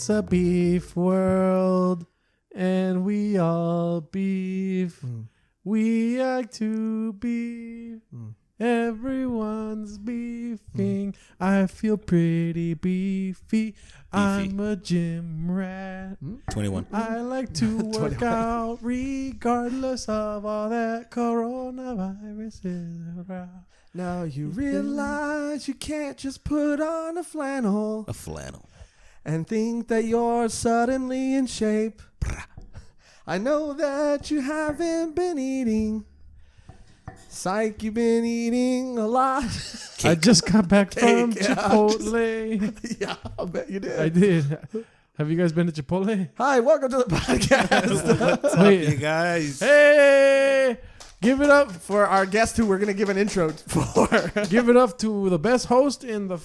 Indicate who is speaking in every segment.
Speaker 1: It's a beef world, and we all beef. We act to beef. Everyone's beefing. I feel pretty beefy. I'm a gym rat.
Speaker 2: 21.
Speaker 1: I like to work out regardless of all that coronavirus is around.
Speaker 3: Now you realize you can't just put on a flannel and think that you're suddenly in shape. I know that you haven't been eating. Psych, you've been eating a lot.
Speaker 1: I just got back from Chipotle.
Speaker 3: Yeah, I bet you did.
Speaker 1: I did. Have you guys been to Chipotle?
Speaker 3: Hi, welcome to the podcast.
Speaker 2: What's up, you guys?
Speaker 1: Hey! Give it up
Speaker 3: For our guest who we're going to give an intro for.
Speaker 1: Give it up to the best host in the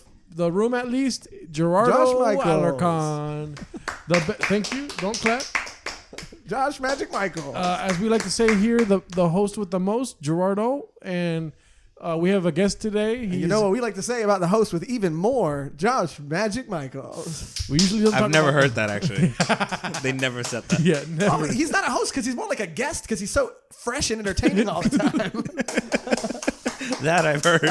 Speaker 1: room, at least, Joshrardo
Speaker 3: Josh Michaels.
Speaker 1: Alarcon. Thank you. Don't clap.
Speaker 3: Josh Magic Michael.
Speaker 1: As we like to say here, the host with the most, Joshrardo, and we have a guest today.
Speaker 3: You know what we like to say about the host with even more, Josh Magic Michaels.
Speaker 1: We usually don't
Speaker 2: I've never heard that, actually. They never said that.
Speaker 1: Yeah, never.
Speaker 3: Oh, he's not a host because he's more like a guest because he's so fresh and entertaining all the time.
Speaker 2: That I've heard.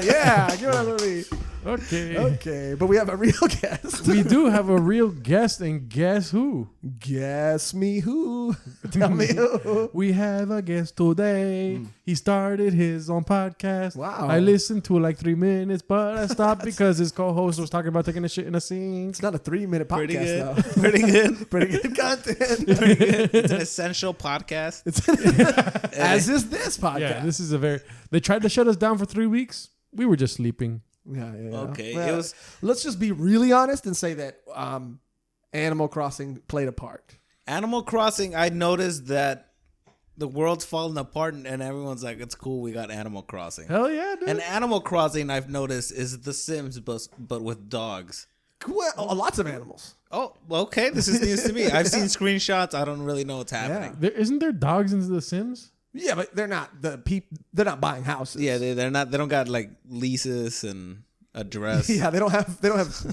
Speaker 3: Yeah, give it up to me.
Speaker 1: Okay.
Speaker 3: But we have a real guest.
Speaker 1: We do have a real guest, and guess who?
Speaker 3: Guess me who? Tell me who.
Speaker 1: We have a guest today. He started his own podcast.
Speaker 3: Wow.
Speaker 1: I listened to like 3 minutes, but I stopped because his co-host was talking about taking a shit in a sink.
Speaker 3: It's not a 3-minute podcast,
Speaker 2: Pretty good.
Speaker 3: though.
Speaker 2: Pretty good.
Speaker 3: Pretty good content.
Speaker 2: Pretty good. It's an essential podcast.
Speaker 3: As is this podcast.
Speaker 1: Yeah, this is They tried to shut us down for 3 weeks. We were just sleeping.
Speaker 3: Yeah.
Speaker 2: Okay.
Speaker 3: Well,
Speaker 2: It was.
Speaker 3: let's just be really honest and say that Animal Crossing played a part.
Speaker 2: Animal Crossing, I noticed that the world's falling apart and everyone's like, it's cool, we got Animal Crossing.
Speaker 1: Hell yeah, dude.
Speaker 2: And Animal Crossing, I've noticed, is The Sims, but with dogs.
Speaker 3: Well, lots of animals.
Speaker 2: Oh, okay. This is news to me. I've seen screenshots. I don't really know what's happening.
Speaker 1: Isn't there dogs in The Sims?
Speaker 3: Yeah, but they're not they're not buying houses.
Speaker 2: Yeah, they're not. They don't got like leases and address.
Speaker 3: Yeah, they don't have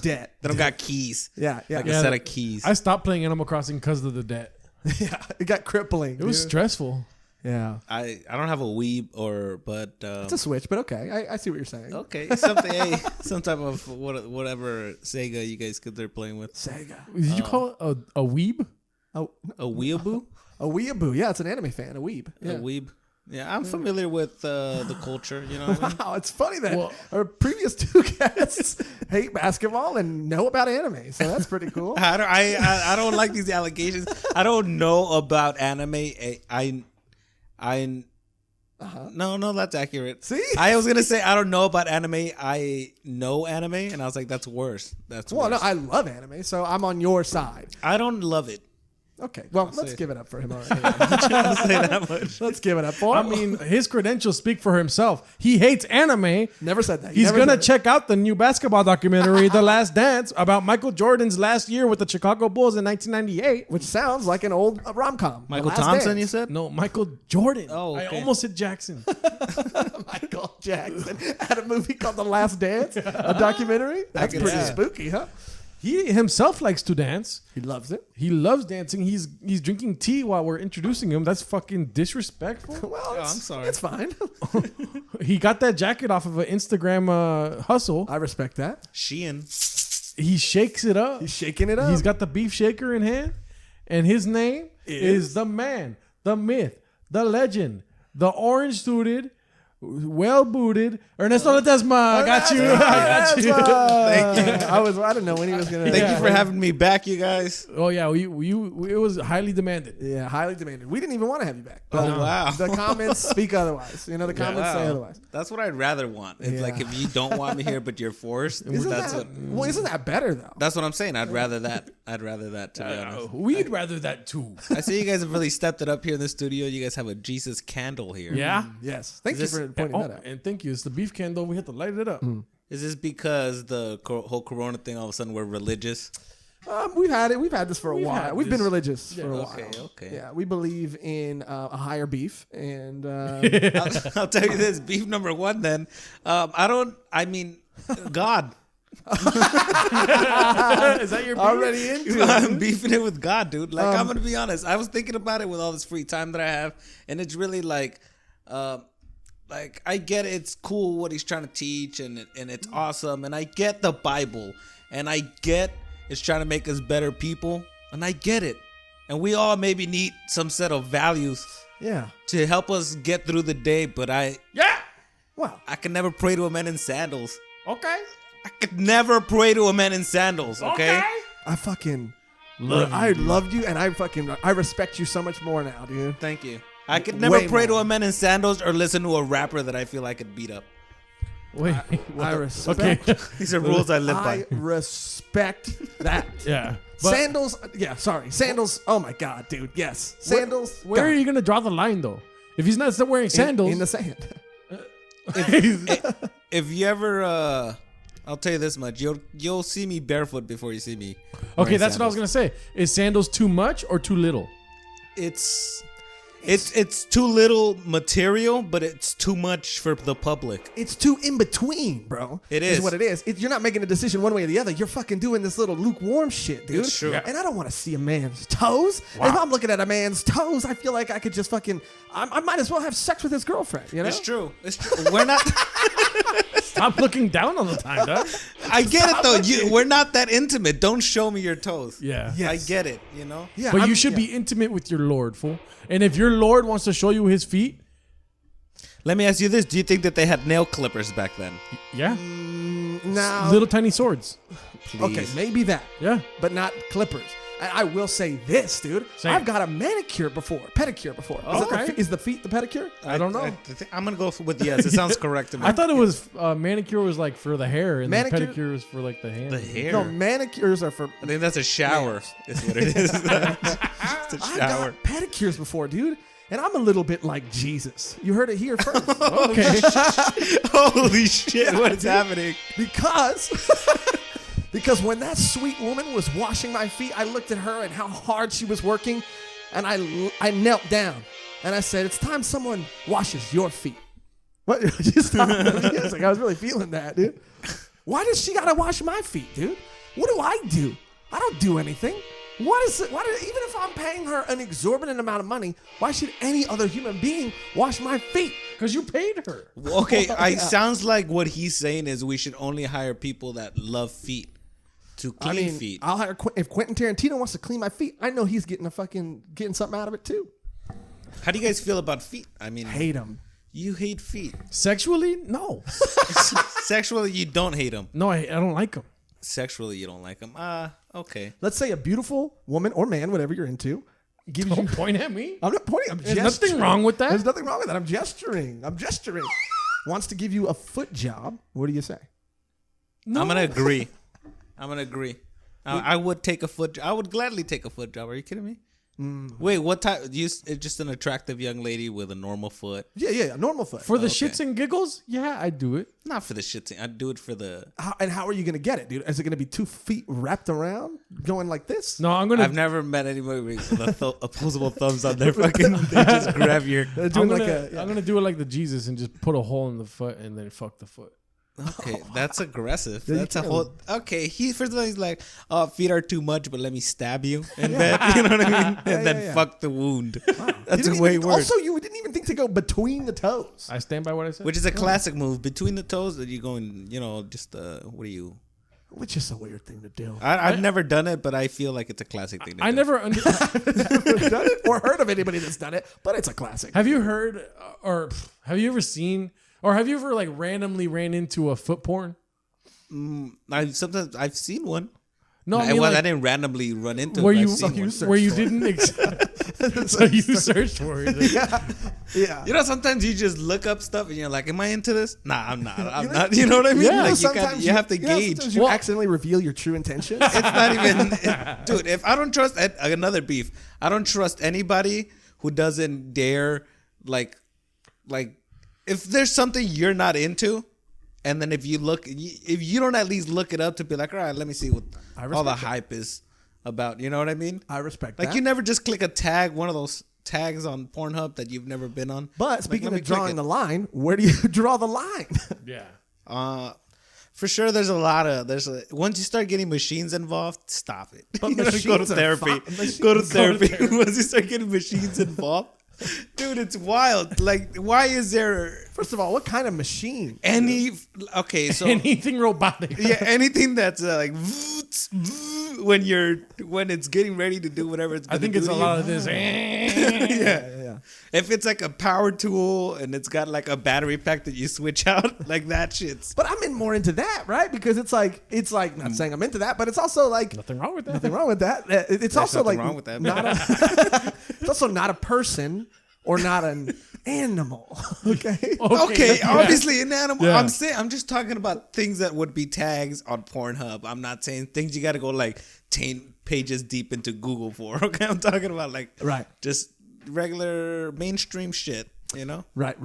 Speaker 3: debt.
Speaker 2: They don't got keys.
Speaker 3: Yeah.
Speaker 2: Like a set of keys.
Speaker 1: I stopped playing Animal Crossing because of the debt.
Speaker 3: Yeah, it got crippling.
Speaker 1: It was stressful.
Speaker 3: Yeah.
Speaker 2: I don't have a Weeb but
Speaker 3: It's a Switch, but okay. I see what you're saying.
Speaker 2: okay, something some type of whatever Sega you guys they're playing with.
Speaker 3: Sega.
Speaker 1: Did you call it a weeb?
Speaker 3: Oh,
Speaker 2: A Weeaboo?
Speaker 3: a weeaboo. Yeah, it's an anime fan. A weeb. Yeah.
Speaker 2: A Weeb. Yeah, I'm familiar with the culture. You know what I mean?
Speaker 3: Wow, it's funny that our previous 2 guests hate basketball and know about anime, so that's pretty cool.
Speaker 2: I don't like these allegations. I don't know about anime. No, that's accurate.
Speaker 3: See?
Speaker 2: I was gonna say I don't know about anime. I know anime, and I was like, that's worse. That's
Speaker 3: Well,
Speaker 2: worse.
Speaker 3: no, I love anime, so I'm on your side.
Speaker 2: I don't love it.
Speaker 3: Okay, well, let's give it up for him already.
Speaker 2: I'll say that much.
Speaker 3: Let's give it up for
Speaker 1: I
Speaker 3: him.
Speaker 1: mean, his credentials speak for himself. He hates anime.
Speaker 3: Never said that.
Speaker 1: He's
Speaker 3: Never
Speaker 1: going to
Speaker 3: said that.
Speaker 1: check out the new basketball documentary, The Last Dance, about Michael Jordan's last year with the Chicago Bulls in 1998.
Speaker 3: Which sounds like an old rom-com.
Speaker 2: Michael
Speaker 3: The Last
Speaker 2: Thompson,
Speaker 3: Dance.
Speaker 2: you said?
Speaker 1: No, Michael Jordan.
Speaker 2: Oh, okay.
Speaker 1: I almost said Jackson.
Speaker 3: Michael Jackson had a movie called The Last Dance, a documentary. That's
Speaker 2: can
Speaker 3: pretty
Speaker 2: see.
Speaker 3: spooky, huh?
Speaker 1: He himself likes to dance.
Speaker 3: He loves it.
Speaker 1: He loves dancing. He's drinking tea while we're introducing him. That's fucking disrespectful.
Speaker 3: Well,
Speaker 2: I'm sorry.
Speaker 3: It's fine.
Speaker 1: He got that jacket off of an Instagram hustle.
Speaker 3: I respect that.
Speaker 2: Sheehan.
Speaker 1: He shakes it up.
Speaker 3: He's shaking it up.
Speaker 1: He's got the beef shaker in hand, and his name is the man, the myth, the legend, the orange-suited, well-booted Ernesto Ledezma. I got you. I got you.
Speaker 2: Thank you.
Speaker 3: I didn't know when he was gonna.
Speaker 2: Thank you for having me back, you guys.
Speaker 1: Oh yeah, it was highly demanded.
Speaker 3: Yeah, highly demanded. We didn't even want to have you back.
Speaker 2: Oh, wow.
Speaker 3: The comments speak otherwise. You know, the comments say otherwise.
Speaker 2: That's what I'd rather want. It's like if you don't want me here, but you're forced.
Speaker 3: Isn't that better though?
Speaker 2: That's what I'm saying. I'd rather that. To be honest.
Speaker 1: We'd rather that too.
Speaker 2: I see you guys have really stepped it up here in the studio. You guys have a Jesus candle here.
Speaker 1: Yeah.
Speaker 3: Yes. Thank you for pointing that out.
Speaker 1: And thank you. It's the beef candle. We have to light it up.
Speaker 2: Is this because the whole Corona thing, all of a sudden we're religious?
Speaker 3: We've had it. We've had this for a
Speaker 1: We've
Speaker 3: while.
Speaker 1: had
Speaker 3: We've
Speaker 1: this.
Speaker 3: been religious for a while.
Speaker 2: Okay.
Speaker 3: Yeah, we believe in a higher beef, and
Speaker 2: I'll tell you this: beef number one. Then, God.
Speaker 1: Is that your beef?
Speaker 3: Already into it.
Speaker 2: I'm beefing it with God, dude. Like, I'm gonna be honest. I was thinking about it with all this free time that I have, and it's really like I get it's cool what he's trying to teach, and it's awesome, and I get the Bible, and I get it's trying to make us better people, and I get it, and we all maybe need some set of values, to help us get through the day. But
Speaker 3: Well,
Speaker 2: I can never pray to a man in sandals.
Speaker 1: Okay.
Speaker 2: I could never pray to a man in sandals. Okay.
Speaker 3: I fucking I loved you, and I respect you so much more now, dude.
Speaker 2: Thank you. I could never pray to
Speaker 3: more.
Speaker 2: a man in sandals or listen to a rapper that I feel I could beat up.
Speaker 1: Wait.
Speaker 3: I respect.
Speaker 1: Okay.
Speaker 2: These are rules I live by.
Speaker 3: I respect that.
Speaker 1: Yeah. But
Speaker 3: Sandals. Yeah, sorry. Sandals. Oh my God, dude. Yes. Sandals.
Speaker 1: Where are you gonna draw the line though? If he's not still wearing sandals
Speaker 3: in the sand?
Speaker 2: If you ever, I'll tell you this much: you'll see me barefoot before you see me.
Speaker 1: Okay, that's what I was gonna say. Is sandals too much or too little?
Speaker 2: It's too little material, but it's too much for the public.
Speaker 3: It's too in between, bro.
Speaker 2: It is
Speaker 3: what it is. You're not making a decision one way or the other. You're fucking doing this little lukewarm shit, dude.
Speaker 2: It's true.
Speaker 3: And I don't want to see a man's toes.
Speaker 1: Wow.
Speaker 3: If I'm looking at a man's toes, I feel like I could just fucking. I might as well have sex with his girlfriend. You know?
Speaker 2: It's true. It's true. We're not.
Speaker 1: Stop looking down on the time, dog.
Speaker 2: I get it though. We're not that intimate. Don't show me your toes.
Speaker 1: Yeah.
Speaker 3: Yes.
Speaker 2: I get it. You know.
Speaker 3: Yeah.
Speaker 1: But you should be intimate with your Lord, fool. And if your Lord wants to show you his feet,
Speaker 2: Let me ask you this: do you think that they had nail clippers back then?
Speaker 1: yeah,
Speaker 3: now.
Speaker 1: little tiny swords.
Speaker 3: Okay, maybe that.
Speaker 1: Yeah.
Speaker 3: But not clippers. And I will say this, dude.
Speaker 1: Say
Speaker 3: I've
Speaker 1: it.
Speaker 3: got a pedicure before.
Speaker 1: Okay.
Speaker 3: Is the feet the pedicure?
Speaker 1: I don't know.
Speaker 2: I'm gonna go with yes. It sounds correct to me.
Speaker 1: I thought it was manicure was like for the hair, and
Speaker 3: Manicure-
Speaker 1: then pedicure was for like the hand.
Speaker 2: the hair.
Speaker 3: No, manicures are for.
Speaker 2: I think that's a shower. Is what it is. It's a
Speaker 3: I've
Speaker 2: shower.
Speaker 3: got pedicures before, dude. And I'm a little bit like Jesus. You heard it here first.
Speaker 1: Okay.
Speaker 2: Holy shit! What's happening?
Speaker 3: Because when that sweet woman was washing my feet, I looked at her and how hard she was working, and I knelt down and I said, "It's time someone washes your feet." What? You stopped for music. I was really feeling that, dude. Why does she gotta wash my feet, dude? What do? I don't do anything. What is it? Even if I'm paying her an exorbitant amount of money, why should any other human being wash my feet?
Speaker 1: Because you paid her.
Speaker 2: Okay, sounds like what he's saying is we should only hire people that love feet to clean feet.
Speaker 3: I'll hire if Quentin Tarantino wants to clean my feet. I know he's getting something out of it too.
Speaker 2: How do you guys feel about feet? I mean,
Speaker 3: Hate him.
Speaker 2: you hate feet.
Speaker 1: Sexually, no.
Speaker 2: Sexually, you don't hate them.
Speaker 1: No, I don't like them.
Speaker 2: Sexually, you don't like them. Okay.
Speaker 3: Let's say a beautiful woman or man, whatever you're into, gives you.
Speaker 1: Don't point at me.
Speaker 3: I'm not pointing. I'm
Speaker 1: There's
Speaker 3: gesturing.
Speaker 1: nothing wrong with that.
Speaker 3: There's nothing wrong with that. I'm gesturing. Wants to give you a foot job. What do you say?
Speaker 1: No.
Speaker 2: I'm gonna agree. I would take a foot. I would gladly take a foot job. Are you kidding me? Wait, what type? Just an attractive young lady with a normal foot?
Speaker 3: Yeah, normal foot.
Speaker 1: For the shits and giggles, yeah, I'd do it.
Speaker 2: Not for the shit thing. I'd do it for the.
Speaker 3: How are you gonna get it, dude? Is it gonna be 2 feet wrapped around, going like this?
Speaker 1: No, I'm gonna.
Speaker 2: I've never met anybody with opposable thumbs on their fucking. They just grab your.
Speaker 3: They're
Speaker 1: I'm
Speaker 3: doing
Speaker 1: gonna,
Speaker 3: like a.
Speaker 1: I'm gonna do it like the Jesus and just put a hole in the foot and then fuck the foot.
Speaker 2: Okay, that's aggressive.
Speaker 3: Yeah, you
Speaker 2: That's a
Speaker 3: can.
Speaker 2: whole. Okay, first of all he's like, "Oh, feet are too much, but let me stab you," and then you know what I mean, and then
Speaker 3: yeah.
Speaker 2: fuck the wound.
Speaker 3: You
Speaker 2: That's
Speaker 3: didn't
Speaker 2: way
Speaker 3: even-
Speaker 2: worse.
Speaker 3: Also, you didn't even think to go between the toes.
Speaker 1: I stand by what I said.
Speaker 2: Which is a classic move between the toes that you going, just what are you?
Speaker 3: Which is a weird thing to do.
Speaker 2: I've never done it, but I feel like it's a classic thing. To
Speaker 1: I
Speaker 2: do.
Speaker 1: never.
Speaker 3: Never done it or heard of anybody that's done it, but it's a classic.
Speaker 1: Have you heard or have you ever seen or have you ever like randomly ran into a foot porn?
Speaker 2: Sometimes I've seen one.
Speaker 1: No, I
Speaker 2: I
Speaker 1: mean like,
Speaker 2: didn't randomly run into
Speaker 1: where
Speaker 2: it.
Speaker 1: you
Speaker 2: I've seen one.
Speaker 1: where you didn't. So you searched for it.
Speaker 3: Yeah.
Speaker 2: You know, sometimes you just look up stuff and you're like, "Am I into this?" Nah, I'm not. I'm not. You know what I mean?
Speaker 1: Yeah.
Speaker 2: Like you have to gauge.
Speaker 3: Sometimes you accidentally reveal your true intentions.
Speaker 2: It's not even, dude. If I don't trust another beef, I don't trust anybody who doesn't dare like if there's something you're not into, and then if you don't at least look it up to be like, all right, let me see what all the hype is about. You know what I mean?
Speaker 3: I respect
Speaker 2: Like
Speaker 3: that.
Speaker 2: you never just click a tag, one of those tags on Pornhub that you've never been on.
Speaker 3: But
Speaker 2: Like,
Speaker 3: speaking
Speaker 2: let me
Speaker 3: of
Speaker 2: click
Speaker 3: drawing
Speaker 2: it.
Speaker 3: the line, where do you draw the line?
Speaker 1: Yeah.
Speaker 2: For sure, once you start getting machines involved, stop it.
Speaker 3: But
Speaker 2: You gotta go to therapy. Go to therapy. Once you start getting machines involved, dude, it's wild. Like, why is there?
Speaker 3: First of all, what kind of machine?
Speaker 2: So
Speaker 1: Anything robotic.
Speaker 2: yeah, anything that's like when it's getting ready to do whatever it's.
Speaker 1: I think it's a lot of this.
Speaker 3: Yeah.
Speaker 2: If it's like a power tool and it's got like a battery pack that you switch out, like that shit's.
Speaker 3: But I'm more into that, right? Because it's like not saying I'm into that, but it's also like
Speaker 1: Nothing wrong with that.
Speaker 3: nothing wrong with that. It's
Speaker 2: There's
Speaker 3: also
Speaker 2: nothing
Speaker 3: like
Speaker 2: wrong with that.
Speaker 3: it's also not a person or not an animal. Okay.
Speaker 2: Okay,
Speaker 1: yeah.
Speaker 2: obviously an animal.
Speaker 1: Yeah.
Speaker 2: I'm just talking about things that would be tags on Pornhub. I'm not saying things you got to go like 10 pages deep into Google for. Okay, I'm talking about like
Speaker 3: Right.
Speaker 2: just regular mainstream shit. You know.
Speaker 3: Right.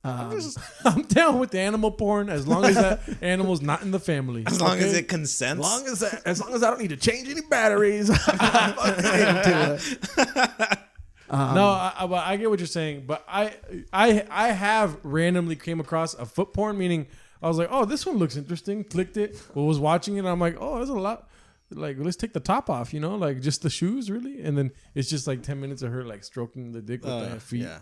Speaker 1: I'm down with the animal porn as long as that animal's not in the family.
Speaker 2: As long as
Speaker 1: okay?
Speaker 2: it consents.
Speaker 3: As long as I don't need to change any batteries. I'm into it.
Speaker 1: I get what you're saying, but I have randomly came across a foot porn, meaning I was like, oh, this one looks interesting. Clicked it, was watching it. And I'm like, oh, there's a lot. Like, let's take the top off, like just the shoes, really. And then it's just like 10 minutes of her like stroking the dick with her feet.
Speaker 2: Yeah.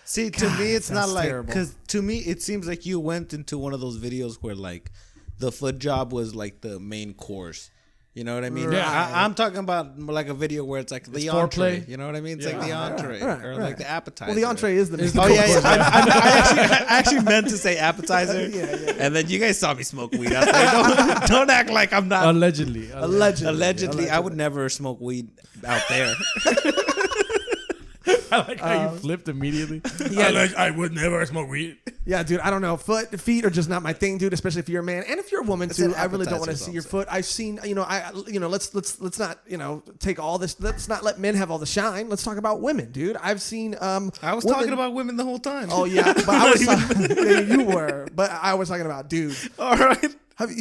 Speaker 2: See, to me, it's not
Speaker 3: that's
Speaker 2: like
Speaker 3: terrible.
Speaker 2: because to me, it seems like you went into one of those videos where like the foot job was like the main course. You know what I mean?
Speaker 1: Yeah.
Speaker 2: I'm talking about like a video where it's like the
Speaker 1: It's
Speaker 2: entree.
Speaker 1: foreplay.
Speaker 2: You know what I mean? It's
Speaker 1: Yeah.
Speaker 2: like the entree or like the appetizer.
Speaker 3: Well, the entree is the main
Speaker 2: Oh yeah,
Speaker 3: course.
Speaker 2: I actually meant to say appetizer.
Speaker 3: Yeah.
Speaker 2: And then you guys saw me smoke weed out there. Don't act like I'm not.
Speaker 1: Allegedly.
Speaker 2: Allegedly, I would never smoke weed out there.
Speaker 1: I like how you flipped immediately. I would never smoke weed.
Speaker 3: Yeah, dude, I don't know. Feet are just not my thing, dude. Especially if you're a man, and if you're a woman too.
Speaker 2: an
Speaker 3: I really don't want to
Speaker 2: appetizer,
Speaker 3: see your foot. I've seen, let's not, take all this. Let's not let men have all the shine. Let's talk about women, dude. I've seen.
Speaker 2: I was
Speaker 3: women-
Speaker 2: talking about women the whole time.
Speaker 3: Oh yeah, but I was. Yeah, you were, but I was talking about, dude.
Speaker 2: All right.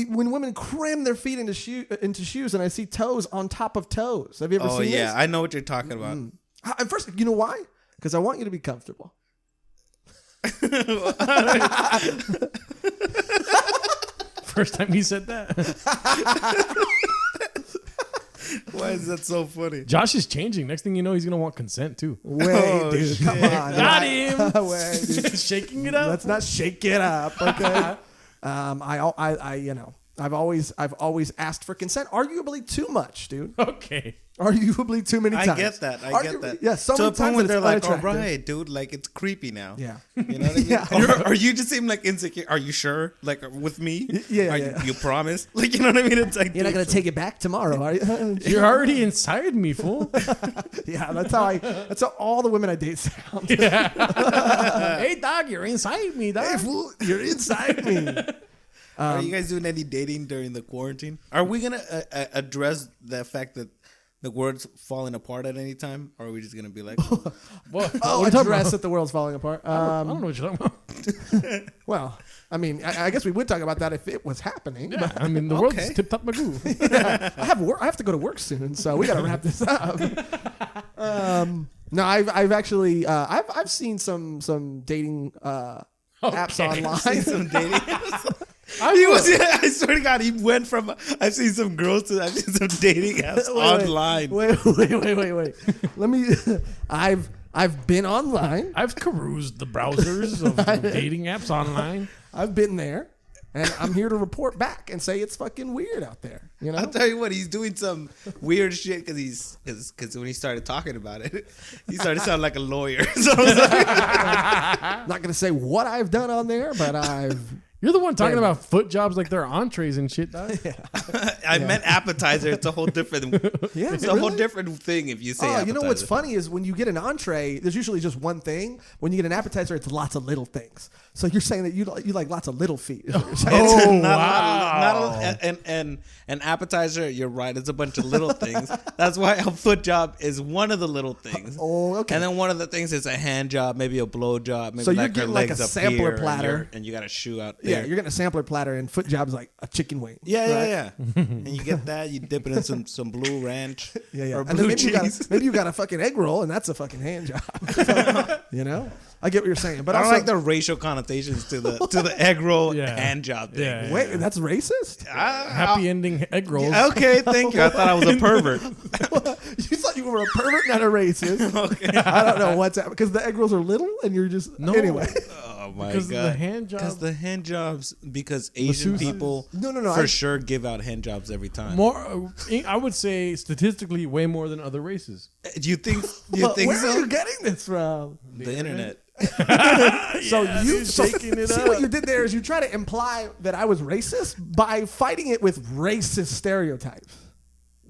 Speaker 3: When women cram their feet into shoes, and I see toes on top of toes. Have you ever
Speaker 2: Oh
Speaker 3: seen
Speaker 2: yeah,
Speaker 3: this?
Speaker 2: I know what you're talking about.
Speaker 3: And first, you know why? Because I want you to be comfortable.
Speaker 1: First time he said that.
Speaker 2: Why is that so funny?
Speaker 1: Josh is changing. Next thing you know, he's gonna want consent too.
Speaker 3: Wait,
Speaker 2: Oh,
Speaker 3: dude,
Speaker 2: shit.
Speaker 3: come on.
Speaker 1: Got him.
Speaker 3: Wait, dude.
Speaker 1: Shaking it up.
Speaker 3: Let's not shake it up, okay? I've always asked for consent, arguably too much, dude.
Speaker 1: Okay.
Speaker 3: Arguably too many times.
Speaker 2: I get that.
Speaker 3: Yeah, so
Speaker 2: to
Speaker 3: many
Speaker 2: a point
Speaker 3: times
Speaker 2: where
Speaker 3: that
Speaker 2: they're
Speaker 3: it's
Speaker 2: like, all
Speaker 3: unattractive.
Speaker 2: right, dude, like it's creepy now.
Speaker 3: Yeah.
Speaker 2: You know what I mean?
Speaker 3: Yeah.
Speaker 2: Or you just seem like insecure. Are you sure? Like with me?
Speaker 3: Yeah,
Speaker 2: Are
Speaker 3: yeah.
Speaker 2: You promise? Like, you know what I mean? It's like,
Speaker 3: You're not gonna take it back tomorrow, are you?
Speaker 1: You're already inside me, fool.
Speaker 3: Yeah, that's how all the women I date sound.
Speaker 1: Hey, dog, you're inside me, dog.
Speaker 3: Hey, fool, you're inside me.
Speaker 2: Are you guys doing any dating during the quarantine? Are we gonna address the fact that the world's falling apart at any time, or are we just gonna be like,
Speaker 1: What?
Speaker 3: Oh,
Speaker 1: What are you talking
Speaker 3: address
Speaker 1: about?
Speaker 3: that the world's falling apart.
Speaker 1: I don't know what you're talking about.
Speaker 3: Well, I mean, I guess we would talk about that if it was happening.
Speaker 1: Yeah,
Speaker 3: But
Speaker 1: I mean, the
Speaker 2: Okay.
Speaker 1: world's tip top magoo.
Speaker 3: I have to go to work soon, so we got to wrap this up. No, I've actually I've seen some dating apps online.
Speaker 2: some dating? I swear to God, he went from I've seen some girls to I've seen some dating apps online.
Speaker 3: Wait. Let me. I've been online.
Speaker 1: I've perused the browsers of dating apps online.
Speaker 3: I've been there, and I'm here to report back and say it's fucking weird out there. You know.
Speaker 2: I'll tell you what, he's doing some weird shit because when he started talking about it, he started sounding like a lawyer. So I was like,
Speaker 3: Not gonna say what I've done on there, but I've.
Speaker 1: You're the one talking about foot jobs like they're entrees and shit, dog.
Speaker 2: I meant appetizer. It's a whole different.
Speaker 3: Yeah,
Speaker 2: It's a whole
Speaker 3: really?
Speaker 2: different thing if you say.
Speaker 3: Oh,
Speaker 2: appetizer.
Speaker 3: you know what's funny is when you get an entree, there's usually just one thing. When you get an appetizer, it's lots of little things. So you're saying that you like lots of little feet. Is what you're saying.
Speaker 1: Oh,
Speaker 2: Not
Speaker 1: wow.
Speaker 2: and an appetizer. You're right. It's a bunch of little things. That's why a foot job is one of the little things.
Speaker 3: Oh, okay.
Speaker 2: And then one of the things is a hand job, maybe a blow job, maybe
Speaker 3: So you're
Speaker 2: like her
Speaker 3: getting like
Speaker 2: legs
Speaker 3: a
Speaker 2: up
Speaker 3: sampler
Speaker 2: here,
Speaker 3: platter.
Speaker 2: and you got a shoe out. there.
Speaker 3: Yeah, you're getting a sampler platter, and foot job's like a chicken wing.
Speaker 2: Yeah. And you get that, you dip it in some blue ranch.
Speaker 3: Yeah.
Speaker 2: Or
Speaker 3: And then
Speaker 2: blue
Speaker 3: maybe
Speaker 2: cheese.
Speaker 3: you got a fucking egg roll, and that's a fucking hand job. So, you know, I get what you're saying, but
Speaker 2: I
Speaker 3: also
Speaker 2: don't like the racial connotations to the egg roll
Speaker 1: Yeah.
Speaker 2: hand job thing.
Speaker 1: Yeah.
Speaker 3: wait, that's racist.
Speaker 1: Happy ending egg rolls.
Speaker 2: Okay, thank you. I thought I was a pervert.
Speaker 3: You thought you were a pervert, not a racist.
Speaker 2: Okay.
Speaker 3: I don't know what's that because the egg rolls are little, and you're just
Speaker 1: No.
Speaker 3: anyway.
Speaker 2: Oh my
Speaker 1: Because
Speaker 2: god.
Speaker 1: of the hand job.
Speaker 2: Because the hand jobs. Because Asian
Speaker 1: Masseuses.
Speaker 2: people,
Speaker 3: No,
Speaker 2: for sure give out hand jobs every time.
Speaker 1: More, I would say statistically, way more than other races.
Speaker 2: Do you think? Do you think
Speaker 3: Where
Speaker 2: so?
Speaker 3: are you getting this from?
Speaker 2: The internet.
Speaker 3: So you
Speaker 1: shaking it
Speaker 3: see
Speaker 1: up.
Speaker 3: what you did there is you try to imply that I was racist by fighting it with racist stereotypes.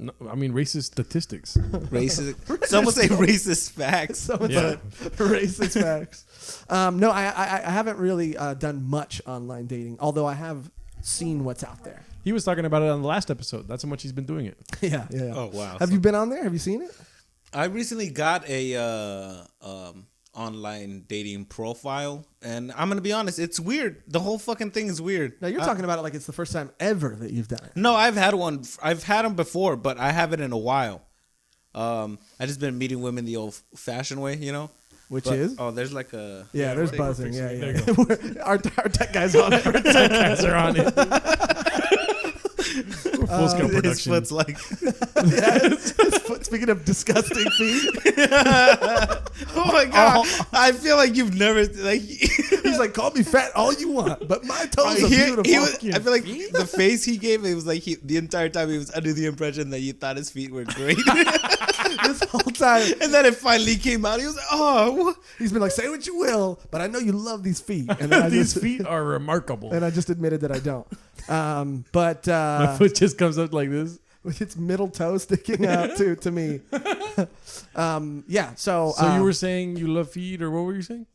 Speaker 1: No, I mean, racist statistics.
Speaker 2: Racist. Some would say racist facts.
Speaker 3: Someone
Speaker 1: Yeah.
Speaker 3: said racist facts. No, I haven't really done much online dating, although I have seen what's out there.
Speaker 1: He was talking about it on the last episode. That's how much he's been doing it.
Speaker 3: Yeah.
Speaker 2: Oh wow.
Speaker 3: Have you been on there? Have you seen it?
Speaker 2: I recently got a online dating profile, and I'm gonna be honest, it's weird. The whole fucking thing is weird.
Speaker 3: Now you're talking about it like it's the first time ever that you've done it.
Speaker 2: No, I've had one. I've had them before, but I haven't in a while. I just been meeting women the old-fashioned way, you know.
Speaker 3: Which
Speaker 2: But-
Speaker 3: is?
Speaker 2: Oh, there's like a
Speaker 3: Yeah, there's
Speaker 1: we're
Speaker 3: buzzing.
Speaker 1: fixing
Speaker 3: Yeah,
Speaker 1: it.
Speaker 3: yeah.
Speaker 1: There you
Speaker 3: our tech guy's on it.
Speaker 1: Guys are on it. Full scale
Speaker 2: his
Speaker 1: production.
Speaker 2: foot's like.
Speaker 3: His foot, speaking of disgusting feet,
Speaker 2: Oh my god! I feel like you've never like.
Speaker 3: he's like, "Call me fat all you want, but my toes are
Speaker 2: He
Speaker 3: beautiful."
Speaker 2: was, I feel like the face he gave, it was like the entire time he was under the impression that you thought his feet were great.
Speaker 3: This whole time,
Speaker 2: And then it finally came out. He was like, "Oh,
Speaker 3: he's been like, "Say what you will, but I know you love these feet." And then
Speaker 1: These feet are remarkable.
Speaker 3: and I just admitted that I don't. But
Speaker 1: My foot just comes up like this.
Speaker 3: with its middle toe sticking out to me. Yeah. So,
Speaker 1: So you were saying you love feet, or what were you saying?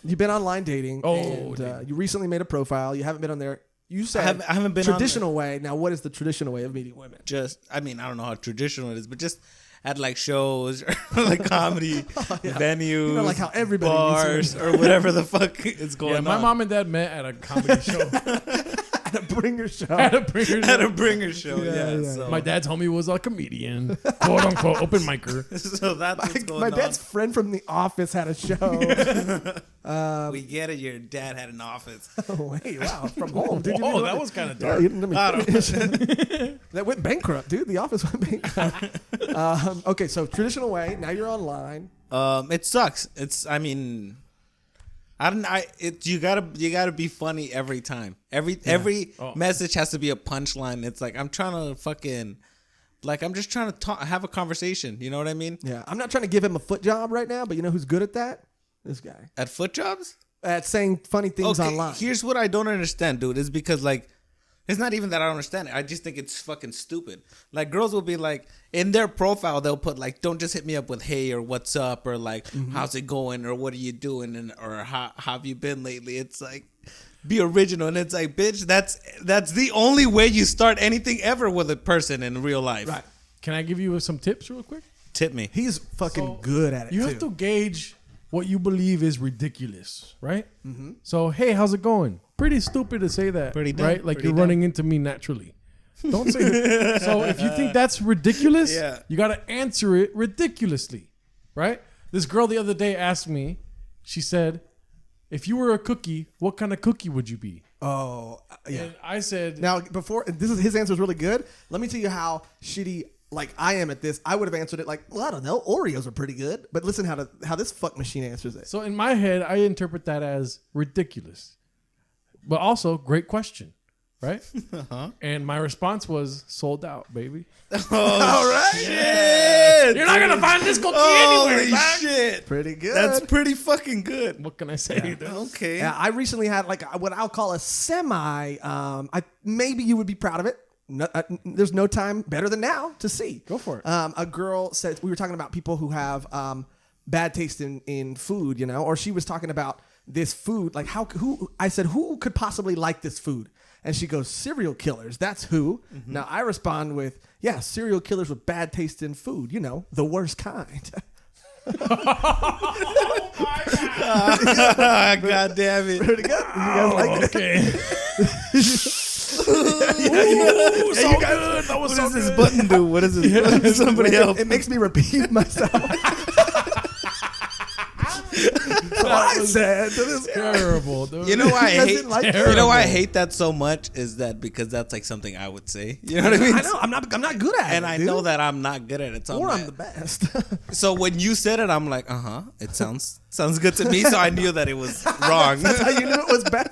Speaker 3: you've been online dating.
Speaker 1: Oh,
Speaker 3: and,
Speaker 1: dating.
Speaker 3: you recently made a profile. You haven't been on there. You said
Speaker 2: I haven't been on
Speaker 3: traditional way. Now, what is the traditional way of meeting women?
Speaker 2: I mean, I don't know how traditional it is, but just at like shows or like comedy venues,
Speaker 3: You know, like how everybody meets
Speaker 2: bars or whatever the fuck is going
Speaker 1: Yeah,
Speaker 2: on.
Speaker 1: my mom and dad met at a comedy show.
Speaker 3: At a bringer show.
Speaker 1: At a bringer
Speaker 2: at
Speaker 1: show.
Speaker 2: a bringer show, yeah.
Speaker 3: yeah.
Speaker 2: So,
Speaker 1: My dad told me he was a comedian, quote unquote, open micer.
Speaker 2: so that's what's going
Speaker 3: My
Speaker 2: on.
Speaker 3: dad's friend from the office had a show.
Speaker 2: We get it. Your dad had an office.
Speaker 3: Oh, wait, wow, from home. Dude, you
Speaker 1: Oh,
Speaker 3: didn't
Speaker 1: that
Speaker 3: know
Speaker 1: was kind of
Speaker 3: Yeah,
Speaker 1: dark.
Speaker 3: you didn't let me
Speaker 2: I don't
Speaker 3: finish. That went bankrupt, dude. The office went bankrupt. Okay, so traditional way. Now you're online.
Speaker 2: It sucks. I mean, you gotta be funny every time. Every message has to be a punchline. It's like I'm trying just trying to have a conversation. You know what I mean?
Speaker 3: Yeah, I'm not trying to give him a foot job right now, but you know who's good at that? This guy.
Speaker 2: At foot jobs.
Speaker 3: At saying funny things online.
Speaker 2: Here's what I don't understand, dude. Is because like, it's not even that I don't understand it. I just think it's fucking stupid. Like girls will be like, in their profile, they'll put like, don't just hit me up with hey or what's up or like, how's it going or what are you doing or how have you been lately? It's like, be original. And it's like, bitch, that's the only way you start anything ever with a person in real life.
Speaker 3: Right.
Speaker 1: Can I give you some tips real quick?
Speaker 2: Tip me.
Speaker 3: He's fucking
Speaker 1: So,
Speaker 3: good at it.
Speaker 1: You
Speaker 3: too.
Speaker 1: have to gauge what you believe is ridiculous, right? Mm-hmm. So, hey, how's it going? Pretty stupid to say that,
Speaker 2: Pretty dumb.
Speaker 1: right? Like
Speaker 2: Pretty
Speaker 1: you're
Speaker 2: dumb.
Speaker 1: running into me naturally. Don't say that. So if you think that's ridiculous,
Speaker 2: Yeah.
Speaker 1: you got to answer it ridiculously, right? This girl the other day asked me, she said, if you were a cookie, what kind of cookie would you be?
Speaker 3: Oh, yeah.
Speaker 1: And I said,
Speaker 3: Now, before his answer is really good. Let me tell you how shitty like I am at this. I would have answered it like, well, I don't know. Oreos are pretty good, but listen how this fuck machine answers it.
Speaker 1: so in my head, I interpret that as ridiculous, but also great question, right? And my response was sold out, baby.
Speaker 2: All right. Shit.
Speaker 1: You're not gonna find this cookie
Speaker 2: Holy
Speaker 1: anywhere, man.
Speaker 2: shit.
Speaker 3: Pretty good.
Speaker 2: That's pretty fucking good.
Speaker 1: What can I say? dude?
Speaker 2: Okay.
Speaker 3: Yeah, I recently had like what I'll call a semi. Maybe you would be proud of it. No, there's no time better than now to see.
Speaker 1: Go for it.
Speaker 3: A girl said we were talking about people who have bad taste in food, you know, or she was talking about this food. Like I said, who could possibly like this food? And she goes, serial killers. That's who. Mm-hmm. Now I respond with, yeah, serial killers with bad taste in food. You know, the worst kind.
Speaker 2: God damn it.
Speaker 3: Pretty good. You guys like it?
Speaker 1: Okay.
Speaker 3: You guys,
Speaker 2: What does this button do? What is this? Somebody else.
Speaker 3: it makes me repeat myself. So I said to this guy.
Speaker 1: Terrible, dude.
Speaker 2: You know why I
Speaker 3: doesn't
Speaker 2: hate?
Speaker 3: like
Speaker 2: You know why I
Speaker 1: terrible.
Speaker 2: hate that so much is that because that's like something I would say. You know what I mean?
Speaker 3: I know. I'm not good at it.
Speaker 2: And I
Speaker 3: dude.
Speaker 2: know that I'm not good at it. So
Speaker 3: Or
Speaker 2: I'm
Speaker 3: I'm the
Speaker 2: like-
Speaker 3: best.
Speaker 2: So when you said it, I'm like, it sounds good to me. So I knew that it was wrong.
Speaker 3: That's how you knew it was bad.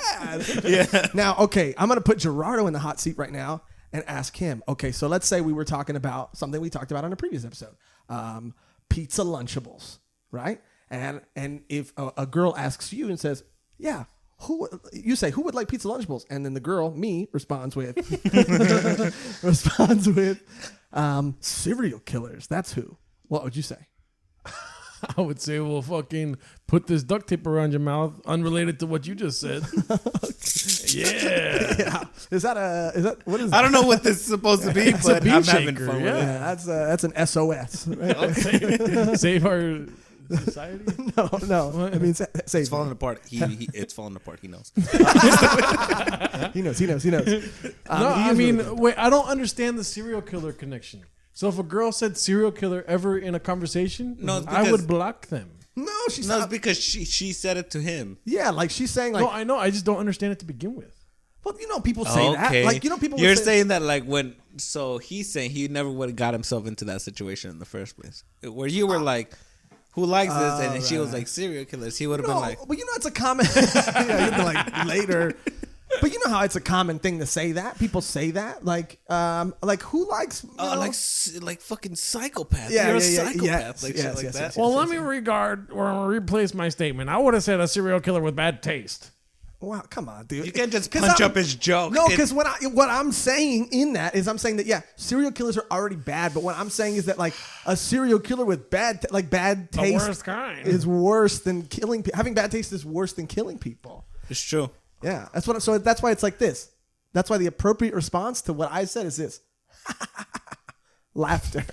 Speaker 2: Yeah.
Speaker 3: Now, okay, I'm gonna put Joshrardo in the hot seat right now and ask him. Okay, so let's say we were talking about something we talked about on a previous episode, pizza Lunchables, right? And if a girl asks you and says, "Yeah, you say who would like pizza Lunchables?" And then the girl, me, responds with serial killers. That's who. What would you say?
Speaker 1: I would say, well, fucking put this duct tape around your mouth, unrelated to what you just said. Yeah.
Speaker 3: Yeah. Is that what is that?
Speaker 2: I don't know what this is supposed to be,
Speaker 1: It's a
Speaker 2: but
Speaker 1: beef
Speaker 2: I'm having
Speaker 1: shaker,
Speaker 2: fun
Speaker 1: yeah.
Speaker 2: with it.
Speaker 3: Yeah, that's an SOS. Right?
Speaker 1: Save our society.
Speaker 3: No. I mean, say
Speaker 2: It's falling apart. It's falling apart. He knows.
Speaker 3: He knows.
Speaker 1: No,
Speaker 3: He
Speaker 1: I
Speaker 3: is
Speaker 1: mean,
Speaker 3: really good.
Speaker 1: wait, I don't understand the serial killer connection. So if a girl said serial killer ever in a conversation,
Speaker 2: No, it's
Speaker 1: I
Speaker 2: because-
Speaker 1: would block them.
Speaker 3: No, she's
Speaker 2: No, it's
Speaker 3: not.
Speaker 2: because she said it to him.
Speaker 3: Yeah, like she's saying, like,
Speaker 1: No, I know. I just don't understand it to begin with.
Speaker 3: well, people say that. Like, people.
Speaker 2: You're
Speaker 3: would say,
Speaker 2: saying that like when. So he's saying he never would have got himself into that situation in the first place, where you were like, "Who likes this?" And she was like, "Serial killers." He would have
Speaker 3: no,
Speaker 2: been like,
Speaker 3: but it's a common. Yeah, you'd be like later. But you know how it's a common thing to say that. People say that, like who likes?
Speaker 2: like fucking psychopath.
Speaker 3: Yeah,
Speaker 2: You're a
Speaker 3: yeah,
Speaker 2: psychopath,
Speaker 3: yes,
Speaker 2: like
Speaker 3: yes,
Speaker 2: shit like
Speaker 3: yes,
Speaker 2: that.
Speaker 3: yes,
Speaker 1: Well, let me replace my statement. I would have said a serial killer with bad taste.
Speaker 3: Wow, come on, dude.
Speaker 2: You can't just
Speaker 3: 'Cause
Speaker 2: punch
Speaker 3: I'm-
Speaker 2: up his joke.
Speaker 3: No, because what I'm saying in that is I'm saying that serial killers are already bad, but what I'm saying is that like a serial killer with bad taste
Speaker 1: worst kind.
Speaker 3: is worse than killing. Having bad taste is worse than killing people.
Speaker 2: It's true.
Speaker 3: Yeah, so that's why it's like this. That's why the appropriate response to what I said is this: laughter.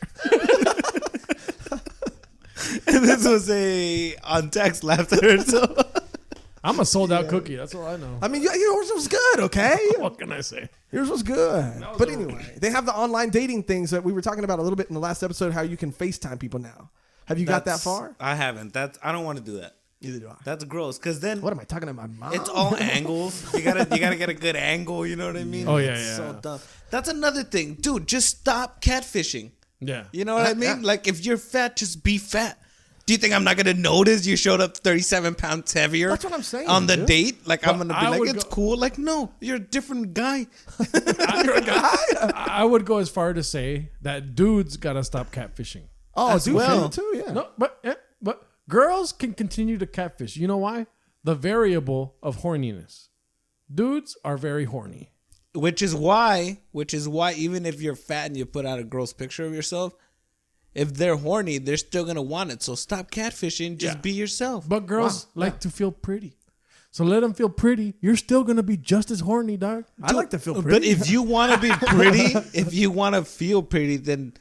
Speaker 2: And this was a on text laughter. So
Speaker 1: I'm a sold out cookie. That's all I know.
Speaker 3: I mean, yours was good, okay?
Speaker 1: What can I say?
Speaker 3: Yours was good. But anyway, they have the online dating things that we were talking about a little bit in the last episode. How you can FaceTime people now. Have you got that far?
Speaker 2: I haven't. I don't want to do that.
Speaker 3: Neither do I.
Speaker 2: That's gross. Because then
Speaker 3: What am I talking to my mom?
Speaker 2: it's all angles. You gotta get a good angle. You know what I mean?
Speaker 1: Oh, yeah,
Speaker 2: It's
Speaker 1: yeah.
Speaker 2: So dumb. That's another thing, dude. Just stop catfishing.
Speaker 1: Yeah.
Speaker 2: You know what I mean?
Speaker 3: yeah.
Speaker 2: Like if you're fat, just be fat. Do you think I'm not gonna notice you showed up 37 pounds heavier?
Speaker 3: That's what I'm saying,
Speaker 2: On the
Speaker 3: dude.
Speaker 2: date, like I'm gonna be
Speaker 1: I
Speaker 2: like,
Speaker 1: would
Speaker 2: it's
Speaker 1: go-
Speaker 2: cool. Like no, you're a different guy.
Speaker 3: You're a guy.
Speaker 1: I would go as far to say that dudes gotta stop catfishing.
Speaker 3: Oh,
Speaker 2: As
Speaker 3: dude,
Speaker 2: well.
Speaker 3: well. too. Yeah.
Speaker 1: No, but girls can continue to catfish. You know why? The variable of horniness. Dudes are very horny.
Speaker 2: Which is why even if you're fat and you put out a gross picture of yourself, if they're horny, they're still gonna want it. So stop catfishing. Just
Speaker 1: Yeah.
Speaker 2: be yourself.
Speaker 1: But girls like to feel pretty. So let them feel pretty. You're still gonna be just as horny, dog.
Speaker 3: I like to feel
Speaker 2: But
Speaker 3: pretty.
Speaker 2: if you want to be pretty, if you want to feel pretty, then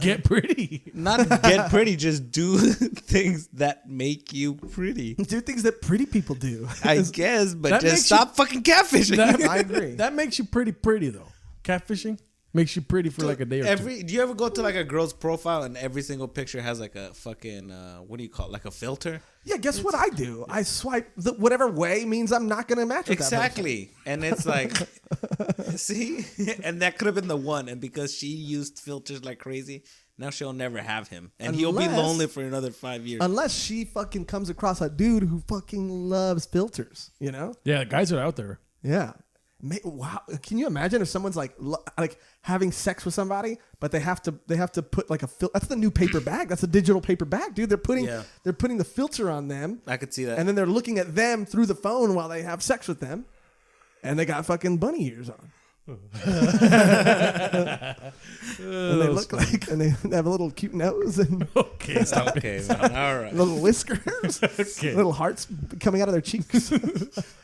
Speaker 1: Get pretty.
Speaker 2: not get pretty. Just do things that make you pretty.
Speaker 3: do things that pretty people do.
Speaker 2: I guess, but
Speaker 1: That
Speaker 2: just
Speaker 1: makes
Speaker 2: stop fucking catfishing.
Speaker 3: I agree.
Speaker 1: That makes you pretty though. Catfishing makes you pretty for like a day or two.
Speaker 2: Do you ever go to like a girl's profile and every single picture has like a fucking what do you call it? Like a filter?
Speaker 3: Yeah, guess what I do? I swipe whatever way means I'm not going to match with that person.
Speaker 2: Exactly. And it's like, see? And that could have been the one. And because she used filters like crazy, now she'll never have him. And he'll be
Speaker 3: Unless-
Speaker 2: lonely for another 5 years.
Speaker 3: Unless she fucking comes across a dude who fucking loves filters, you know?
Speaker 1: Yeah, guys are out there.
Speaker 3: Yeah. Wow. Can you imagine if someone's like having sex with somebody, but they have to put like a that's the new paper bag. That's a digital paper bag, dude. They're putting the filter on them.
Speaker 2: I could see that.
Speaker 3: And then they're looking at them through the phone while they have sex with them. And they got fucking bunny ears on. And they look like, and they have a little cute nose and
Speaker 1: Okay, stop
Speaker 2: okay, man. All right.
Speaker 3: little whiskers,
Speaker 1: Okay.
Speaker 3: little hearts coming out of their cheeks.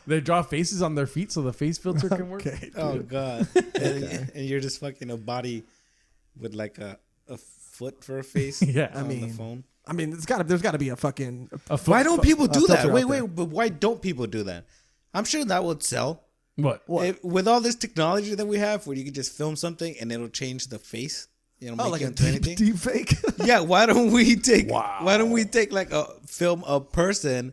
Speaker 1: They draw faces on their feet so the face filter can work.
Speaker 3: Okay.
Speaker 2: Oh, God. And you're just fucking a body with like a foot for a face.
Speaker 1: Yeah.
Speaker 2: on the phone.
Speaker 3: I mean, there's got to be a fucking.
Speaker 2: Why don't people do that?
Speaker 3: filter out there.
Speaker 2: But why don't people do that? I'm sure that would sell.
Speaker 1: What?
Speaker 2: With all this technology that we have, where you can just film something and it'll change the face. Make
Speaker 3: like
Speaker 2: it
Speaker 3: a
Speaker 2: into anything.
Speaker 3: deep fake.
Speaker 2: Yeah, why don't we take like a film a person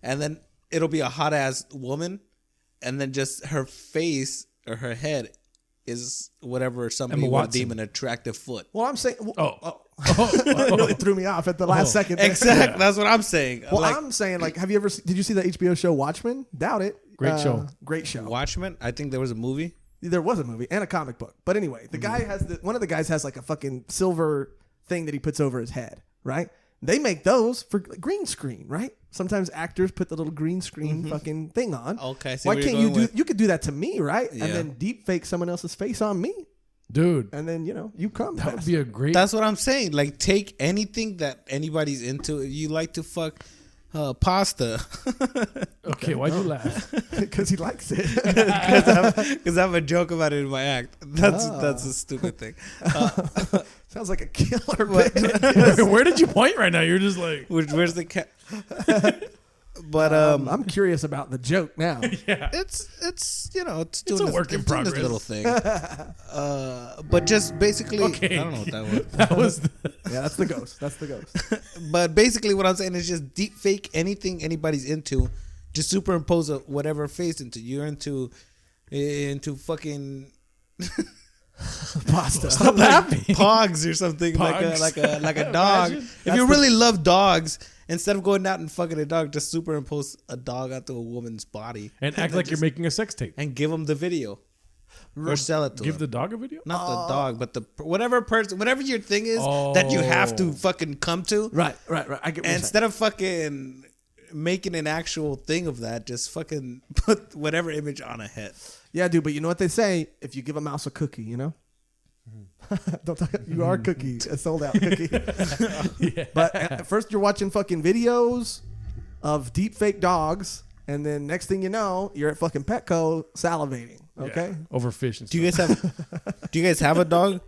Speaker 2: and then it'll be a hot ass woman and then just her face or her head is whatever somebody would deem an attractive foot.
Speaker 3: Well, I'm saying.
Speaker 1: It
Speaker 3: really threw me off at the last second.
Speaker 2: Exactly.
Speaker 1: Yeah.
Speaker 2: That's what I'm saying.
Speaker 3: Well, I'm saying, like, did you see the HBO show Watchmen? Doubt it.
Speaker 1: Great show.
Speaker 3: Great show.
Speaker 2: Watchmen. I think there was a movie.
Speaker 3: There was a movie and a comic book. But anyway, the guy has one of the guys has like a fucking silver thing that he puts over his head, right? They make those for green screen, right? Sometimes actors put the little green screen fucking thing on.
Speaker 2: Okay.
Speaker 3: Why can't you do? You could do that to me, right?
Speaker 2: Yeah.
Speaker 3: And then deep fake someone else's face on me,
Speaker 1: Dude.
Speaker 3: and then you come.
Speaker 1: That would be a great.
Speaker 2: That's what I'm saying. Like, take anything that anybody's into. You like to fuck pasta.
Speaker 1: Okay, why'd you laugh?
Speaker 3: Because he likes it.
Speaker 2: Because I have a joke about it in my act. That's a stupid thing.
Speaker 3: Sounds like a killer. Bit.
Speaker 1: Where did you point right now? You're just like,
Speaker 2: Where's the cat? But
Speaker 3: I'm curious about the joke now.
Speaker 1: yeah.
Speaker 2: it's doing
Speaker 1: a work in
Speaker 2: doing this
Speaker 1: progress.
Speaker 2: little thing. But just basically,
Speaker 1: Okay.
Speaker 2: I don't know what that was.
Speaker 1: That was.
Speaker 3: Yeah, that's the ghost. That's the ghost.
Speaker 2: But basically, what I'm saying is just deep fake anything anybody's into. Just superimpose whatever face into. You're into fucking
Speaker 3: Pasta.
Speaker 1: Stop laughing.
Speaker 2: pogs or something
Speaker 1: Pogs.
Speaker 2: like a dog.
Speaker 1: Imagine.
Speaker 2: If you really love dogs, instead of going out and fucking a dog, just superimpose a dog onto a woman's body
Speaker 1: And act like you're making a sex tape.
Speaker 2: and give them the video or sell it to
Speaker 1: Give
Speaker 2: them.
Speaker 1: the dog a video?
Speaker 2: Not the dog, but whatever your thing is that you have to fucking come to.
Speaker 3: Right. I get what you're saying.
Speaker 2: Instead of fucking making an actual thing of that, just fucking put whatever image on a head.
Speaker 3: Yeah, dude, but you know what they say? If you give a mouse a cookie, Don't talk, you are a cookie, a sold out cookie.
Speaker 1: Yeah.
Speaker 3: But at first you're watching fucking videos of deep fake dogs, and then next thing you know, you're at fucking Petco salivating. Okay?
Speaker 1: Yeah. Over fish and
Speaker 2: Do
Speaker 1: stuff.
Speaker 2: you guys have a dog?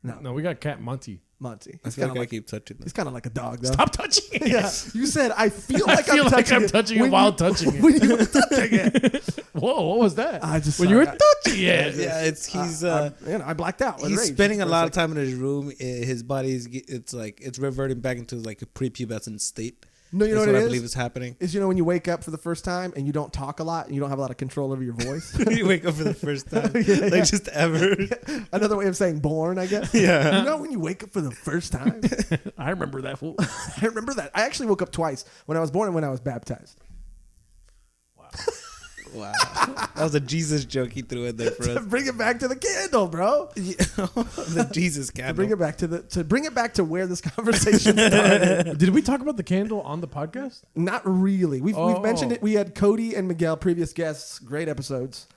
Speaker 1: No, we got cat Monty.
Speaker 3: Monty.
Speaker 2: I
Speaker 3: He's
Speaker 2: feel
Speaker 3: kind
Speaker 2: like
Speaker 3: of
Speaker 2: I
Speaker 3: like,
Speaker 2: keep touching this.
Speaker 3: he's kind of like a dog, though.
Speaker 1: Stop touching it.
Speaker 3: Yeah, you said I feel
Speaker 1: I
Speaker 3: like
Speaker 1: feel
Speaker 3: I'm
Speaker 1: like
Speaker 3: touching
Speaker 1: I'm
Speaker 3: it.
Speaker 1: touching it
Speaker 3: When
Speaker 1: while
Speaker 3: you-
Speaker 1: touching it.
Speaker 3: When you were touching it,
Speaker 1: Whoa, what was that?
Speaker 3: I just
Speaker 1: when you were
Speaker 3: sorry,
Speaker 1: touching it.
Speaker 2: Yeah,
Speaker 3: I blacked out. with
Speaker 2: he's
Speaker 3: rage
Speaker 2: spending a
Speaker 3: for
Speaker 2: lot of
Speaker 3: second.
Speaker 2: time in his room. His body's it's reverting back into like a prepubescent state.
Speaker 3: No, you know
Speaker 2: That's
Speaker 3: what
Speaker 2: what
Speaker 3: it
Speaker 2: I
Speaker 3: is?
Speaker 2: believe is happening.
Speaker 3: Is when you wake up for the first time and you don't talk a lot and you don't have a lot of control over your voice.
Speaker 2: You wake up for the first time,
Speaker 3: Yeah.
Speaker 2: like just ever.
Speaker 3: Another way of saying born, I guess.
Speaker 2: Yeah.
Speaker 3: You know when you wake up for the first time?
Speaker 1: I remember that fool.
Speaker 3: I remember that. I actually woke up twice, when I was born and when I was baptized.
Speaker 2: Wow, that was a Jesus joke he threw in there for us.
Speaker 3: Bring it back to the candle, bro.
Speaker 2: The Jesus
Speaker 3: To
Speaker 2: candle.
Speaker 3: bring it back to where this conversation started.
Speaker 1: Did we talk about the candle on the podcast?
Speaker 3: Not really. We've mentioned
Speaker 1: Oh.
Speaker 3: it. We had Cody and Miguel, previous guests, great episodes.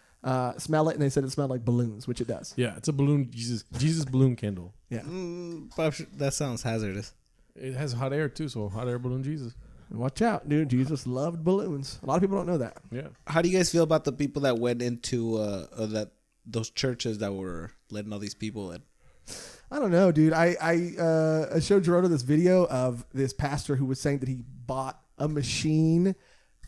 Speaker 3: Smell it, and they said it smelled like balloons, which it does.
Speaker 1: Yeah, it's a balloon Jesus balloon candle.
Speaker 3: Yeah.
Speaker 2: That sounds hazardous.
Speaker 1: It has hot air too, so hot air balloon Jesus.
Speaker 3: Watch out, dude. Jesus loved balloons. A lot of people don't know that.
Speaker 1: Yeah.
Speaker 2: How do you guys feel about the people that went into those churches that were letting all these people in?
Speaker 3: I don't know, dude. I showed Joshrardo this video of this pastor who was saying that he bought a machine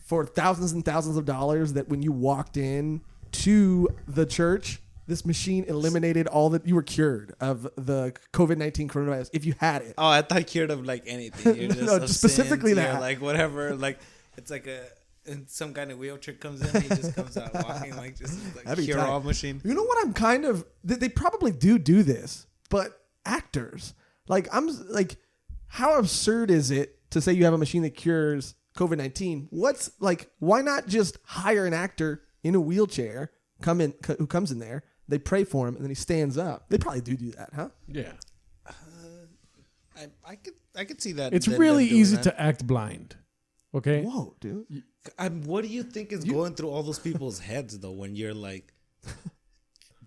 Speaker 3: for thousands and thousands of dollars that when you walked in to the church, this machine eliminated all that you were cured of the COVID-19 coronavirus if you had it.
Speaker 2: Oh, I thought cured of like anything. You're just
Speaker 3: No,
Speaker 2: of
Speaker 3: specifically
Speaker 2: sins,
Speaker 3: that.
Speaker 2: like whatever. Like it's like and some guy in a wheelchair comes in, he just comes out walking like just like
Speaker 3: That'd be
Speaker 2: cure
Speaker 3: tight.
Speaker 2: all machine.
Speaker 3: You know what? I'm kind of. They probably do this, but actors like how absurd is it to say you have a machine that cures COVID-19? What's like? Why not just hire an actor in a wheelchair who comes in there? They pray for him and then he stands up. They probably do that, huh?
Speaker 1: Yeah.
Speaker 2: I could see that.
Speaker 1: It's
Speaker 2: them
Speaker 1: really
Speaker 2: doing
Speaker 1: easy
Speaker 2: that.
Speaker 1: to act blind. Okay?
Speaker 3: Whoa, dude.
Speaker 2: What do you think is going through all those people's heads though? When you're like,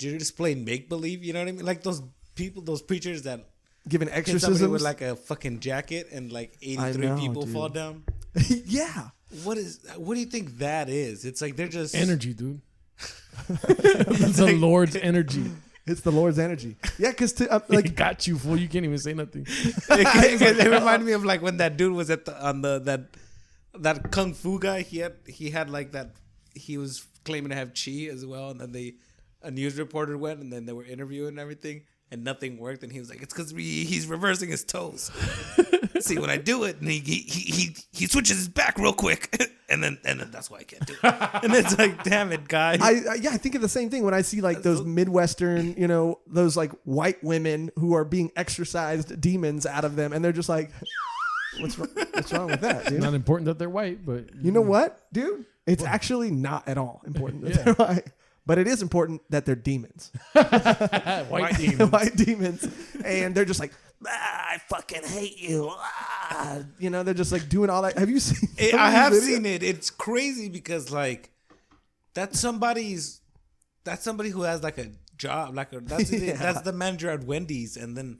Speaker 2: you're just playing make believe. You know what I mean? Like those people, those preachers that
Speaker 3: Giving
Speaker 2: hit somebody
Speaker 3: exorcisms
Speaker 2: with like a fucking jacket and like 83
Speaker 3: know,
Speaker 2: people
Speaker 3: dude.
Speaker 2: fall down.
Speaker 3: yeah.
Speaker 2: What do you think that is? It's like they're just
Speaker 1: Energy, dude. It's the Lord's energy.
Speaker 3: It's the Lord's energy. Yeah, because
Speaker 1: Like,
Speaker 3: like
Speaker 1: got you, fool. You can't even say nothing.
Speaker 2: It reminded me of like when that dude was at that kung fu guy. He had like that. He was claiming to have chi as well, and then a news reporter went, and then they were interviewing and everything, and nothing worked. And he was like, "It's because he's reversing his toes." See, when I do it, and he switches his back real quick, and then that's why I can't do it. And it's like, damn it, guy.
Speaker 3: I think of the same thing when I see like those Midwestern, those like white women who are being exorcised demons out of them, and they're just like, what's wrong with that, dude?
Speaker 1: Not important that they're white, but
Speaker 3: You know what, dude? It's actually not at all important that they're white. But it is important that they're demons.
Speaker 1: white demons.
Speaker 3: White demons. And they're just like, I fucking hate you. They're just like doing all that. Have you seen it?
Speaker 2: I have seen it. It's crazy because like that's somebody who has like a job, that's the manager at Wendy's, and then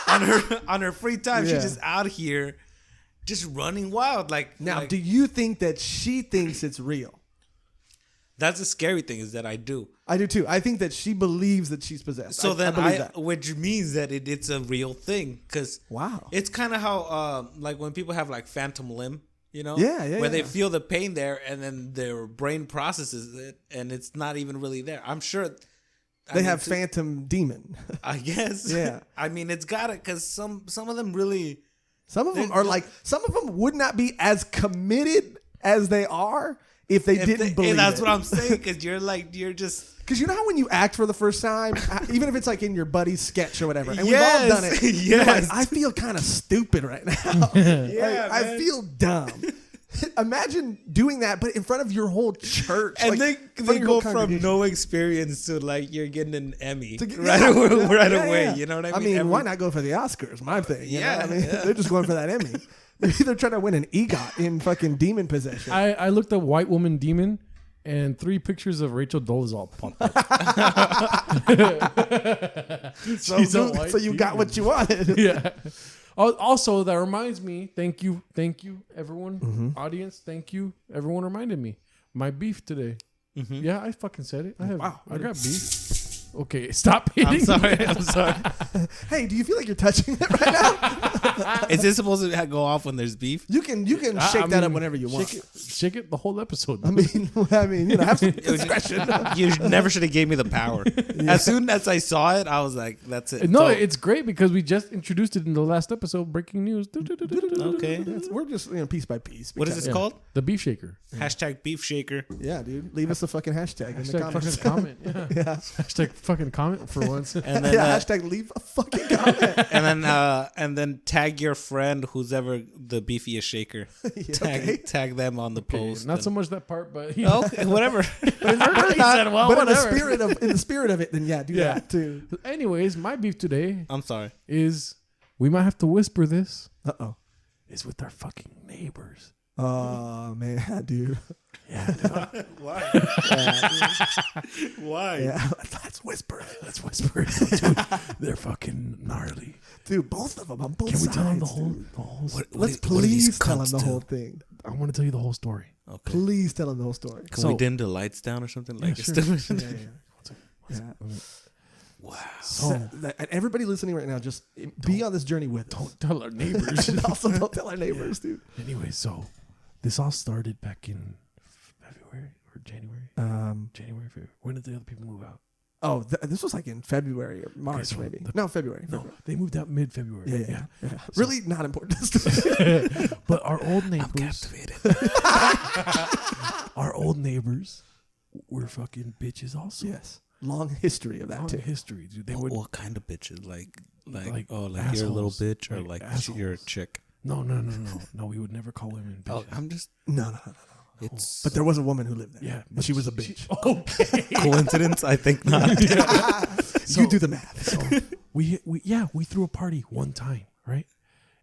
Speaker 2: on her free time she's just out here just running wild. Now,
Speaker 3: do you think that she thinks it's real?
Speaker 2: That's the scary thing, is that I do.
Speaker 3: I do too. I think that she believes that she's possessed.
Speaker 2: So
Speaker 3: I believe that.
Speaker 2: Which means that it's a real thing. Because it's kind of how like when people have like phantom limb, where they feel the pain there, and then their brain processes it, and it's not even really there. I'm sure
Speaker 3: they have phantom demon.
Speaker 2: I guess.
Speaker 3: Yeah.
Speaker 2: I mean, it's got it, because some of them really.
Speaker 3: Some of them would not be as committed as they are if they didn't believe it.
Speaker 2: That's what I'm saying, because you're just...
Speaker 3: Because you know how when you act for the first time, even if it's like in your buddy's sketch or whatever, and we've all done it, you're like, I feel kind of stupid right now. I feel dumb. Imagine doing that, but in front of your whole church.
Speaker 2: And they go from no experience to like you're getting an Emmy right away. You know what I mean?
Speaker 3: I mean, why not go for the Oscars? My thing. You know what I mean? They're just going for that Emmy. They're either trying to win an EGOT in fucking demon possession.
Speaker 1: I looked up white woman demon, and 3 pictures of Rachel Dolezal popped up.
Speaker 3: So you got what you wanted.
Speaker 1: Yeah. Also, that reminds me. Thank you, everyone, audience. Thank you, everyone. Reminded me my beef today. Yeah, I fucking said it. I got beef. Okay, stop hitting.
Speaker 2: I'm sorry.
Speaker 3: Hey, do you feel like you're touching it right now?
Speaker 2: Is this supposed to go off when there's beef?
Speaker 3: You can shake that up whenever you want.
Speaker 1: Shake it the whole episode.
Speaker 3: I mean, have some discretion.
Speaker 2: You never should have gave me the power. As soon as I saw it, I was like, "That's it."
Speaker 1: No, it's great because we just introduced it in the last episode. Breaking news.
Speaker 2: Okay,
Speaker 3: we're just piece by piece.
Speaker 2: What is this called?
Speaker 1: The beef shaker.
Speaker 2: Hashtag beef shaker.
Speaker 3: Yeah, dude. Leave us a fucking hashtag in the comments.
Speaker 1: Fucking comment. Yeah. Hashtag fucking comment for once.
Speaker 2: And then
Speaker 3: hashtag leave a fucking comment.
Speaker 2: and then tag your friend who's ever the beefiest shaker. Tag them on the post.
Speaker 1: Not so much that part, but
Speaker 2: okay, whatever.
Speaker 3: In the spirit of it, then do that too.
Speaker 1: Anyways, my beef today.
Speaker 2: I'm sorry.
Speaker 1: Is we might have to whisper this. Is with our fucking neighbors.
Speaker 3: Oh man, dude.
Speaker 1: Yeah. Dude.
Speaker 2: Why? Why?
Speaker 3: Yeah.
Speaker 1: Let's whisper it. They're fucking gnarly,
Speaker 3: dude. Both of them on both
Speaker 1: sides. Can we tell them the whole?
Speaker 3: Let's please tell them the whole thing.
Speaker 1: I want to tell you the whole story.
Speaker 3: Okay. Please tell them the whole story.
Speaker 2: Can we dim the lights down or something?
Speaker 3: Yeah. Wow. So, and everybody listening right now, just be on this journey with us.
Speaker 1: Don't tell our neighbors.
Speaker 3: And also don't tell our neighbors, dude.
Speaker 1: Anyway, so this all started back in February or January? January, February. When did the other people move out?
Speaker 3: Oh, this was like in February or March, maybe. February.
Speaker 1: No, they moved out mid-February.
Speaker 3: Yeah. So, really not important.
Speaker 1: But our old neighbors.
Speaker 2: I'm captivated.
Speaker 1: Our old neighbors were fucking bitches also.
Speaker 3: Yes. Long history of that too.
Speaker 1: History, dude. They
Speaker 2: what kind of bitches? Like
Speaker 1: assholes.
Speaker 2: you're a little bitch, or like you're a chick?
Speaker 1: No. We would never call women bitches.
Speaker 2: I'm just
Speaker 3: no. But there was a woman who lived there.
Speaker 1: Yeah,
Speaker 3: but she was a bitch.
Speaker 1: Okay.
Speaker 2: Coincidence? I think not.
Speaker 3: So, you do the math.
Speaker 1: So we threw a party one time, right?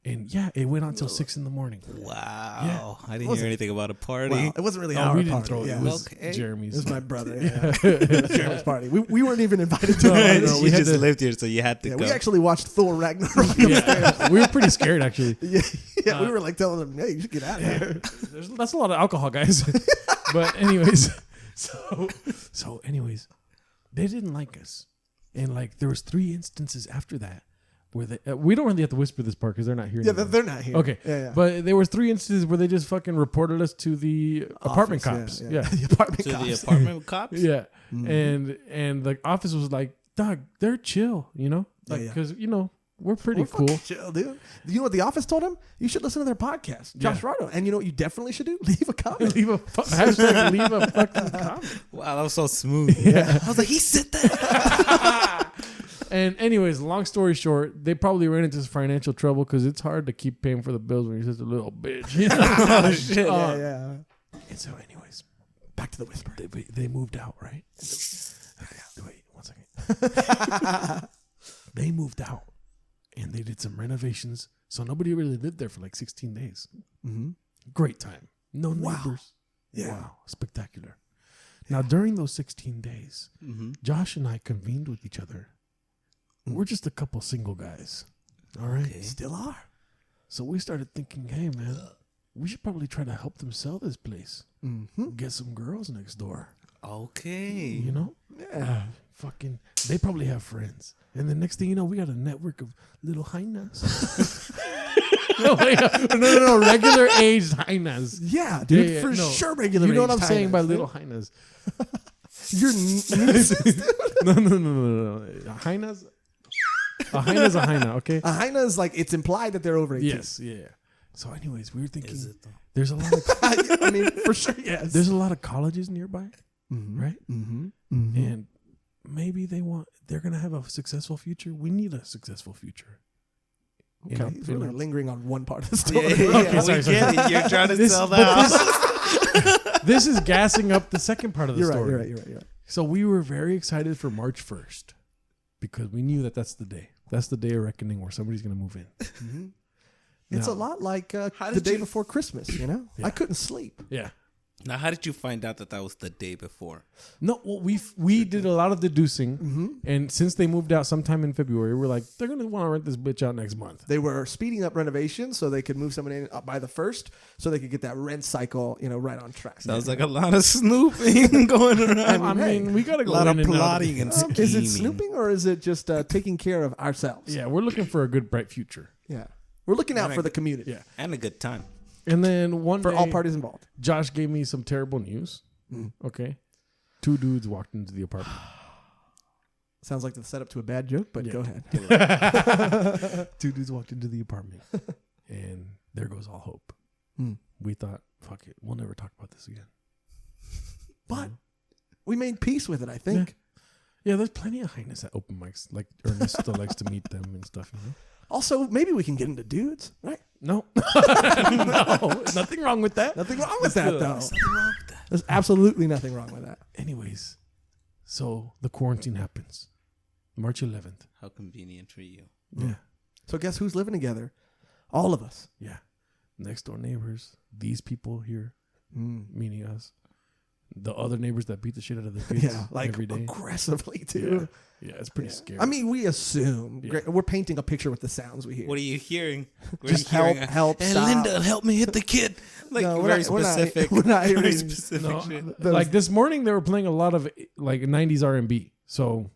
Speaker 1: And it went on till 6 a.m.
Speaker 2: Wow.
Speaker 1: Yeah.
Speaker 2: I didn't hear anything about a party.
Speaker 3: Well, it wasn't really
Speaker 1: we
Speaker 3: our
Speaker 1: didn't
Speaker 3: party.
Speaker 1: Throw it.
Speaker 3: Yeah.
Speaker 1: It was Jeremy's.
Speaker 3: It was my brother. Yeah. It was Jeremy's party. We weren't even invited to it.
Speaker 2: No, we just lived here, so you had to go.
Speaker 3: We actually watched Thor Ragnarok.
Speaker 1: We were pretty scared, actually.
Speaker 3: Yeah, we were like telling them, hey, you should get out of here.
Speaker 1: That's a lot of alcohol, guys. But anyways, so anyways, they didn't like us. And like there was 3 instances after that where they, we don't really have to whisper this part because they're not here.
Speaker 3: Yeah,
Speaker 1: anymore.
Speaker 3: they're not here.
Speaker 1: Okay.
Speaker 3: Yeah.
Speaker 1: But there was 3 instances where they just fucking reported us to the apartment cops. Yeah.
Speaker 3: The apartment
Speaker 2: To
Speaker 3: cops.
Speaker 2: the apartment cops?
Speaker 1: Yeah. And the office was like, dog, they're chill, you know? Like, because, you know, we're pretty cool.
Speaker 3: Chill, dude. You know what the office told him? You should listen to their podcast, Joshrardo. And you know what you definitely should do? Leave a comment.
Speaker 1: Leave a hashtag leave a fucking comment.
Speaker 2: Wow, that was so smooth.
Speaker 1: Yeah.
Speaker 2: I was like, he said that.
Speaker 1: And anyways, long story short, they probably ran into some financial trouble because it's hard to keep paying for the bills when you're just a little bitch. You know?
Speaker 2: Oh, shit.
Speaker 3: Yeah.
Speaker 1: And so anyways,
Speaker 3: Back to the whisper.
Speaker 1: they moved out, right? Wait, 1 second. They moved out and they did some renovations. So nobody really lived there for like 16 days.
Speaker 3: Mm-hmm.
Speaker 1: Great time. No neighbors.
Speaker 3: Yeah.
Speaker 1: Wow. Spectacular. Now, during those 16 days, Josh and I convened with each other. We're just a couple single guys. All right.
Speaker 3: Okay. Still are.
Speaker 1: So we started thinking, hey, man, we should probably try to help them sell this place.
Speaker 3: Mm-hmm.
Speaker 1: Get some girls next door.
Speaker 2: Okay.
Speaker 1: You know?
Speaker 3: Yeah.
Speaker 1: Fucking, they probably have friends. And the next thing you know, we got a network of little hyenas. No, regular aged hyenas.
Speaker 3: Yeah, dude.
Speaker 1: Yeah,
Speaker 3: for
Speaker 1: no.
Speaker 3: sure, regular.
Speaker 1: You know what I'm
Speaker 3: aged
Speaker 1: saying by
Speaker 3: hyenas,
Speaker 1: little
Speaker 3: dude.
Speaker 1: hyenas?
Speaker 3: Your nieces.
Speaker 1: No. Hyenas? A hyena's a hyena, okay?
Speaker 3: A hyena is like, it's implied that they're over 18.
Speaker 1: Yes, yeah. So anyways, we were thinking
Speaker 2: Is it though?
Speaker 1: there's a lot of
Speaker 3: I mean, for sure, yes.
Speaker 1: there's a lot of colleges nearby, right?
Speaker 3: Mm-hmm.
Speaker 1: And maybe they're gonna have a successful future. We need a successful future.
Speaker 3: Okay,
Speaker 1: You know,
Speaker 3: so we're lingering on one part of the
Speaker 2: Yeah,
Speaker 3: story.
Speaker 2: yeah,
Speaker 1: Okay,
Speaker 2: we
Speaker 1: sorry.
Speaker 2: get it. You're trying to sell that house.
Speaker 1: This is gassing up the second part of the
Speaker 3: You're
Speaker 1: story.
Speaker 3: right. You're right.
Speaker 1: So we were very excited for March 1st because we knew that that's the day. That's the day of reckoning where somebody's going to move in.
Speaker 3: Mm-hmm. It's
Speaker 1: Now-
Speaker 3: a lot like the
Speaker 2: did
Speaker 3: day
Speaker 2: you-
Speaker 3: before Christmas, you know?
Speaker 1: Yeah.
Speaker 3: I couldn't sleep.
Speaker 1: Yeah.
Speaker 2: Now, how did you find out that was the day before?
Speaker 1: No, well, we did a lot of deducing. And since they moved out sometime in February, we're like, they're going to want to rent this bitch out next month.
Speaker 3: They were speeding up renovations so they could move someone in by the 1st so they could get that rent cycle, right on track.
Speaker 2: Sounds like a lot of snooping going around.
Speaker 1: I mean, we got to
Speaker 2: A
Speaker 1: go
Speaker 2: lot of
Speaker 1: in and out.
Speaker 2: plotting and scheming.
Speaker 3: Is it snooping or is it just taking care of ourselves?
Speaker 1: Yeah, we're looking for a good, bright future.
Speaker 3: Yeah. We're looking out for the community.
Speaker 1: Yeah.
Speaker 2: And a good time.
Speaker 1: And then one
Speaker 3: For
Speaker 1: day,
Speaker 3: all parties involved.
Speaker 1: Josh gave me some terrible news. Okay. 2 dudes walked into the apartment.
Speaker 3: Sounds like the setup to a bad joke, but
Speaker 1: Yeah.
Speaker 3: go ahead.
Speaker 1: 2 dudes walked into the apartment. And there goes all hope. We thought, fuck it. We'll never talk about this again.
Speaker 3: But we made peace with it, I think.
Speaker 1: Yeah, there's plenty of highness at open mics. Like Ernesto likes to meet them and stuff, you know?
Speaker 3: Also, maybe we can get into dudes, right?
Speaker 1: No. No. Nothing wrong with that.
Speaker 3: Nothing wrong with that, though.
Speaker 2: Nothing wrong with that.
Speaker 3: There's absolutely nothing wrong with that.
Speaker 1: Anyways, so the quarantine happens. March 11th.
Speaker 2: How convenient for you.
Speaker 1: Yeah.
Speaker 3: So guess who's living together? All of us.
Speaker 1: Yeah. Next door neighbors. These people here, meaning us. The other neighbors that beat the shit out of their kids
Speaker 3: Yeah, like
Speaker 1: every day.
Speaker 3: aggressively, too.
Speaker 1: Yeah, it's pretty scary.
Speaker 3: I mean, we assume.
Speaker 1: Yeah.
Speaker 3: We're painting a picture with the sounds we hear.
Speaker 2: What are you hearing? We're
Speaker 3: Just
Speaker 2: hearing
Speaker 3: help,
Speaker 2: Hey,
Speaker 3: stop.
Speaker 2: Linda, help me hit the kid. Like,
Speaker 3: No,
Speaker 2: very
Speaker 3: we're not-
Speaker 2: specific.
Speaker 3: we're not
Speaker 2: very
Speaker 3: hearing-
Speaker 2: specific
Speaker 1: No,
Speaker 2: shit.
Speaker 1: like this morning, they were playing a lot of like 90s R&B. So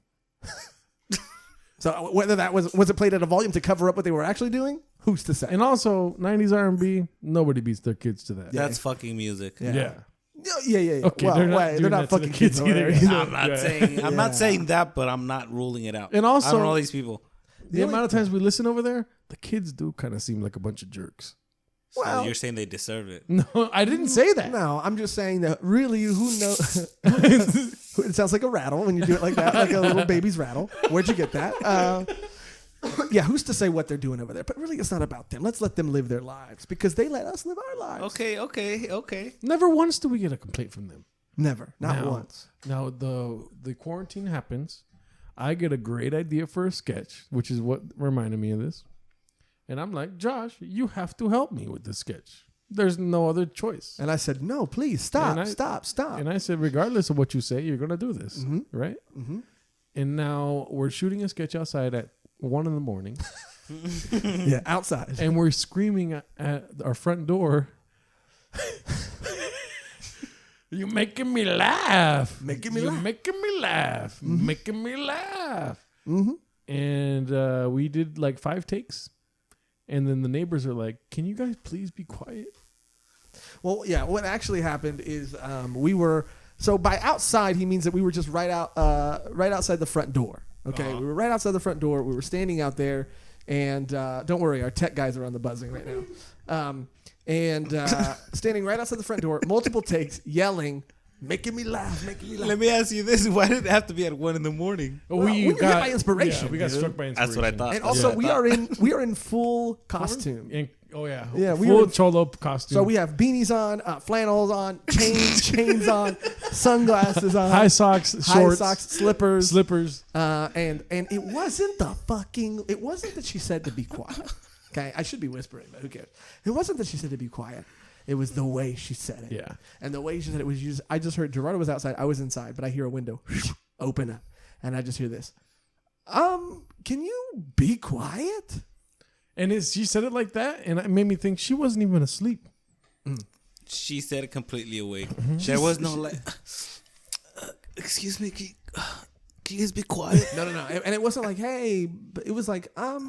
Speaker 3: So whether that was it played at a volume to cover up what they were actually doing? Who's to say?
Speaker 1: and also 90s R&B. Nobody beats their kids to that.
Speaker 2: That's fucking music.
Speaker 1: Yeah.
Speaker 3: Yeah.
Speaker 1: Okay,
Speaker 3: well,
Speaker 1: they're not
Speaker 3: they're
Speaker 1: doing
Speaker 3: not
Speaker 1: that to the
Speaker 3: fucking
Speaker 1: kids
Speaker 3: kids either.
Speaker 1: either.
Speaker 2: I'm not saying I'm not
Speaker 3: Yeah.
Speaker 2: saying that, but I'm not ruling it out.
Speaker 1: And also-
Speaker 2: I don't know these people.
Speaker 1: The amount of times we listen over there, the kids do kind of seem like a bunch of jerks.
Speaker 2: So
Speaker 3: Well-
Speaker 2: you're saying they deserve it.
Speaker 1: No, I didn't say that.
Speaker 3: No, I'm just saying that really, who knows? It sounds like a rattle when you do it like that, like a little baby's rattle. Where'd you get that? Yeah, who's to say what they're doing over there? But really, it's not about them. Let's let them live their lives because they let us live our lives.
Speaker 2: Okay.
Speaker 1: Never once do we get a complaint from them.
Speaker 3: Never, not
Speaker 1: Now-
Speaker 3: once.
Speaker 1: Now the quarantine happens. I get a great idea for a sketch, which is what reminded me of this. And I'm like, Josh, you have to help me with this sketch. There's no other choice.
Speaker 3: And I said, no, please stop,
Speaker 1: And
Speaker 3: stop.
Speaker 1: And I said, regardless of what you say, you're gonna do this, right?
Speaker 3: Mm-hmm.
Speaker 1: And now we're shooting a sketch outside at 1 a.m.
Speaker 3: Yeah, outside.
Speaker 1: and we're screaming at our front door. You're making me laugh.
Speaker 3: Making me
Speaker 1: You're
Speaker 3: laugh.
Speaker 1: making me laugh. Making me laugh. And we did like 5 takes. And then the neighbors are like, "Can you guys please be quiet?"
Speaker 3: Well, yeah. What actually happened is we were by outside. He means that we were just right outside the front door. Okay, we were right outside the front door. We were standing out there, and don't worry, our tech guys are on the buzzing right now. Standing right outside the front door, multiple takes, yelling, making me laugh.
Speaker 2: Let me ask you this: why did it have to be at 1 a.m?
Speaker 3: Well, when you're hit by inspiration,
Speaker 1: we got struck by inspiration.
Speaker 2: That's what I thought.
Speaker 3: And also, we are in full costume.
Speaker 1: Yeah,
Speaker 3: we
Speaker 1: full
Speaker 3: were
Speaker 1: cholo costume.
Speaker 3: So we have beanies on, flannels on, chains on, sunglasses on,
Speaker 1: high socks, shorts,
Speaker 3: slippers, and it wasn't that she said to be quiet. Okay, I should be whispering, but who cares? It wasn't that she said to be quiet. It was the way she said it.
Speaker 1: Yeah.
Speaker 2: And
Speaker 3: the way she said it was I just heard Joshrardo was outside. I was inside, but I hear a window open up, and I just hear this. Can you be quiet?
Speaker 1: And she said it like that, and it made me think she wasn't even asleep.
Speaker 2: She said it completely awake. There was no like, excuse me, can you guys be quiet?
Speaker 3: No. And it wasn't like, hey, but it was like, are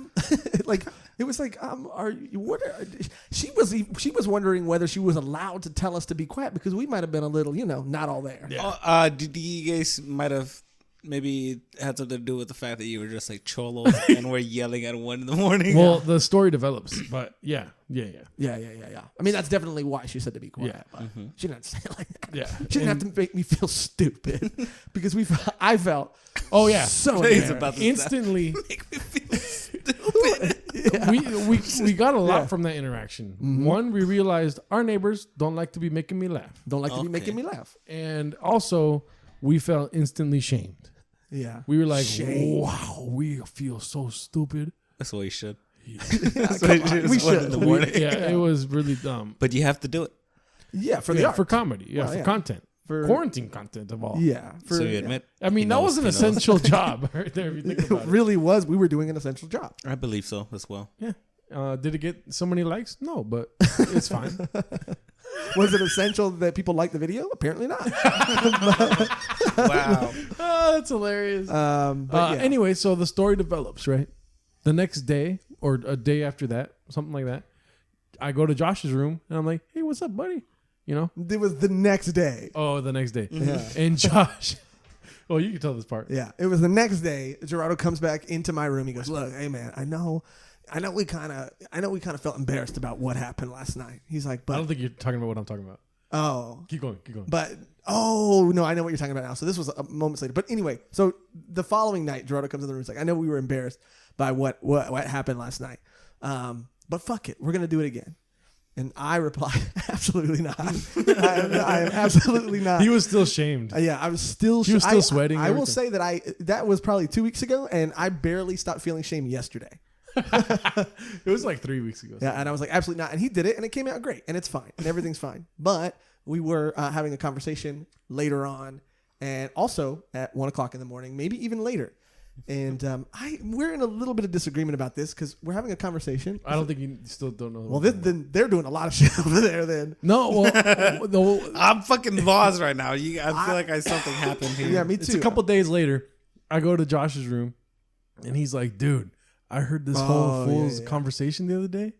Speaker 3: you, she was wondering whether she was allowed to tell us to be quiet because we might have been a little, not all there.
Speaker 2: Yeah. Did you guys might have maybe had something to do with the fact that you were just like cholos and were yelling at 1 a.m?
Speaker 1: Well, the story develops, but yeah.
Speaker 3: I mean, that's definitely why she said to be quiet.
Speaker 1: Yeah.
Speaker 3: But she didn't say it like that.
Speaker 1: Yeah.
Speaker 3: She didn't have to make me feel stupid because I felt so
Speaker 2: about
Speaker 1: instantly.
Speaker 2: Make me feel stupid.
Speaker 1: we got a lot from that interaction. One, we realized our neighbors don't like to be making me laugh.
Speaker 3: Don't like to be making me laugh.
Speaker 1: And also, we felt instantly shamed.
Speaker 3: Yeah.
Speaker 1: We were like,
Speaker 3: Shame.
Speaker 1: wow, we feel so stupid.
Speaker 2: That's what you should.
Speaker 3: We should.
Speaker 1: It was really dumb.
Speaker 2: But you have to do it.
Speaker 3: Yeah, for
Speaker 1: comedy. For content. For quarantine content of all.
Speaker 3: Yeah.
Speaker 2: So you admit.
Speaker 1: I mean, that was an essential job right there. If you think about
Speaker 3: it really was. We were doing an essential job.
Speaker 2: I believe so as well.
Speaker 1: Yeah. Did it get so many likes? No, but it's fine.
Speaker 3: Was it essential that people liked the video? Apparently not.
Speaker 2: Wow.
Speaker 1: Oh, that's hilarious. Anyway, so the story develops, right? The next day or a day after that, something like that, I go to Josh's room and I'm like, hey, what's up, buddy?
Speaker 3: It was the next day.
Speaker 1: Oh, the next day.
Speaker 3: Yeah.
Speaker 1: And Josh, well, you can tell this part.
Speaker 3: Yeah. It was the next day. Joshrardo comes back into my room. He goes, look, hey, man, I know we kind of felt embarrassed about what happened last night. He's like, but
Speaker 1: I don't think you're talking about what I'm talking about.
Speaker 3: Oh.
Speaker 1: Keep going.
Speaker 3: But, no, I know what you're talking about now. So this was a moments later. But anyway, so the following night, Joshrardo comes in the room. He's like, I know we were embarrassed by what happened last night. But fuck it. We're going to do it again. And I replied, absolutely not. I am absolutely not.
Speaker 1: He was still shamed.
Speaker 3: Yeah, I was still.
Speaker 1: He was still sweating.
Speaker 3: I will say that was probably 2 weeks ago, and I barely stopped feeling shame yesterday.
Speaker 1: It was like 3 weeks ago.
Speaker 3: Yeah, and I was like, absolutely not. And he did it, and it came out great, and it's fine, and everything's fine. But we were having a conversation later on, and also at 1 o'clock in the morning, maybe even later. And we're in a little bit of disagreement about this because we're having a conversation.
Speaker 1: I don't think you still don't know.
Speaker 3: Well, then they're doing a lot of shit over there. Then
Speaker 1: no, well,
Speaker 2: I'm fucking lost right now. I feel like something happened here.
Speaker 3: Yeah, me too.
Speaker 1: It's a couple days later. I go to Josh's room, and he's like, "Dude, I heard this whole fool's conversation the other day,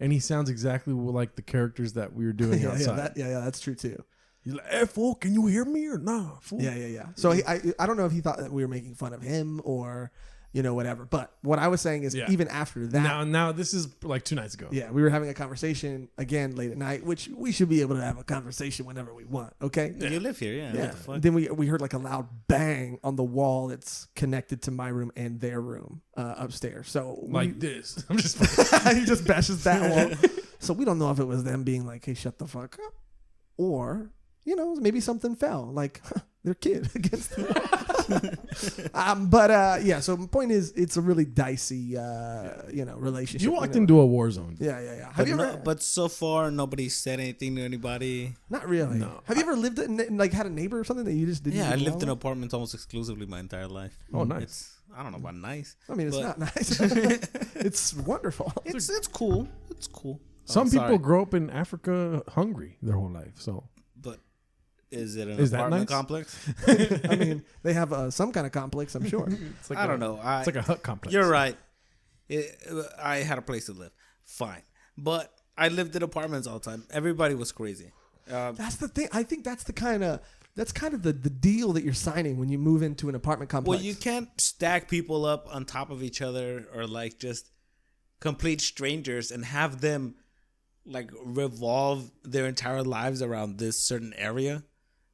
Speaker 1: and he sounds exactly like the characters that we were doing outside."
Speaker 3: Yeah, that's true too.
Speaker 1: He's like, "Hey, fool, can you hear me or nah, fool?"
Speaker 3: Yeah. So I don't know if he thought that we were making fun of him or whatever. But what I was saying is even after that.
Speaker 1: Now this is like 2 nights ago.
Speaker 3: Yeah, we were having a conversation again late at night, which we should be able to have a conversation whenever we want. Okay.
Speaker 2: Yeah. You live here, yeah.
Speaker 3: Yeah.
Speaker 2: What the fuck?
Speaker 3: Then we heard like a loud bang on the wall that's connected to my room and their room upstairs. So
Speaker 1: this. I'm just.
Speaker 3: He just bashes that wall. So we don't know if it was them being like, "Hey, shut the fuck up," or maybe something fell, like their kid against the wall. So the point is, it's a really dicey, relationship.
Speaker 1: You walked into a war zone.
Speaker 3: Yeah.
Speaker 2: But so far, nobody said anything to anybody.
Speaker 3: Not really. No. Have you ever lived in, like, had a neighbor or something that you just didn't?
Speaker 2: Yeah, I lived in apartments almost exclusively my entire life.
Speaker 1: Oh, nice.
Speaker 2: I don't know about nice.
Speaker 3: I mean, it's not nice. It's wonderful.
Speaker 2: It's cool. It's cool.
Speaker 1: Some people grow up in Africa hungry their whole life, so.
Speaker 2: But Is it an
Speaker 1: Is that
Speaker 2: apartment
Speaker 1: nice?
Speaker 2: complex?
Speaker 3: I mean, they have some kind of complex, I'm sure.
Speaker 1: It's like
Speaker 2: I don't know.
Speaker 1: It's like a hut complex.
Speaker 2: You're right. I had a place to live. Fine. But I lived in apartments all the time. Everybody was crazy.
Speaker 3: That's the thing. I think that's kind of the deal that you're signing when you move into an apartment complex.
Speaker 2: Well, you can't stack people up on top of each other or like just complete strangers and have them like revolve their entire lives around this certain area.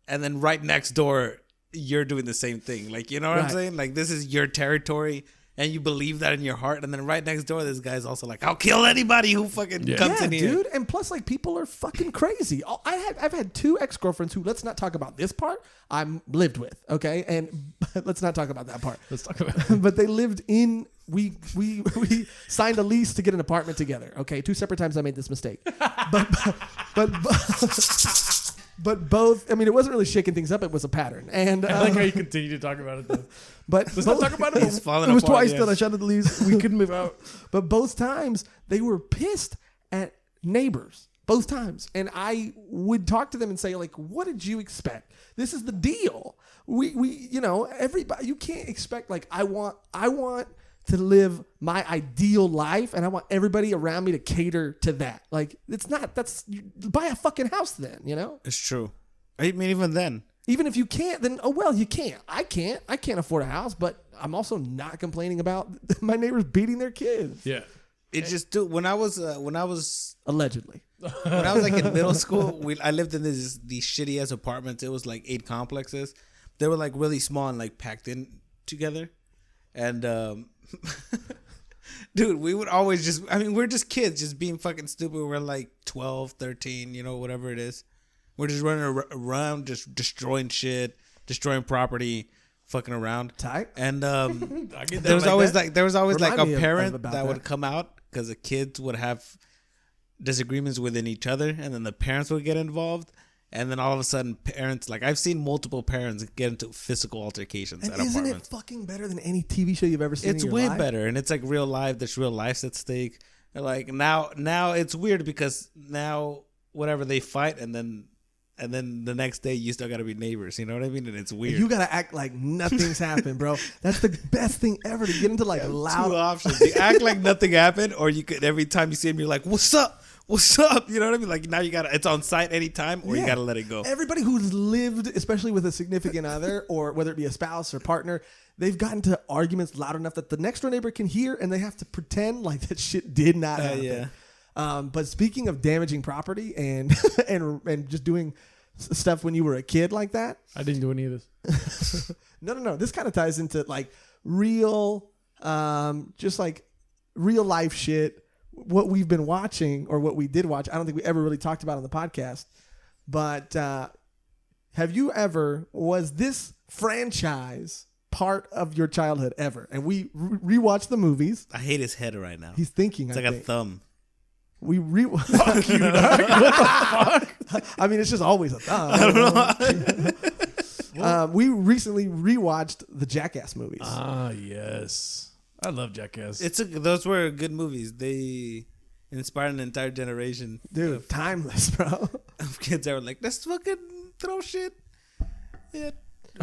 Speaker 2: And then right next door, you're doing the same thing. Like, you know what I'm saying? Like, this is your territory, and you believe that in your heart. And then right next door, this guy's also like, I'll kill anybody who fucking comes in here.
Speaker 3: Dude. And plus, like, people are fucking crazy. I've had 2 ex-girlfriends who, let's not talk about this part, I'm lived with, okay? And let's not talk about that part.
Speaker 1: Let's talk about it.
Speaker 3: But they lived in... We signed a lease to get an apartment together. Okay, 2 separate times I made this mistake, but both. I mean, it wasn't really shaking things up. It was a pattern. And
Speaker 1: I like how you continue to talk about it though.
Speaker 3: But
Speaker 1: let's not talk about it.
Speaker 2: He's falling
Speaker 3: it was
Speaker 2: apart,
Speaker 3: twice
Speaker 2: yes.
Speaker 3: that I shut the lease. We couldn't move out. But both times they were pissed at neighbors. Both times, and I would talk to them and say, like, what did you expect? This is the deal. We you know, everybody. You can't expect, like, I want to live my ideal life, and I want everybody around me to cater to that. Like, it's not. Buy a fucking house then, you know.
Speaker 2: It's true. I mean, even then.
Speaker 3: Even if you can't, then oh well, you can't. I can't afford a house, but I'm also not complaining about my neighbors beating their kids.
Speaker 1: Yeah.
Speaker 2: It just, dude, when I was
Speaker 3: Allegedly.
Speaker 2: when I was like in middle school, I lived in these shitty ass apartments. It was like 8 complexes. They were like really small and like packed in together. And dude, we would always just, I mean, we're just kids just being fucking stupid. We're like 12, 13, you know, whatever it is. We're just running around, just destroying shit, destroying property, fucking around.
Speaker 3: Tight.
Speaker 2: And
Speaker 1: I get that.
Speaker 2: there was always like
Speaker 3: Remind
Speaker 2: a
Speaker 3: me of
Speaker 2: parent
Speaker 3: about
Speaker 2: that would
Speaker 3: that.
Speaker 2: come out because the kids would have disagreements within each other, and then the parents would get involved, and then all of a sudden parents, like, I've seen multiple parents get into physical altercations
Speaker 3: And
Speaker 2: at
Speaker 3: isn't
Speaker 2: apartments.
Speaker 3: it fucking better than any TV show you've ever seen?
Speaker 2: It's
Speaker 3: in your
Speaker 2: way
Speaker 3: life?
Speaker 2: better, and it's like real life. There's real life at stake. And like now it's weird because now whatever they fight, and then the next day you still got to be neighbors. You know what I mean? And it's weird.
Speaker 3: You gotta act like nothing's happened, bro. That's the best thing ever, to get into like loud.
Speaker 2: 2 options. You act like nothing happened, or you could, every time you see him, you're like, "What's up? What's up?" You know what I mean? Like, now you gotta, it's on site anytime, or you gotta let it go.
Speaker 3: Everybody who's lived, especially with a significant other, or whether it be a spouse or partner, they've gotten to arguments loud enough that the next door neighbor can hear, and they have to pretend like that shit did not happen.
Speaker 2: Yeah.
Speaker 3: But speaking of damaging property and and just doing stuff when you were a kid like that,
Speaker 1: I didn't do any of this.
Speaker 3: no. This kind of ties into like real, just like real life shit. What we've been watching, or what we did watch. I don't think we ever really talked about on the podcast. But have you ever, was this franchise part of your childhood ever? And we rewatched the movies.
Speaker 2: I hate his head right now.
Speaker 3: He's thinking.
Speaker 2: It's like a thumb.
Speaker 3: We fuck you, dog. What the fuck? I mean, it's just always a thumb. I don't know. We recently rewatched the Jackass movies.
Speaker 1: Ah, yes. I love Jackass.
Speaker 2: Those were good movies. They inspired an entire generation.
Speaker 3: Dude, timeless, bro.
Speaker 2: Of kids that were like, let's fucking throw shit. Yeah.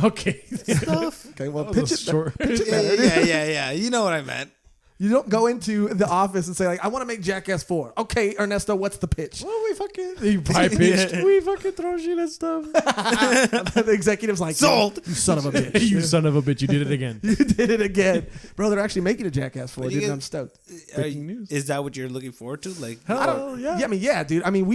Speaker 1: Okay.
Speaker 2: Stuff.
Speaker 3: Okay, well,
Speaker 1: That
Speaker 3: pitch
Speaker 1: was
Speaker 3: it,
Speaker 1: short.
Speaker 3: pitch it better.
Speaker 2: Yeah. You know what I meant.
Speaker 3: You don't go into the office and say, like, I want to make Jackass 4. Okay, Ernesto, what's the pitch?
Speaker 1: Well, we fucking you high pitched.
Speaker 2: Yeah.
Speaker 1: We fucking throw shit at stuff.
Speaker 3: The executive's like,
Speaker 2: Sold.
Speaker 3: You son of a bitch.
Speaker 1: You son of a bitch! You did it again.
Speaker 3: You did it again. Bro, they're actually making a Jackass 4,
Speaker 2: But you
Speaker 3: dude, and
Speaker 2: get-
Speaker 3: I'm stoked.
Speaker 1: Breaking news.
Speaker 2: Is that what you're looking forward to? Like,
Speaker 1: Hell yeah.
Speaker 3: Yeah, I mean, yeah, dude. I mean,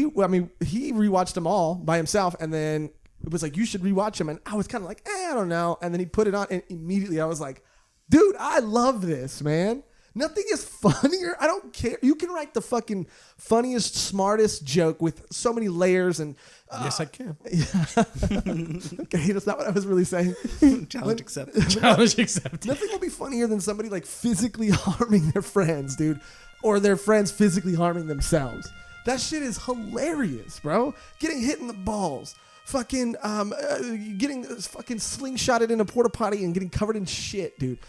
Speaker 3: he rewatched them all by himself, and then it was like, you should rewatch them. And I was kind of like, I don't know. And then he put it on, and immediately I was like, dude, I love this, man. Nothing is funnier. I don't care. You can write the fucking funniest, smartest joke with so many layers and.
Speaker 1: Yes, I can.
Speaker 3: Okay, that's not what I was really saying.
Speaker 2: challenge accepted.
Speaker 1: Challenge accepted.
Speaker 3: Nothing will be funnier than somebody like physically harming their friends, dude, or their friends physically harming themselves. That shit is hilarious, bro. Getting hit in the balls, fucking getting fucking slingshotted in a porta potty and getting covered in shit, dude.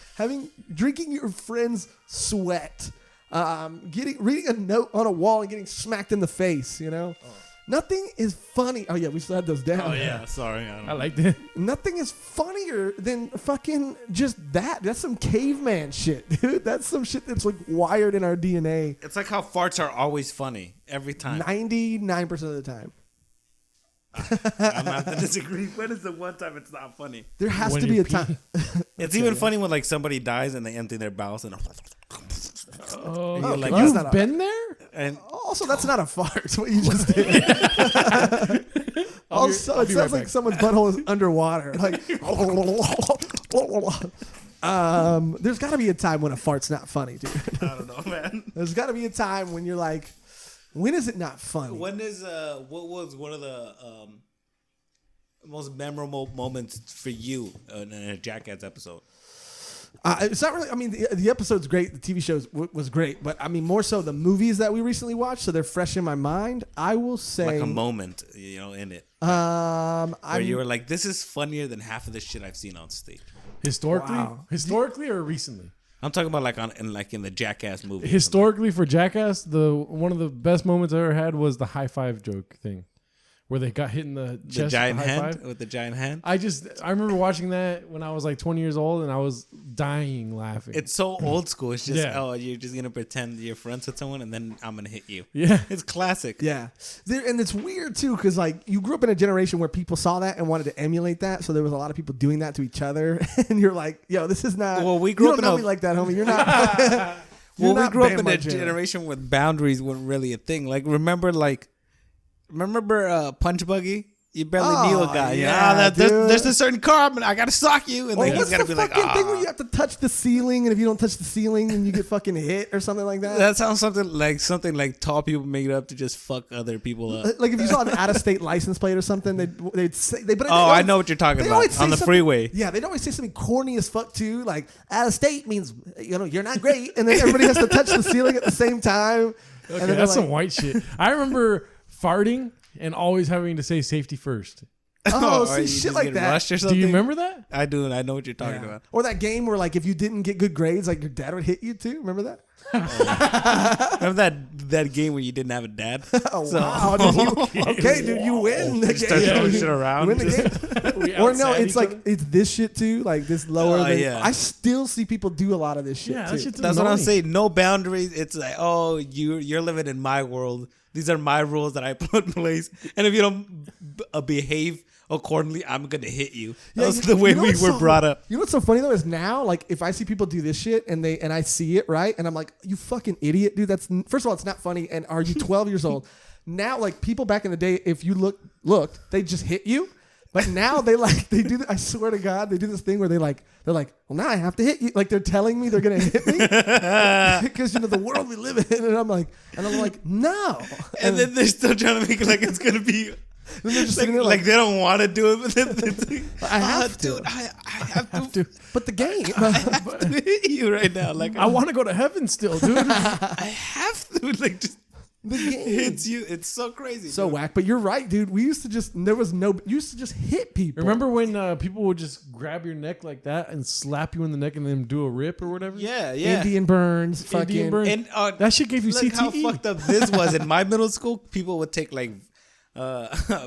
Speaker 3: Drinking your friend's sweat, reading a note on a wall and getting smacked in the face, you know. Nothing is funny. Oh yeah, we still had those down.
Speaker 2: Oh yeah, sorry.
Speaker 1: I liked it.
Speaker 3: Nothing is funnier than fucking just that. That's some caveman shit, dude. That's some shit that's like wired in our DNA.
Speaker 2: It's like how farts are always funny every time.
Speaker 3: 99% of the time.
Speaker 2: I'm not to disagree. When is the one time it's not funny?
Speaker 3: There has
Speaker 1: When
Speaker 3: to be
Speaker 1: you
Speaker 3: a time.
Speaker 2: It's even funny when like somebody dies and they empty their bowels and
Speaker 1: Oh,
Speaker 2: you're like,
Speaker 1: you've
Speaker 3: that's not a-
Speaker 1: been there?
Speaker 2: and
Speaker 3: Also, that's not a fart. What you just did. Also,
Speaker 1: I'll
Speaker 3: it
Speaker 1: be
Speaker 3: sounds
Speaker 1: right
Speaker 3: like
Speaker 1: back.
Speaker 3: someone's butthole is underwater. Like, there's got to be a time when a fart's not funny, dude.
Speaker 2: I don't know, man.
Speaker 3: There's got to be a time when you're like, when is it not funny?
Speaker 2: When is what was one of the most memorable moments for you in a Jackass episode?
Speaker 3: It's not really. I mean, the episode's great. The TV show was great, but I mean, more so the movies that we recently watched, so they're fresh in my mind. I will say,
Speaker 2: Like a moment, in it where you were like, "This is funnier than half of the shit I've seen on stage."
Speaker 1: Historically or recently?
Speaker 2: I'm talking about like in the Jackass movie.
Speaker 1: Historically for Jackass, one of the best moments I ever had was the high five joke thing, where they got hit in the chest.
Speaker 2: The giant
Speaker 1: with the high
Speaker 2: hand
Speaker 1: five.
Speaker 2: with the giant hand.
Speaker 1: I remember watching that when I was like 20 years old, and I was dying laughing.
Speaker 2: It's so old school. It's just
Speaker 1: Yeah.
Speaker 2: you're just gonna pretend you're friends with someone, and then I'm gonna hit you.
Speaker 1: yeah.
Speaker 2: It's classic.
Speaker 3: yeah, and it's weird too because like you grew up in a generation where people saw that and wanted to emulate that, so there was a lot of people doing that to each other, and you're like, "Yo, this is not."
Speaker 2: Well, we grew
Speaker 3: you
Speaker 2: up
Speaker 3: don't
Speaker 2: in
Speaker 3: know
Speaker 2: a-
Speaker 3: me like that, homie. You're not.
Speaker 2: Well, we
Speaker 3: not
Speaker 2: grew up
Speaker 3: Bam
Speaker 2: in a
Speaker 3: Margera.
Speaker 2: generation where boundaries weren't really a thing. Like, remember Punch Buggy? You barely knew a guy.
Speaker 3: yeah,
Speaker 2: There's a certain car, but I gotta sock you, and
Speaker 3: Or
Speaker 2: then he's
Speaker 3: what's
Speaker 2: gotta
Speaker 3: the
Speaker 2: be like,
Speaker 3: fucking thing where you have to touch the ceiling, and if you don't touch the ceiling, then you get fucking hit or something like that?
Speaker 2: That sounds something like tall people make it up to just fuck other people up.
Speaker 3: Like if you saw an out-of-state license plate or something, they'd say.
Speaker 2: I know what you're talking
Speaker 3: they
Speaker 2: about.
Speaker 3: always say
Speaker 2: On the
Speaker 3: something-
Speaker 2: freeway.
Speaker 3: Yeah, they'd always say something corny as fuck too. Like out of state means you're not great, and then everybody has to touch the ceiling at the same time.
Speaker 1: Okay,
Speaker 3: and then
Speaker 1: that's
Speaker 3: they're
Speaker 1: some white shit. I remember farting and always having to say safety first.
Speaker 3: Oh,
Speaker 2: Or
Speaker 3: see,
Speaker 2: you
Speaker 3: shit
Speaker 2: just
Speaker 3: like
Speaker 2: get
Speaker 3: that.
Speaker 2: rushed or
Speaker 1: Do
Speaker 2: something.
Speaker 1: you remember that?
Speaker 2: I do, and I know what you're talking about.
Speaker 3: Or that game where like if you didn't get good grades, like your dad would hit you too. Remember that?
Speaker 2: Remember that game where you didn't have a dad?
Speaker 3: Oh wow! Dude, you win the
Speaker 2: Start
Speaker 3: game.
Speaker 2: throwing shit around.
Speaker 3: You win the game.
Speaker 1: We
Speaker 3: Or no,
Speaker 1: outside
Speaker 3: it's
Speaker 1: each
Speaker 3: like
Speaker 1: other?
Speaker 3: it's this shit too. Like this lower.
Speaker 2: Oh,
Speaker 3: than,
Speaker 2: yeah.
Speaker 3: I still see people do a lot of this shit
Speaker 1: Yeah,
Speaker 3: too.
Speaker 1: that shit's
Speaker 2: That's what I'm
Speaker 1: annoying.
Speaker 2: saying. No boundaries. It's like, oh, you're living in my world. These are my rules that I put in place. And if you don't behave accordingly, I'm gonna hit you. That's the way we were brought up.
Speaker 3: You know what's so funny though is now, like, if I see people do this shit and I see it, right, and I'm like, you fucking idiot, dude. That's first of all, it's not funny. And are you 12 years old? Now, like people back in the day, if you looked, they just hit you. But now they do. I swear to God, they do this thing where they're like, well, now I have to hit you. Like they're telling me they're gonna hit me because the world we live in. And I'm like, no.
Speaker 2: And then they're still trying to make it like it's gonna be.
Speaker 3: Then they're just
Speaker 2: Like,
Speaker 3: sitting there
Speaker 2: like they don't want to do it, but then it's like,
Speaker 3: I have to.
Speaker 2: dude, I have to.
Speaker 3: But the game.
Speaker 2: I have to hit you right now. Like
Speaker 1: I want to go to heaven still, dude.
Speaker 2: I have to. Like just
Speaker 3: The game.
Speaker 2: hits you. It's so crazy.
Speaker 3: So
Speaker 2: dude.
Speaker 3: whack. But you're right, dude. We used to just hit people.
Speaker 1: Remember when people would just grab your neck like that and slap you in the neck and then do a rip or whatever?
Speaker 2: Yeah, yeah.
Speaker 3: Indian burns, fucking.
Speaker 1: Indian burn.
Speaker 2: And
Speaker 1: That shit gave you
Speaker 2: look how
Speaker 1: CTE.
Speaker 2: fucked up this was. In my middle school, people would take like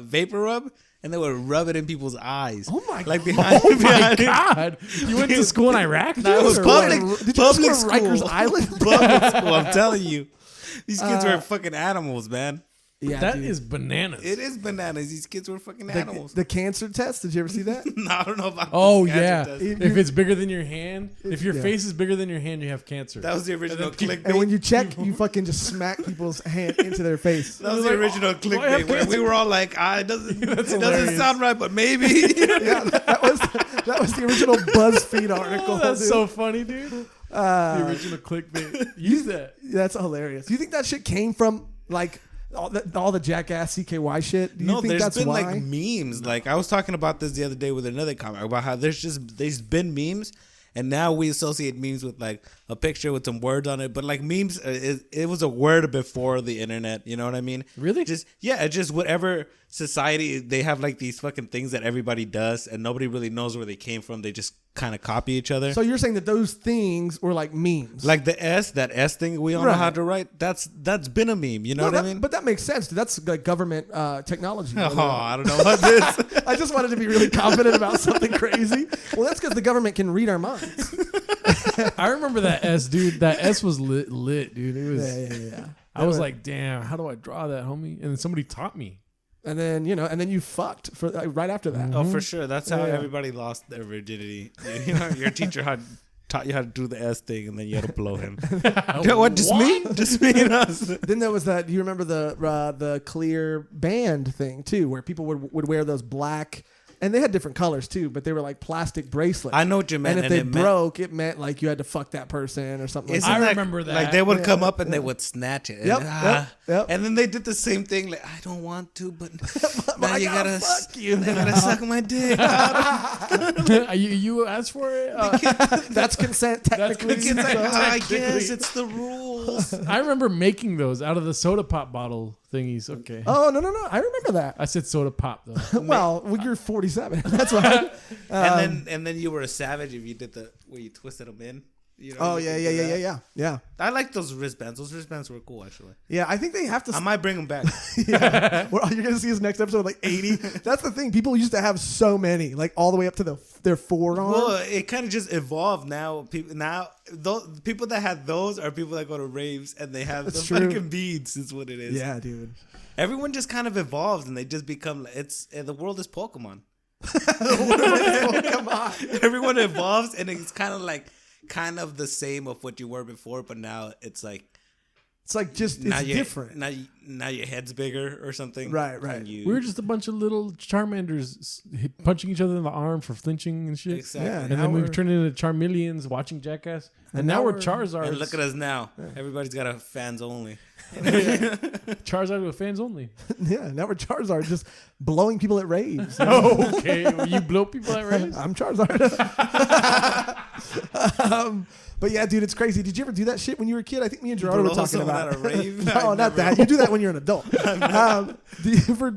Speaker 2: vapor rub and they would rub it in people's eyes.
Speaker 3: Oh my
Speaker 2: like
Speaker 3: God.
Speaker 2: behind,
Speaker 1: Oh my
Speaker 2: behind
Speaker 1: God! You went to school in Iraq?
Speaker 2: No, it was
Speaker 1: dude, or
Speaker 2: public.
Speaker 1: what?
Speaker 3: Did you
Speaker 2: Public
Speaker 3: just go to Rikers
Speaker 2: school.
Speaker 3: Island?
Speaker 2: Public school. I'm telling you, these kids were fucking animals, man.
Speaker 3: Yeah,
Speaker 1: That
Speaker 3: dude.
Speaker 1: is bananas.
Speaker 2: It is bananas. These kids were fucking animals.
Speaker 3: The cancer test. Did you ever see that?
Speaker 2: No, I don't know about.
Speaker 1: Oh
Speaker 2: this cancer
Speaker 1: yeah!
Speaker 2: test.
Speaker 1: If it's bigger than your hand, if your
Speaker 3: yeah.
Speaker 1: face is bigger than your hand, you have cancer.
Speaker 2: That was the original clickbait.
Speaker 3: And when you check, you fucking just smack people's hand into their face.
Speaker 2: that was the original
Speaker 1: do I have
Speaker 2: clickbait where we
Speaker 1: cancer?
Speaker 2: were all like, it doesn't
Speaker 1: hilarious.
Speaker 2: sound right, but maybe.
Speaker 3: Yeah, that was the original BuzzFeed article.
Speaker 1: Oh, that's
Speaker 3: dude.
Speaker 1: so funny, dude. The original clickbait. Use that.
Speaker 3: That's hilarious. Do you think that shit came from like all the Jackass CKY shit? Do you
Speaker 2: No,
Speaker 3: think
Speaker 2: there's
Speaker 3: that's
Speaker 2: been
Speaker 3: why?
Speaker 2: like memes. Like I was talking about this the other day with another comic about how there's been memes, and now we associate memes with like a picture with some words on it. But like memes, it was a word before the internet. You know what I mean?
Speaker 1: Really?
Speaker 2: It's just whatever society they have like these fucking things that everybody does, and nobody really knows where they came from. They just kind of copy each other.
Speaker 3: So you're saying that those things were like memes,
Speaker 2: like that S thing we all know how to write. That's been a meme. You know what I mean?
Speaker 3: But that makes sense. Dude. That's like government technology.
Speaker 2: I don't know about this.
Speaker 3: I just wanted to be really confident about something crazy. Well, that's because the government can read our minds.
Speaker 1: I remember that S, dude. That S was lit, dude. It was.
Speaker 3: Yeah.
Speaker 1: I was like, damn, how do I draw that, homie? And then somebody taught me.
Speaker 3: And then you fucked for right after that.
Speaker 2: Oh, for sure. That's how everybody lost their virginity. You know, your teacher taught you how to do the S thing, and then you had to blow him. What? Just me? Just me and us.
Speaker 3: Then there was that. Do you remember the clear band thing too, where people would wear those black. And they had different colors too, but they were like plastic bracelets.
Speaker 2: I know what you meant.
Speaker 3: And if they broke, it meant like you had to fuck that person or something.
Speaker 1: I remember that.
Speaker 2: Like they would come up and they would snatch it.
Speaker 3: Yep.
Speaker 2: And then they did the same thing. Like, I don't want to, but now you gotta
Speaker 3: fuck you.
Speaker 2: They gotta suck my dick.
Speaker 1: You asked for it.
Speaker 3: That's consent technically.
Speaker 2: I guess it's the rules.
Speaker 1: I remember making those out of the soda pop bottle thingies. Okay.
Speaker 3: Oh no! I remember that.
Speaker 1: I said soda pop though.
Speaker 3: Well, you're 47. That's right.
Speaker 2: And then you were a savage if you did where you twisted them in. You know,
Speaker 3: yeah.
Speaker 2: I like those wristbands. Those wristbands were cool, actually.
Speaker 3: Yeah, I think they have to.
Speaker 2: I might bring them back.
Speaker 3: Yeah. Well, you're gonna see his next episode like 80. That's the thing. People used to have so many, like all the way up to their forearm.
Speaker 2: Well, it kind of just evolved now. Those people that had those are people that go to raves and they have the fucking beads. Is what it is.
Speaker 3: Yeah, dude.
Speaker 2: Everyone just kind of evolves and they just become. The world is Pokemon. Everyone evolves and it's kind of the same of what you were before, but now it's like
Speaker 3: just it's different.
Speaker 2: Now your head's bigger or something.
Speaker 3: Right.
Speaker 1: We were just a bunch of little Charmanders punching each other in the arm for flinching and shit.
Speaker 2: Exactly.
Speaker 3: Yeah,
Speaker 1: and then we've turned into Charmeleons watching Jackass. And now we're Charizards.
Speaker 2: And look at us now. Yeah. Everybody's got a fans only.
Speaker 1: Charizard with fans only.
Speaker 3: Yeah, now we're Charizard, just blowing people at raves.
Speaker 1: Okay, you blow people at raves?
Speaker 3: I'm Charizard. But yeah, dude, it's crazy. Did you ever do that shit when you were a kid? I think me and Joshrardo were talking about
Speaker 2: it. At a rave?
Speaker 3: No, not that. You do that when you're an adult. Do you ever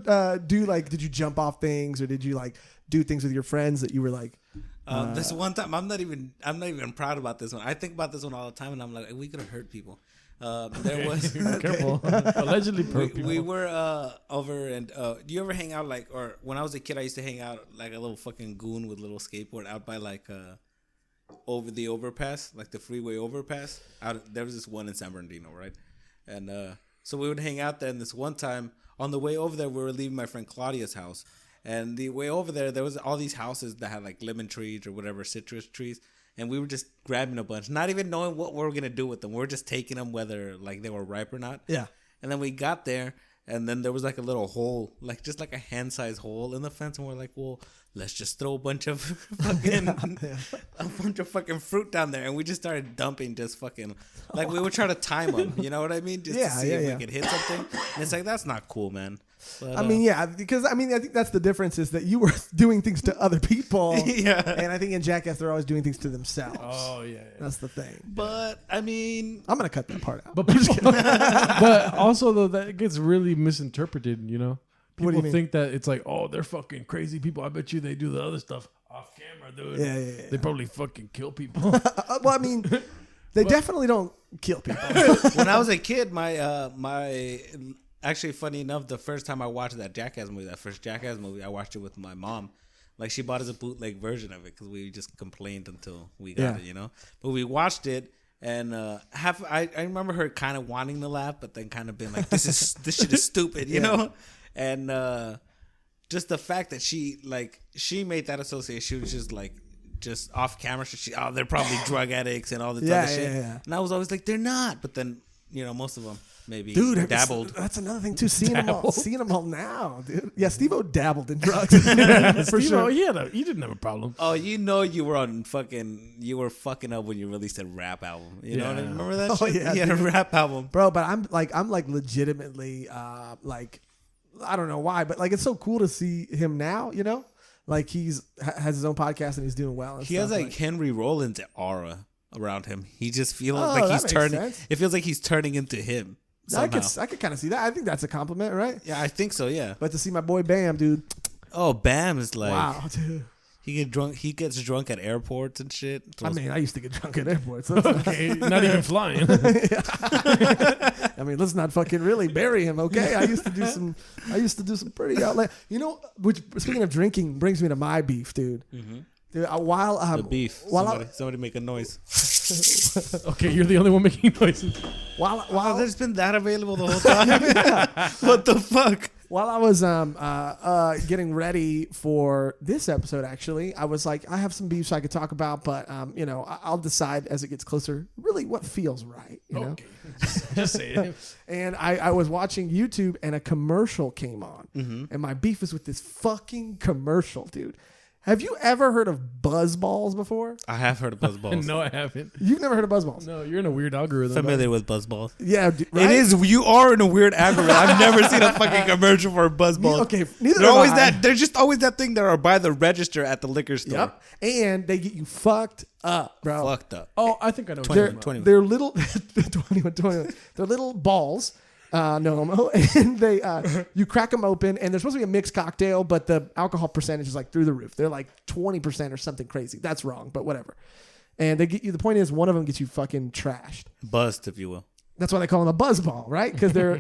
Speaker 3: did you jump off things or did you like do things with your friends that you were like?
Speaker 2: This one time, I'm not even proud about this one. I think about this one all the time, and I'm like, we could have hurt people. There was
Speaker 1: careful, allegedly hurt people.
Speaker 2: We were over, and do you ever hang out or when I was a kid, I used to hang out like a little fucking goon with a little skateboard out by over the overpass, like the freeway overpass. There was this one in San Bernardino, right? And so we would hang out there. And this one time, on the way over there, we were leaving my friend Claudia's house. And the way over there was all these houses that had like lemon trees or whatever, citrus trees. And we were just grabbing a bunch, not even knowing what we were going to do with them. We were just taking them whether like they were ripe or not.
Speaker 3: Yeah.
Speaker 2: And then we got there. And then there was like a little hole, like just like a hand-sized hole in the fence. And we're like, well, let's just throw a bunch of fucking fruit down there. And we just started dumping just fucking, like we would try to time them. You know what I mean? Just to see if we could hit something. And it's like, that's not cool, man. But,
Speaker 3: because I think that's the difference is that you were doing things to other people.
Speaker 2: Yeah.
Speaker 3: And I think in Jackass, they're always doing things to themselves.
Speaker 1: Oh, yeah.
Speaker 3: That's the thing.
Speaker 2: But, I mean...
Speaker 3: I'm going to cut that part out.
Speaker 1: But also, though, that gets really misinterpreted, you know? People think that it's like, oh, they're fucking crazy people. I bet you they do the other stuff off camera, dude.
Speaker 3: Yeah.
Speaker 1: They probably fucking kill people.
Speaker 3: Well, I mean, they definitely don't kill people.
Speaker 2: When I was a kid, actually, funny enough, the first time I watched that first Jackass movie, I watched it with my mom. Like, she bought us a bootleg version of it because we just complained until we got it, you know? But we watched it, and I remember her kind of wanting to laugh, but then kind of being like, this shit is stupid, you know? And just the fact that she made that association, she was just off camera. They're probably drug addicts and all this other shit. Yeah. And I was always like, they're not. But then, you know, most of them maybe dabbled.
Speaker 3: That's another thing too. Seeing them all now, dude. Yeah, Steve-O dabbled in drugs. For sure.
Speaker 1: He didn't have a problem.
Speaker 2: Oh, you know, you were fucking up when you released a rap album. You know what I mean? Remember that shit?
Speaker 3: Yeah,
Speaker 2: he had a rap album,
Speaker 3: bro. But I'm legitimately I don't know why, but like it's so cool to see him now. You know, like has his own podcast and he's doing well. And
Speaker 2: he has like Henry Rollins' aura around him. He just feels he's turning.
Speaker 3: Sense.
Speaker 2: It feels like he's turning into him.
Speaker 3: I could kind of see that. I think that's a compliment, right?
Speaker 2: Yeah, I think so. Yeah.
Speaker 3: But to see my boy Bam, dude.
Speaker 2: Oh, Bam is like,
Speaker 3: wow, dude.
Speaker 2: He get drunk. He gets drunk at airports and shit.
Speaker 3: I mean, I used to get drunk at airports. Let's
Speaker 1: Okay, not even flying.
Speaker 3: I mean, let's not fucking really bury him, okay? I used to do some pretty which speaking of drinking brings me to my beef, dude.
Speaker 2: Mm-hmm.
Speaker 3: Dude,
Speaker 2: the beef. Somebody make a noise.
Speaker 1: Okay, you're the only one making noises.
Speaker 3: While
Speaker 2: there's been that available the whole time. What the fuck?
Speaker 3: While I was getting ready for this episode, actually, I was like, I have some beefs I could talk about, but I'll decide as it gets closer. Really, what feels right, you know?
Speaker 1: Okay, just say it.
Speaker 3: And I was watching YouTube, and a commercial came on, and my beef is with this fucking commercial, dude. Have you ever heard of buzz balls before?
Speaker 2: I have heard of buzz balls.
Speaker 1: No, I haven't.
Speaker 3: You've never heard of buzz balls?
Speaker 1: No, you're in a weird algorithm.
Speaker 2: Familiar with buzz balls?
Speaker 3: Yeah, right?
Speaker 2: It is. You are in a weird algorithm. I've never seen a fucking commercial for buzz balls.
Speaker 3: Okay, neither
Speaker 2: They're
Speaker 3: have
Speaker 2: always
Speaker 3: I.
Speaker 2: that. They're just always that thing that are by the register at the liquor store.
Speaker 3: Yep. And they get you fucked up, bro.
Speaker 2: Fucked up.
Speaker 1: Oh, I think I know. What you're talking about.
Speaker 3: They're little 21. They're little balls. No, and they you crack them open, and they're supposed to be a mixed cocktail, but the alcohol percentage is like through the roof. They're like 20% or something crazy. That's wrong, but whatever. And they get you. The point is, one of them gets you fucking trashed,
Speaker 2: Buzzed, if you will.
Speaker 3: That's why they call them a buzz ball, right? Because they're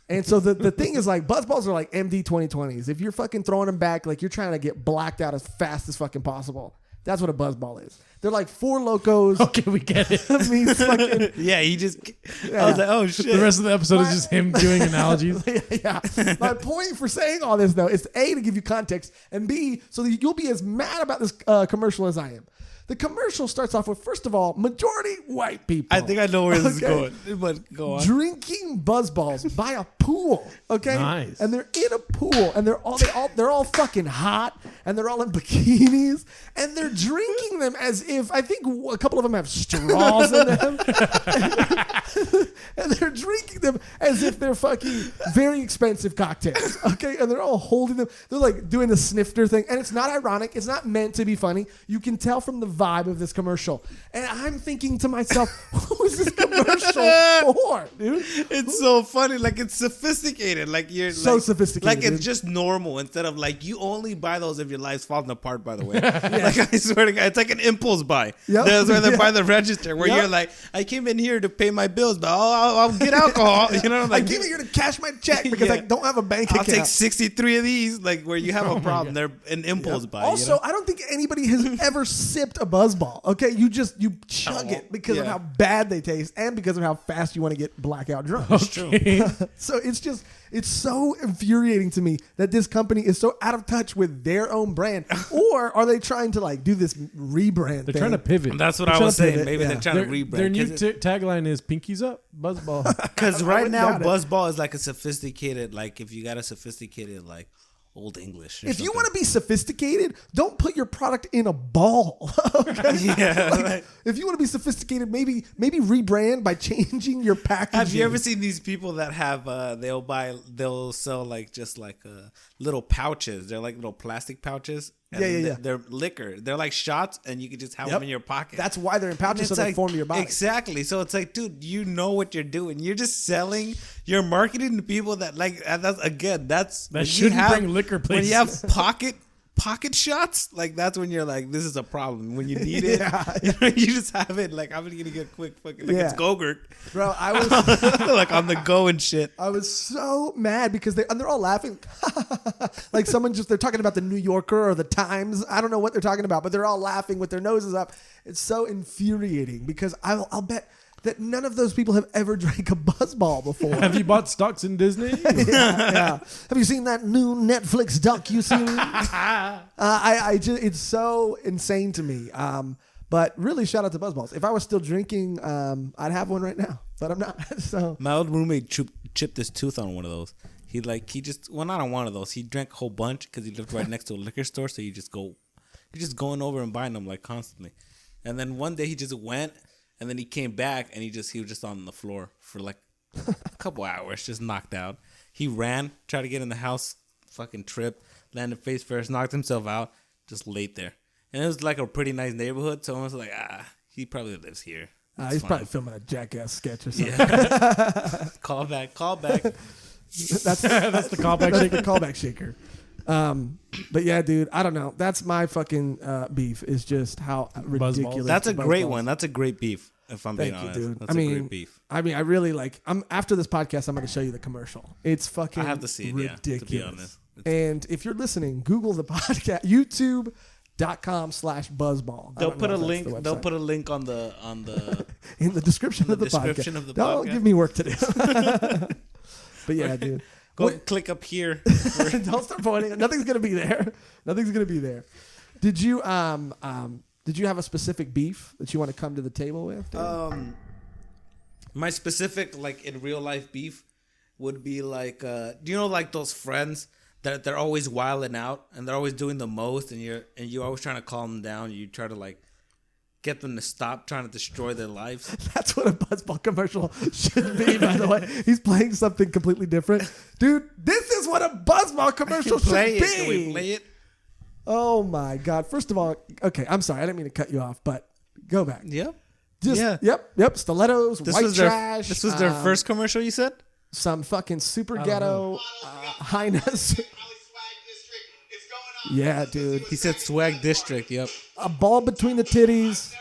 Speaker 3: And so the thing is, like, buzz balls are like MD 2020s. If you're fucking throwing them back, like you're trying to get blacked out as fast as fucking possible. That's what a buzz ball is. They're like Four Locos.
Speaker 1: Okay, we get it.
Speaker 3: Means fucking,
Speaker 2: Yeah, I was like, oh shit.
Speaker 1: The rest of the episode is just him doing analogies.
Speaker 3: yeah. My point for saying all this, though, is A, to give you context, and B, so that you'll be as mad about this commercial as I am. The commercial starts off with, first of all, majority white people.
Speaker 2: I think I know where this is going. But go on.
Speaker 3: Drinking buzz balls by a pool. Okay?
Speaker 1: Nice.
Speaker 3: And they're in a pool, and they're all fucking hot, and they're all in bikinis, and they're drinking them as if, I think a couple of them have straws in them. And they're drinking them as if they're fucking very expensive cocktails. Okay? And they're all holding them. They're like doing the snifter thing. And it's not ironic. It's not meant to be funny. You can tell from the vibe of this commercial. And I'm thinking to myself, who is this commercial for, dude?
Speaker 2: It's so funny. Like, it's sophisticated. Like, you're
Speaker 3: So
Speaker 2: like,
Speaker 3: sophisticated,
Speaker 2: Like, it's
Speaker 3: dude.
Speaker 2: just normal instead of like, you only buy those if your life's falling apart, by the way. Like, I swear to God, it's like an impulse buy.
Speaker 3: Yep.
Speaker 2: That's where they're
Speaker 3: Yeah.
Speaker 2: by the register where
Speaker 3: Yep.
Speaker 2: you're like, I came in here to pay my bills, but I'll get alcohol. You know,
Speaker 3: I
Speaker 2: like,
Speaker 3: came here to cash my check because
Speaker 2: Yeah.
Speaker 3: I don't have a bank
Speaker 2: I'll
Speaker 3: account.
Speaker 2: take 63 of these. Like, where you have a problem. They're an impulse buy.
Speaker 3: Also,
Speaker 2: you know?
Speaker 3: I don't think anybody has ever sipped a buzz ball. Okay, you chug it because of
Speaker 2: yeah.
Speaker 3: how bad they taste and because of how fast you want to get blackout drunk.
Speaker 1: Okay.
Speaker 3: So it's so infuriating to me that this company is so out of touch with their own brand, or are they trying to like do this rebrand?
Speaker 1: They're trying to pivot.
Speaker 2: That's what
Speaker 3: They're
Speaker 2: I was
Speaker 3: trying to
Speaker 2: saying.
Speaker 3: pivot,
Speaker 2: Maybe
Speaker 3: yeah.
Speaker 2: they're trying to rebrand.
Speaker 1: Their new tagline is "Pinkies up, Buzzball."
Speaker 2: Because
Speaker 3: I
Speaker 2: right
Speaker 3: wouldn't
Speaker 2: now,
Speaker 3: doubt it.
Speaker 2: buzzball is like a sophisticated, like if you got a sophisticated, like old English.
Speaker 3: If you want to be sophisticated, don't put your product in a ball. Okay?
Speaker 2: Yeah.
Speaker 3: Like, if you want to be sophisticated, maybe rebrand by changing your packaging.
Speaker 2: Have you ever seen these people that have they'll sell like just like little pouches? They're like little plastic pouches. And
Speaker 3: Yeah.
Speaker 2: They're liquor. They're like shots, and you can just have
Speaker 3: Yep.
Speaker 2: them in your pocket.
Speaker 3: That's why they're in
Speaker 2: And
Speaker 3: pouches,
Speaker 2: it's
Speaker 3: so they
Speaker 2: like-
Speaker 3: form your body.
Speaker 2: Exactly. So it's like, dude, you know what you're doing. You're just selling. You're marketing to people that like. And that's again. That's
Speaker 1: That
Speaker 2: when you
Speaker 1: shouldn't bring liquor
Speaker 2: When you have
Speaker 1: places.
Speaker 2: pocket shots, like that's when you're like, this is a problem. When you need it,
Speaker 3: Yeah.
Speaker 2: you just have it. Like I'm gonna get quick, fucking like
Speaker 3: Yeah.
Speaker 2: it's Go-Gurt,
Speaker 3: Bro, I was
Speaker 2: like on the go and shit.
Speaker 3: I was so mad because they're all laughing. Like they're talking about the New Yorker or the Times. I don't know what they're talking about, but they're all laughing with their noses up. It's so infuriating because I'll bet that none of those people have ever drank a buzzball before.
Speaker 1: Have you bought stocks in Disney?
Speaker 3: Yeah. Have you seen that new Netflix docu-series? It's so insane to me. But really, shout out to Buzzballs. If I was still drinking, I'd have one right now, but I'm not. So
Speaker 2: My old roommate chipped his tooth on one of those. Not on one of those. He drank a whole bunch because he lived right next to a liquor store. So you're just going over and buying them like constantly. And then one day he just went, and then he came back and he was just on the floor for like a couple hours, just knocked out. He ran, tried to get in the house, fucking tripped, landed face first, knocked himself out, just laid there. And it was like a pretty nice neighborhood, so I was like, he probably lives here.
Speaker 3: he's
Speaker 2: It's
Speaker 3: probably
Speaker 2: fine.
Speaker 3: filming a Jackass sketch or something.
Speaker 2: Yeah. Call back.
Speaker 3: That's
Speaker 1: That's the callback
Speaker 3: That's
Speaker 1: shaker.
Speaker 3: the callback shaker. But yeah, dude, I don't know. That's my fucking beef. Is just how ridiculous.
Speaker 2: That's a
Speaker 3: the
Speaker 2: great
Speaker 3: Buzzballs.
Speaker 2: one. That's a great beef. If I'm being
Speaker 3: Thank you,
Speaker 2: honest,
Speaker 3: dude.
Speaker 2: That's a great beef.
Speaker 3: I really like. After this podcast, I'm going to show you the commercial. It's fucking.
Speaker 2: I have to see it.
Speaker 3: Ridiculous.
Speaker 2: Yeah, to be honest.
Speaker 3: And if you're listening, Google the podcast. YouTube.com/buzzball.
Speaker 2: They'll put a link. They'll put a link on the
Speaker 3: in the description of the
Speaker 2: description
Speaker 3: podcast.
Speaker 2: of the
Speaker 3: Don't
Speaker 2: podcast.
Speaker 3: give me work to do. But yeah, dude.
Speaker 2: Go click up here.
Speaker 3: Don't start pointing. Nothing's gonna be there. Nothing's gonna be there. Did you have a specific beef that you want to come to the table with? Dude?
Speaker 2: My specific like in real life beef would be like do you know like those friends that they're always wilding out and they're always doing the most and you're always trying to calm them down. You try to like get them to stop trying to destroy their lives.
Speaker 3: That's what a Buzzball commercial should be, by the way. He's playing something completely different. Dude, this is what a Buzzball commercial should be.
Speaker 2: Can we play it?
Speaker 3: Oh my God. First of all, okay, I'm sorry. I didn't mean to cut you off, but go back.
Speaker 2: Yep.
Speaker 3: Yep. Stilettos, white trash.
Speaker 2: This was their first commercial, you said?
Speaker 3: Some fucking super ghetto highness. Yeah, dude.
Speaker 2: He said swag district, yep.
Speaker 3: A ball between the titties.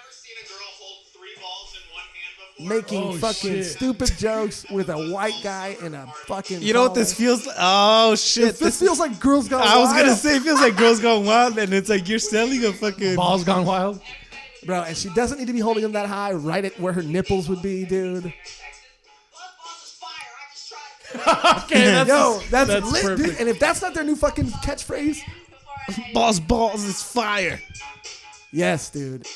Speaker 3: Making fucking stupid jokes with a white guy in a fucking.
Speaker 2: You know what this feels like? Oh shit!
Speaker 3: This feels like Girls Gone Wild.
Speaker 2: I was gonna say it feels like Girls Gone Wild, and it's like you're selling a fucking
Speaker 1: Balls Gone Wild,
Speaker 3: bro. And she doesn't need to be holding them that high, right at where her nipples would be, dude.
Speaker 1: Okay,
Speaker 3: that's lit,
Speaker 1: perfect.
Speaker 3: dude. And if that's not their new fucking catchphrase,
Speaker 2: balls is fire.
Speaker 3: yes, dude.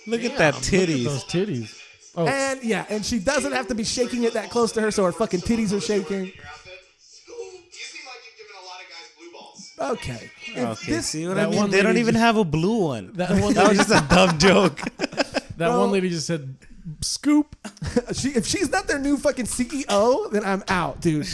Speaker 2: Look at that titties.
Speaker 1: Those titties. Oh,
Speaker 3: And she doesn't have to be shaking it that close to her, so her fucking titties are shaking. Okay.
Speaker 2: Okay, see what I
Speaker 1: that
Speaker 2: mean?
Speaker 1: one
Speaker 2: They don't
Speaker 1: lady
Speaker 2: even
Speaker 1: just-
Speaker 2: have a blue one.
Speaker 1: that one.
Speaker 2: That was just a dumb joke.
Speaker 1: That one lady just said, "Scoop."
Speaker 3: If she's not their new fucking CEO, then I'm out, dude.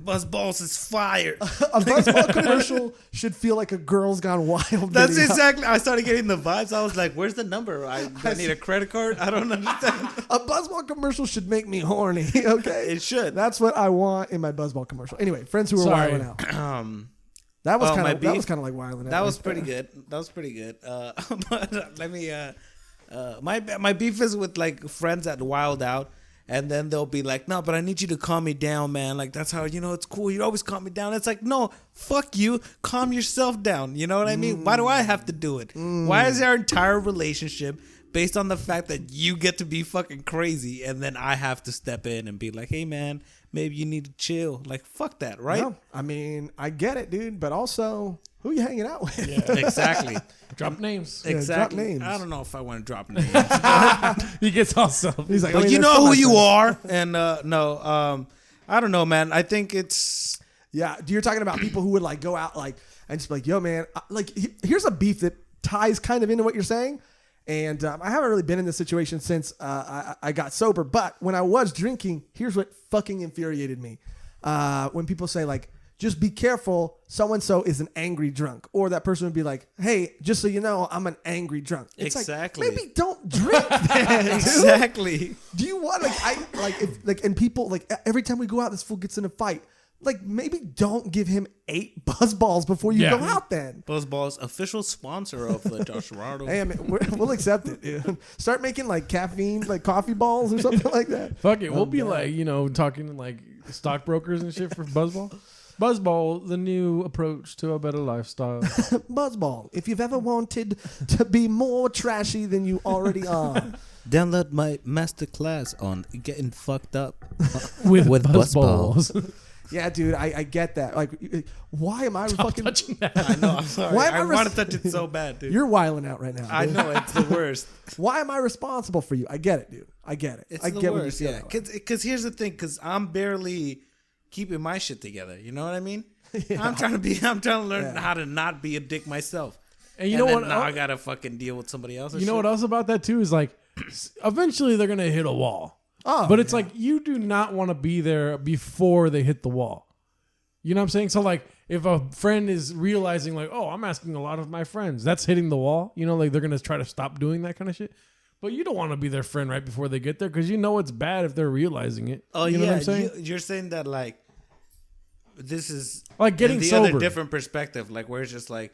Speaker 2: Buzz balls is fire.
Speaker 3: A Buzzball commercial should feel like a Girls Gone Wild.
Speaker 2: That's
Speaker 3: video.
Speaker 2: exactly. I started getting the vibes. I was like, "Where's the number? I need a credit card. I don't understand."
Speaker 3: A Buzzball commercial should make me horny. Okay,
Speaker 2: It should.
Speaker 3: That's what I want in my Buzzball commercial. Anyway, friends who are
Speaker 1: Sorry.
Speaker 3: wilding out.
Speaker 2: That
Speaker 3: That was kind of like wilding out.
Speaker 2: That was
Speaker 3: right
Speaker 2: pretty
Speaker 3: there.
Speaker 2: good. That was pretty good. But let me. My beef is with like friends that wild out, and then they'll be like, "No, but I need you to calm me down, man. Like that's how it's cool. You always calm me down." It's like, no, fuck you. Calm yourself down. You know what I mean? Why do I have to do it? Why is our entire relationship based on the fact that you get to be fucking crazy, and then I have to step in and be like, "Hey, man, maybe you need to chill." Like, fuck that, right?
Speaker 3: No, I mean, I get it, dude, but also, who you hanging out with?
Speaker 1: Yeah.
Speaker 2: Exactly.
Speaker 1: Drop names.
Speaker 3: Yeah,
Speaker 2: Exactly.
Speaker 3: drop names.
Speaker 2: I don't know if I want to drop names.
Speaker 1: He gets all self.
Speaker 3: He's like,
Speaker 2: But
Speaker 3: I mean,
Speaker 2: you
Speaker 3: they're
Speaker 2: know
Speaker 3: still
Speaker 2: who
Speaker 3: my
Speaker 2: you
Speaker 3: friends.
Speaker 2: are, and I don't know, man. I think it's
Speaker 3: Yeah, you're talking about people who would like go out like and just be like, yo, man, here's a beef that ties kind of into what you're saying. And I haven't really been in this situation since I got sober. But when I was drinking, here's what fucking infuriated me. When people say like, just be careful, so-and-so is an angry drunk. Or that person would be like, hey, just so you know, I'm an angry drunk. It's
Speaker 2: Exactly.
Speaker 3: like, maybe don't drink then, dude.
Speaker 2: exactly.
Speaker 3: Do you want and people like every time we go out, this fool gets in a fight. Like maybe don't give him 8 buzz balls before you go out. Then
Speaker 2: Buzzballs, official sponsor of the Joshrardo.
Speaker 3: hey, I mean, we'll accept it, dude. Start making like caffeine, like coffee balls or something like that.
Speaker 1: Fuck it. We'll be like, talking to like stockbrokers and shit for Buzzball. Buzzball, the new approach to a better lifestyle.
Speaker 3: Buzzball. If you've ever wanted to be more trashy than you already are,
Speaker 2: Download my masterclass on getting fucked up
Speaker 1: With
Speaker 2: Buzzballs.
Speaker 3: yeah, dude, I get that. Like, why am I fucking?
Speaker 1: Touching that.
Speaker 2: I know. I'm sorry.
Speaker 3: Why am I
Speaker 2: I want to touch it so bad, dude.
Speaker 3: You're wiling out right now.
Speaker 2: I
Speaker 3: dude.
Speaker 2: know it's the worst.
Speaker 3: Why am I responsible for you? I get it, dude. I get it.
Speaker 2: It's
Speaker 3: I
Speaker 2: the
Speaker 3: get what you
Speaker 2: worst.
Speaker 3: feel
Speaker 2: Yeah,
Speaker 3: that way.
Speaker 2: because here's the thing. Because I'm barely keeping my shit together. You know what I mean? I'm trying to learn how to not be a dick myself.
Speaker 1: And you know what?
Speaker 2: Now I gotta fucking deal with somebody else.
Speaker 1: You know what else about that too is like, eventually they're gonna hit a wall.
Speaker 3: Oh,
Speaker 1: But it's like you do not want to be there before they hit the wall. You know what I'm saying? So like if a friend is realizing like, oh, I'm asking a lot of my friends, that's hitting the wall. Like they're gonna try to stop doing that kind of shit. But you don't want to be their friend right before they get there because you know it's bad if they're realizing it.
Speaker 2: Oh,
Speaker 1: you know what I'm saying?
Speaker 2: You're saying that like this is
Speaker 1: like getting
Speaker 2: the
Speaker 1: sober.
Speaker 2: other different perspective, like where it's just like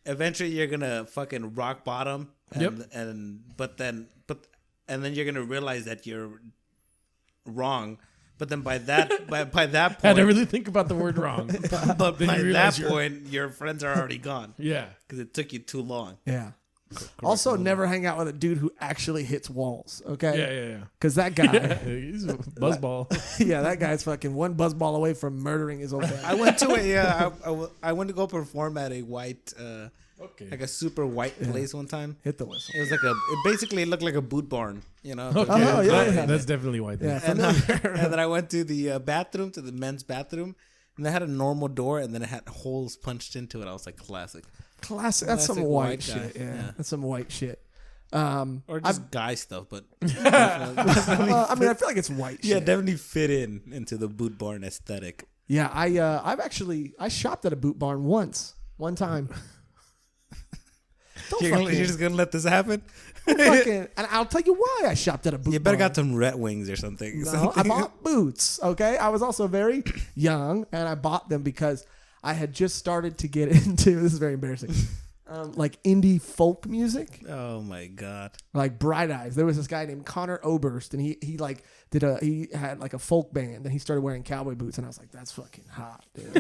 Speaker 2: eventually you're gonna fucking rock bottom, and then you're gonna realize that you're wrong. But then by that by that point,
Speaker 1: I had to really think about the word wrong.
Speaker 2: but by that point, your friends are already gone.
Speaker 1: Yeah,
Speaker 2: because it took you too long.
Speaker 3: Yeah. Also, never hang out with a dude who actually hits walls. Okay.
Speaker 1: Yeah.
Speaker 3: Because that guy,
Speaker 1: He's a buzzball.
Speaker 3: yeah, that guy's fucking one buzzball away from murdering his old family.
Speaker 2: I went to I went to go perform at a white, like a super white place one time.
Speaker 3: Hit the whistle.
Speaker 2: It was like it basically looked like a boot barn, you know.
Speaker 3: Oh, yeah.
Speaker 1: That's definitely white.
Speaker 3: Yeah,
Speaker 2: And then I went to the bathroom, to the men's bathroom, and they had a normal door, and then it had holes punched into it. I was like, classic.
Speaker 3: Classic. That's some
Speaker 2: Classic
Speaker 3: white
Speaker 2: white guy.
Speaker 3: shit. Yeah.
Speaker 2: Yeah.
Speaker 3: That's some white shit.
Speaker 2: Or just guy stuff, but
Speaker 3: I mean, I feel like it's white shit.
Speaker 2: yeah, definitely fit into the boot barn aesthetic.
Speaker 3: Yeah, I shopped at a boot barn one time.
Speaker 2: You're just gonna let this happen?
Speaker 3: And I'll tell you why I shopped at a boot barn.
Speaker 2: You better got some Red Wings or something.
Speaker 3: No, I bought boots. Okay, I was also very young, and I bought them because I had just started to get into. This is very embarrassing. Like indie folk music.
Speaker 2: Oh my god!
Speaker 3: Like Bright Eyes. There was this guy named Connor Oberst, and he had like a folk band, and he started wearing cowboy boots, and I was like, that's fucking hot, dude.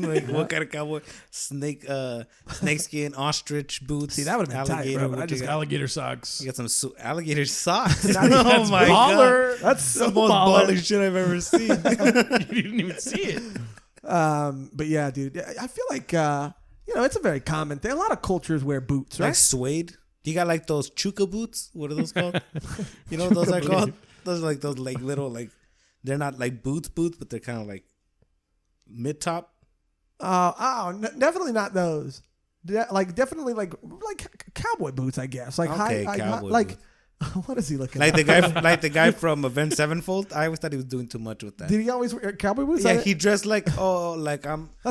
Speaker 2: Like what kind of cowboy? Snakeskin, ostrich boots.
Speaker 3: See, that would have been tight, bro. But I
Speaker 1: I just
Speaker 3: just
Speaker 1: alligator socks.
Speaker 2: You got some alligator socks.
Speaker 1: That's
Speaker 2: my
Speaker 1: baller.
Speaker 2: god!
Speaker 1: That's so
Speaker 2: The most
Speaker 1: baller.
Speaker 2: baller shit I've ever seen.
Speaker 1: You didn't even see it.
Speaker 3: But yeah, dude, I feel like it's a very common thing. A lot of cultures wear boots, right?
Speaker 2: Like suede. You got like those chuka boots. What are those called? You know what those are called? Those are like those like little like they're not like boots, but they're kind of like mid top.
Speaker 3: Definitely not those. Definitely like cowboy boots, I guess. Like
Speaker 2: Okay,
Speaker 3: high,
Speaker 2: cowboy
Speaker 3: like
Speaker 2: boots.
Speaker 3: what is he looking
Speaker 2: Like
Speaker 3: at?
Speaker 2: the guy from Avenged Sevenfold. I always thought he was doing too much with that.
Speaker 3: Did he always wear cowboy boots?
Speaker 2: Yeah, he dressed like
Speaker 3: That's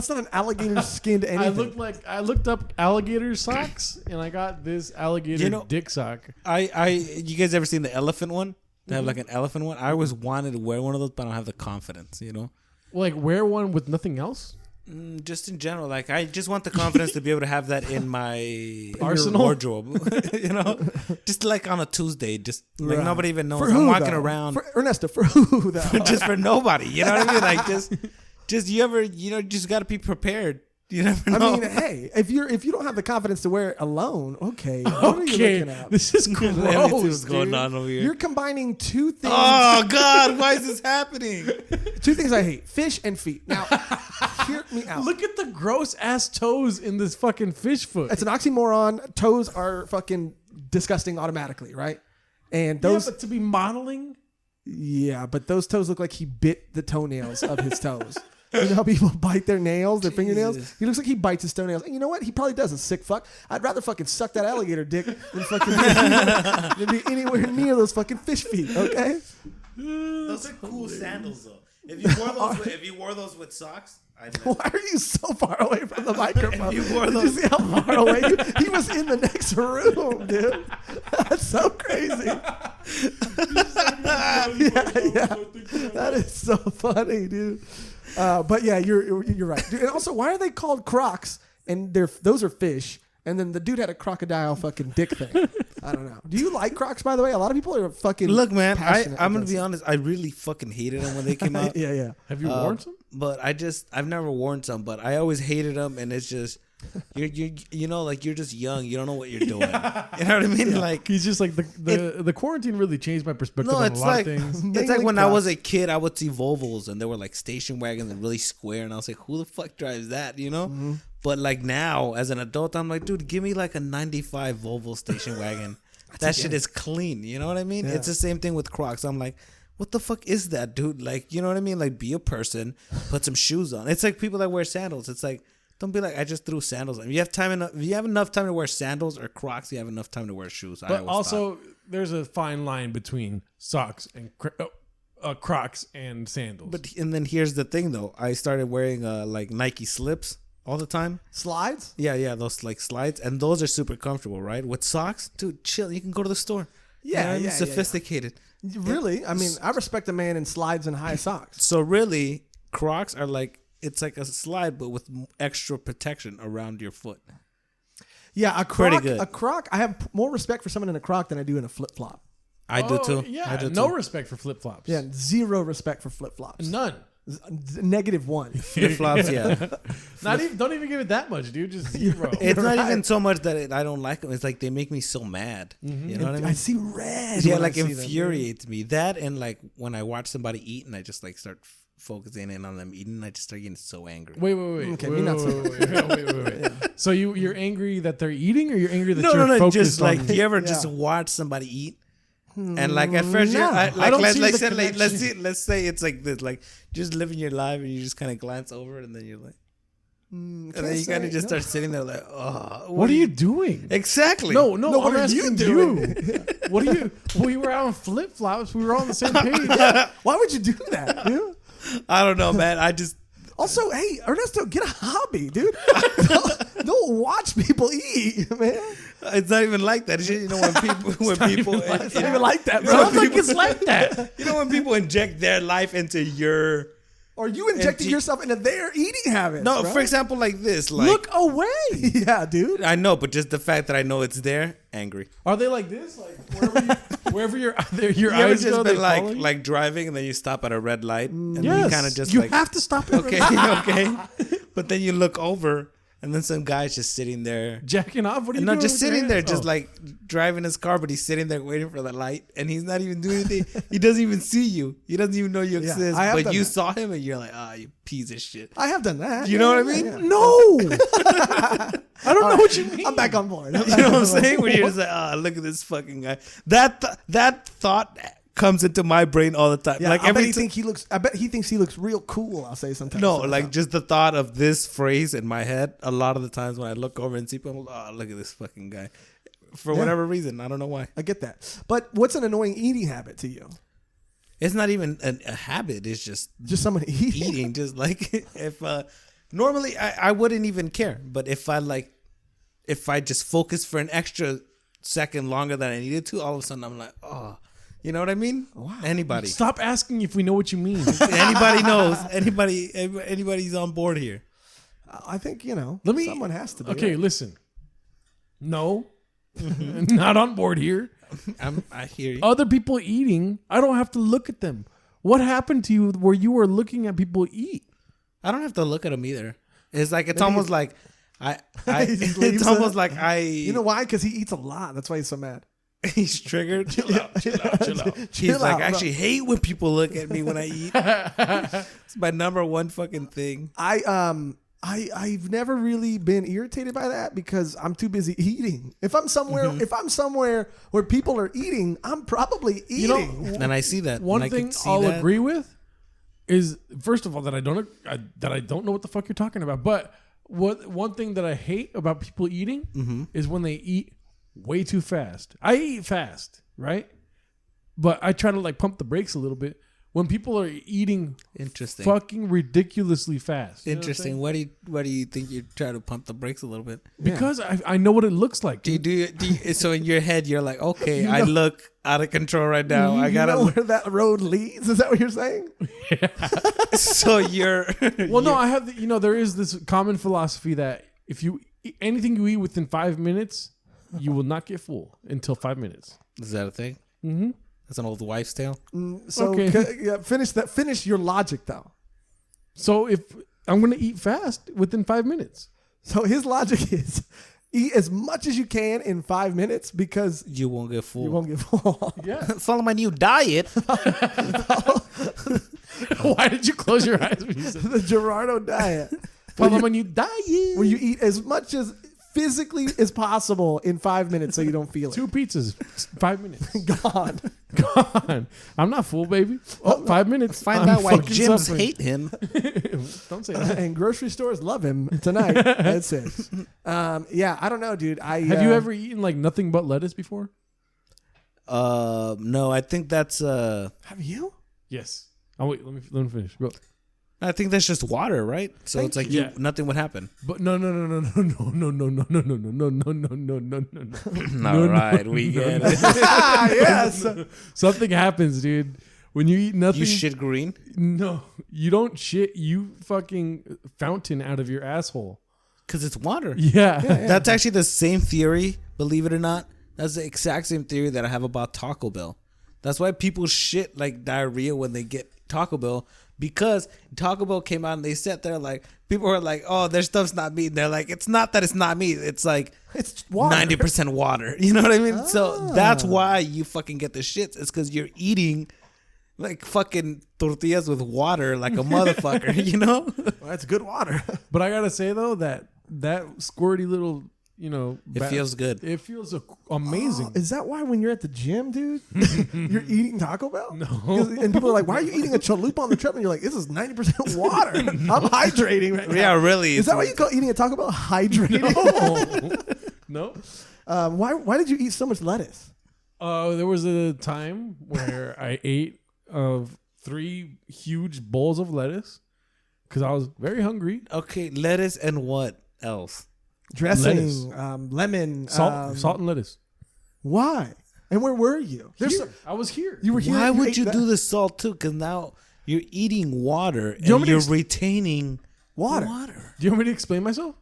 Speaker 3: not an alligator skinned anything.
Speaker 1: I looked up alligator socks and I got this alligator dick sock.
Speaker 2: You guys ever seen the elephant one? They have like an elephant one. I always wanted to wear one of those, but I don't have the confidence, you know?
Speaker 1: Like wear one with nothing else?
Speaker 2: Just in general, like I just want the confidence to be able to have that in my
Speaker 1: Arsenal?
Speaker 2: wardrobe, you know, just like on a Tuesday, just like
Speaker 3: Right.
Speaker 2: nobody even knows.
Speaker 3: For
Speaker 2: I'm
Speaker 3: who,
Speaker 2: walking
Speaker 3: though?
Speaker 2: around,
Speaker 3: For Ernesto, for who though?
Speaker 2: just for nobody. You know what I mean? Like just you just got to be prepared. You never know.
Speaker 3: I mean, hey, if you don't have the confidence to wear it alone, okay, what are you looking at?
Speaker 1: This is
Speaker 2: Let me see
Speaker 1: gross.
Speaker 2: what's going
Speaker 1: dude.
Speaker 2: on over here.
Speaker 3: You're combining two things.
Speaker 2: Oh God, why is this happening?
Speaker 3: Two things I hate: fish and feet. Now, hear me out.
Speaker 1: Look at the gross ass toes in this fucking fish foot.
Speaker 3: It's an oxymoron. Toes are fucking disgusting automatically, right? And those,
Speaker 1: but to be modeling,
Speaker 3: but those toes look like he bit the toenails of his toes. You know how people bite their nails, their fingernails? He looks like he bites his toenails. And you know what? He probably does, a sick fuck. I'd rather fucking suck that alligator dick than fucking than be anywhere near those fucking fish feet, okay?
Speaker 2: Those are cool sandals, though. If you wore those with socks,
Speaker 3: Why are you so far away from the microphone?
Speaker 2: You wore
Speaker 3: Did you see how far away he was in the next room, dude? That's so crazy. yeah. That is so funny, dude. But yeah, you're right, dude. And also, why are they called Crocs? And those are fish. And then the dude had a crocodile fucking dick thing. I don't know. Do you like Crocs, by the way? A lot of people are fucking.
Speaker 2: Look, man,
Speaker 3: passionate
Speaker 2: I'm gonna
Speaker 3: with
Speaker 2: be
Speaker 3: this.
Speaker 2: honest. I really fucking hated them when they came out.
Speaker 3: Yeah.
Speaker 1: have you worn some?
Speaker 2: But I've never worn some, but I always hated them, and it's just you know, like you're just young, you don't know what you're doing. You know what I mean? Like
Speaker 1: He's just like the quarantine really changed my perspective
Speaker 2: no,
Speaker 1: on
Speaker 2: it's
Speaker 1: a lot
Speaker 2: like
Speaker 1: of things.
Speaker 2: it's like
Speaker 3: Mainly
Speaker 2: when I
Speaker 3: Crocs.
Speaker 2: was a kid, I would see Volvos, and they were like station wagons and really square, and I was like, who the fuck drives that? You know?
Speaker 3: Mm-hmm.
Speaker 2: But like now, as an adult, I'm like, dude, give me like a '95 Volvo station wagon. That shit is clean. You know what I mean?
Speaker 3: Yeah.
Speaker 2: It's the same thing with Crocs. I'm like, what the fuck is that, dude? Like, you know what I mean? Like, be a person, put some shoes on. It's like people that wear sandals. It's like, don't be like, I just threw sandals on. If you have enough time to wear sandals or Crocs, you have enough time to wear shoes. I
Speaker 1: But
Speaker 2: always
Speaker 1: also, there's a fine line between socks and Crocs and sandals.
Speaker 2: and then here's the thing though. I started wearing like Nike slips all the time.
Speaker 3: Slides?
Speaker 2: Yeah, those like slides, and those are super comfortable, right? With socks, dude, chill. You can go to the store.
Speaker 3: Yeah,
Speaker 2: You know what I mean?
Speaker 3: yeah.
Speaker 2: Sophisticated.
Speaker 3: Really? I mean, I respect a man in slides and high socks.
Speaker 2: So really, Crocs are like, it's like a slide, but with extra protection around your foot.
Speaker 3: Yeah,
Speaker 2: Pretty good.
Speaker 3: A Croc. I have more respect for someone in a Croc than I do in a flip flop.
Speaker 2: I do too.
Speaker 1: Yeah,
Speaker 2: I do
Speaker 1: no
Speaker 2: too.
Speaker 1: respect for flip flops.
Speaker 3: Yeah, zero respect for flip flops.
Speaker 1: None.
Speaker 3: -1.
Speaker 2: Flip flops, yeah.
Speaker 1: Not even. Don't even give it that much, dude. Just zero.
Speaker 2: It's not even so much that I don't like them. It's like they make me so mad. You know what I mean?
Speaker 3: I see red.
Speaker 2: Yeah,
Speaker 3: when I
Speaker 2: like
Speaker 3: see them,
Speaker 2: infuriates me. That and like when I watch somebody eat and I just like start focusing in on them eating, I just start getting so angry.
Speaker 1: Wait.
Speaker 3: Okay,
Speaker 1: wait,
Speaker 3: me not so.
Speaker 1: wait. So you're angry that they're eating, or you're angry that
Speaker 2: No,
Speaker 1: you're focused
Speaker 2: just
Speaker 1: on
Speaker 2: like, do you ever
Speaker 3: Yeah.
Speaker 2: just watch somebody eat? And like at first,
Speaker 3: No.
Speaker 1: I don't see the
Speaker 2: let's say it's like this, like just living your life and you just kind of glance over and then you're like, and then you kind of just start sitting there like, oh,
Speaker 1: what are you doing?
Speaker 2: Exactly.
Speaker 1: No,
Speaker 3: what
Speaker 1: I'm
Speaker 3: are you
Speaker 1: asking
Speaker 3: doing?
Speaker 1: What are you? We were out on flip flops. We were all on the same page.
Speaker 3: Why would you do that, dude?
Speaker 2: I don't know, man. I just
Speaker 3: Also, hey, Ernesto, get a hobby, dude. Don't watch people eat, man.
Speaker 2: it's not even like that. It's just, you know, when people
Speaker 3: It's not even like that, bro.
Speaker 1: Sounds like it's like that.
Speaker 2: you know when people inject their life into your
Speaker 3: Or you injecting yourself into their eating habits.
Speaker 2: no,
Speaker 3: bro.
Speaker 2: for example, like this, like
Speaker 1: Look away.
Speaker 3: Yeah, dude.
Speaker 2: I know, but just the fact that I know it's there, angry.
Speaker 1: Are they like this? Like wherever your
Speaker 2: You ever
Speaker 1: eyes
Speaker 2: just
Speaker 1: go,
Speaker 2: been
Speaker 1: they
Speaker 2: like
Speaker 1: follow you?
Speaker 2: like driving and then you stop at a red light and then
Speaker 1: Yes.
Speaker 2: you kind of just
Speaker 1: you
Speaker 2: like
Speaker 1: have to stop it.
Speaker 2: okay, okay, but then you look over and then some guy's just sitting there.
Speaker 1: Jacking off. What are you
Speaker 2: No,
Speaker 1: doing?
Speaker 2: just
Speaker 1: with your
Speaker 2: sitting there,
Speaker 1: hands?
Speaker 2: just
Speaker 1: Oh.
Speaker 2: like driving his car, but he's sitting there waiting for the light, and he's not even doing anything. He doesn't even see you. He doesn't even know you
Speaker 3: Yeah,
Speaker 2: exist.
Speaker 3: I have
Speaker 2: But
Speaker 3: done
Speaker 2: you
Speaker 3: that.
Speaker 2: saw him, and you're like, ah, you piece of shit.
Speaker 3: I have done that.
Speaker 2: You know what I mean?
Speaker 1: No. I don't know what you mean.
Speaker 3: I'm back on board.
Speaker 2: You know what I'm saying? When you're just like, ah, look at this fucking guy. That thought comes into my brain all the time.
Speaker 3: Yeah,
Speaker 2: Like
Speaker 3: I bet
Speaker 2: every
Speaker 3: he
Speaker 2: time.
Speaker 3: thinks he looks real cool. I'll say sometimes.
Speaker 2: No, like just the thought of this phrase in my head. A lot of the times when I look over and see people, oh, look at this fucking guy. For whatever reason, I don't know why.
Speaker 3: I get that. But what's an annoying eating habit to you?
Speaker 2: It's not even a habit. It's just
Speaker 3: Just someone eating.
Speaker 2: eating. Just like if normally I wouldn't even care, but if I just focus for an extra second longer than I needed to, all of a sudden I'm like, oh, you know what I mean? Wow. Anybody,
Speaker 1: Stop asking if we know what you mean.
Speaker 2: anybody knows. Anybody's on board here.
Speaker 3: I think someone has to be.
Speaker 1: Okay, listen. No, not on board here.
Speaker 2: I hear you.
Speaker 1: Other people eating, I don't have to look at them. What happened to you where you were looking at people eat?
Speaker 2: I don't have to look at them either. It's like it's almost like I
Speaker 3: He just leaves
Speaker 2: it's almost
Speaker 3: it.
Speaker 2: like I.
Speaker 3: You know why? Because he eats a lot. That's why he's so mad.
Speaker 2: He's triggered.
Speaker 1: Chill out.
Speaker 2: He's
Speaker 3: Chill
Speaker 2: like,
Speaker 3: out,
Speaker 2: I actually hate when people look at me when I eat. It's my number one fucking thing.
Speaker 3: I've never really been irritated by that because I'm too busy eating. If I'm somewhere where people are eating, I'm probably eating.
Speaker 2: And I see that.
Speaker 1: One
Speaker 2: and I
Speaker 1: thing
Speaker 2: can see
Speaker 1: I'll
Speaker 2: that.
Speaker 1: agree with is, first of all, that I don't know what the fuck you're talking about. But one thing that I hate about people eating is when they eat way too fast. I eat fast, right? But I try to like pump the brakes a little bit when people are eating
Speaker 2: Interesting.
Speaker 1: fucking ridiculously fast. You know what I'm saying?
Speaker 2: Interesting. Why do you think you try to pump the brakes a little bit?
Speaker 1: Because I know what it looks like.
Speaker 2: Do you so in your head you're like, okay, I look out of control right now. I
Speaker 3: You
Speaker 2: gotta.
Speaker 3: know where that road leads? Is that what you're saying?
Speaker 2: So you're.
Speaker 1: Well, no, I have. There is this common philosophy that if you anything you eat within 5 minutes, you will not get full until 5 minutes.
Speaker 2: Is that a thing?
Speaker 1: Mm-hmm.
Speaker 2: That's an old wives' tale.
Speaker 3: So
Speaker 1: Okay.
Speaker 3: Finish your logic though.
Speaker 1: So if I'm gonna eat fast within 5 minutes,
Speaker 3: So his logic is eat as much as you can in 5 minutes because
Speaker 2: You won't get full.
Speaker 3: you won't get full.
Speaker 1: yeah.
Speaker 2: Follow my new diet.
Speaker 1: Why did you close your eyes when you said
Speaker 3: The Joshrardo diet,
Speaker 1: follow my new diet?
Speaker 3: where you eat as much as physically as possible in 5 minutes so you don't feel it.
Speaker 1: 2 pizzas, 5 minutes.
Speaker 3: Gone.
Speaker 1: Gone. I'm not full, baby. Oh, 5 minutes.
Speaker 2: Find
Speaker 1: I'm
Speaker 2: out why
Speaker 1: fucking
Speaker 2: gyms
Speaker 1: suffering.
Speaker 2: hate him.
Speaker 1: Don't say that.
Speaker 3: And grocery stores love him tonight. That's it. Yeah, I don't know, dude.
Speaker 1: Have you ever eaten like nothing but lettuce before?
Speaker 2: No, I think that's
Speaker 3: Have you?
Speaker 1: Yes. Oh wait, let me finish. Go.
Speaker 2: I think that's just water, right? So
Speaker 3: Thank
Speaker 2: it's like
Speaker 1: you. Yeah.
Speaker 2: nothing would happen.
Speaker 1: But no.
Speaker 2: All right, we get it.
Speaker 3: Yes.
Speaker 1: Something happens, dude. When you eat nothing,
Speaker 2: You shit green?
Speaker 1: No, you don't shit. You fucking fountain out of your asshole.
Speaker 2: Because it's water.
Speaker 1: Yeah.
Speaker 2: That's actually the same theory, believe it or not. That's the exact same theory that I have about Taco Bell. That's why people shit like diarrhea when they get Taco Bell. Because Taco Bell came out and they sat there like, people were like, oh, their stuff's not meat. And they're like, it's not that it's not meat. It's like
Speaker 3: It's water.
Speaker 2: 90% water. You know what I mean? So that's why you fucking get the shits. It's because you're eating like fucking tortillas with water like a motherfucker, you know?
Speaker 3: Well, that's good water.
Speaker 1: But I gotta say though that squirty little,
Speaker 2: It feels good.
Speaker 1: It feels amazing.
Speaker 3: Is that why when you're at the gym, dude, you're eating Taco Bell?
Speaker 1: No.
Speaker 3: And people are like, why are you eating a chalupa on the treadmill? You're like, this is 90% water. I'm hydrating right now.
Speaker 2: Yeah, really.
Speaker 3: Is that why you call eating a Taco Bell hydrating?
Speaker 1: No.
Speaker 3: Why did you eat so much lettuce?
Speaker 1: There was a time where I ate 3 huge bowls of lettuce because I was very hungry.
Speaker 2: Okay, lettuce and what else?
Speaker 3: Dressing, lemon,
Speaker 1: Salt and lettuce.
Speaker 3: Why? And where were you?
Speaker 1: I was here.
Speaker 3: You were here.
Speaker 2: Why would
Speaker 3: ate
Speaker 2: you
Speaker 3: that-
Speaker 2: do the salt too? Because now you're eating water
Speaker 3: you want
Speaker 2: and
Speaker 3: me to
Speaker 2: you're retaining
Speaker 3: water?
Speaker 1: Do you want me to explain myself?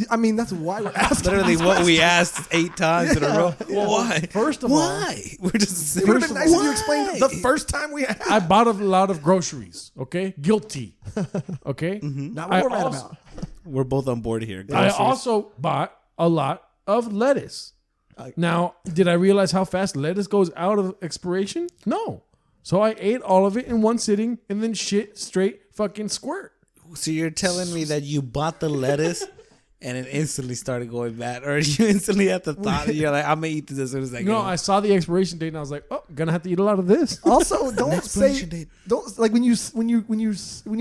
Speaker 3: I mean, that's why we're asking.
Speaker 2: Literally what we asked 8 times in a row.
Speaker 3: Yeah.
Speaker 2: Why?
Speaker 1: First of all,
Speaker 2: Why? We're just
Speaker 3: It would have been nice if you
Speaker 2: Why?
Speaker 3: explained the first time we had.
Speaker 1: I bought a lot of groceries. Okay, guilty. Okay,
Speaker 3: Not what we're mad
Speaker 1: also-
Speaker 3: about.
Speaker 2: We're both on board here.
Speaker 1: I also bought a lot of lettuce. Now, did I realize how fast lettuce goes out of expiration? No. So I ate all of it in one sitting and then shit straight fucking squirt.
Speaker 2: So you're telling me that you bought the lettuce and it instantly started going bad, or you instantly had the thought that you're like, I'm gonna eat this as soon as I
Speaker 1: No,
Speaker 2: go.
Speaker 1: I saw the expiration date and I was like, oh, gonna have to eat a lot of this.
Speaker 3: Also, don't say
Speaker 2: expiration date.
Speaker 3: don't like when you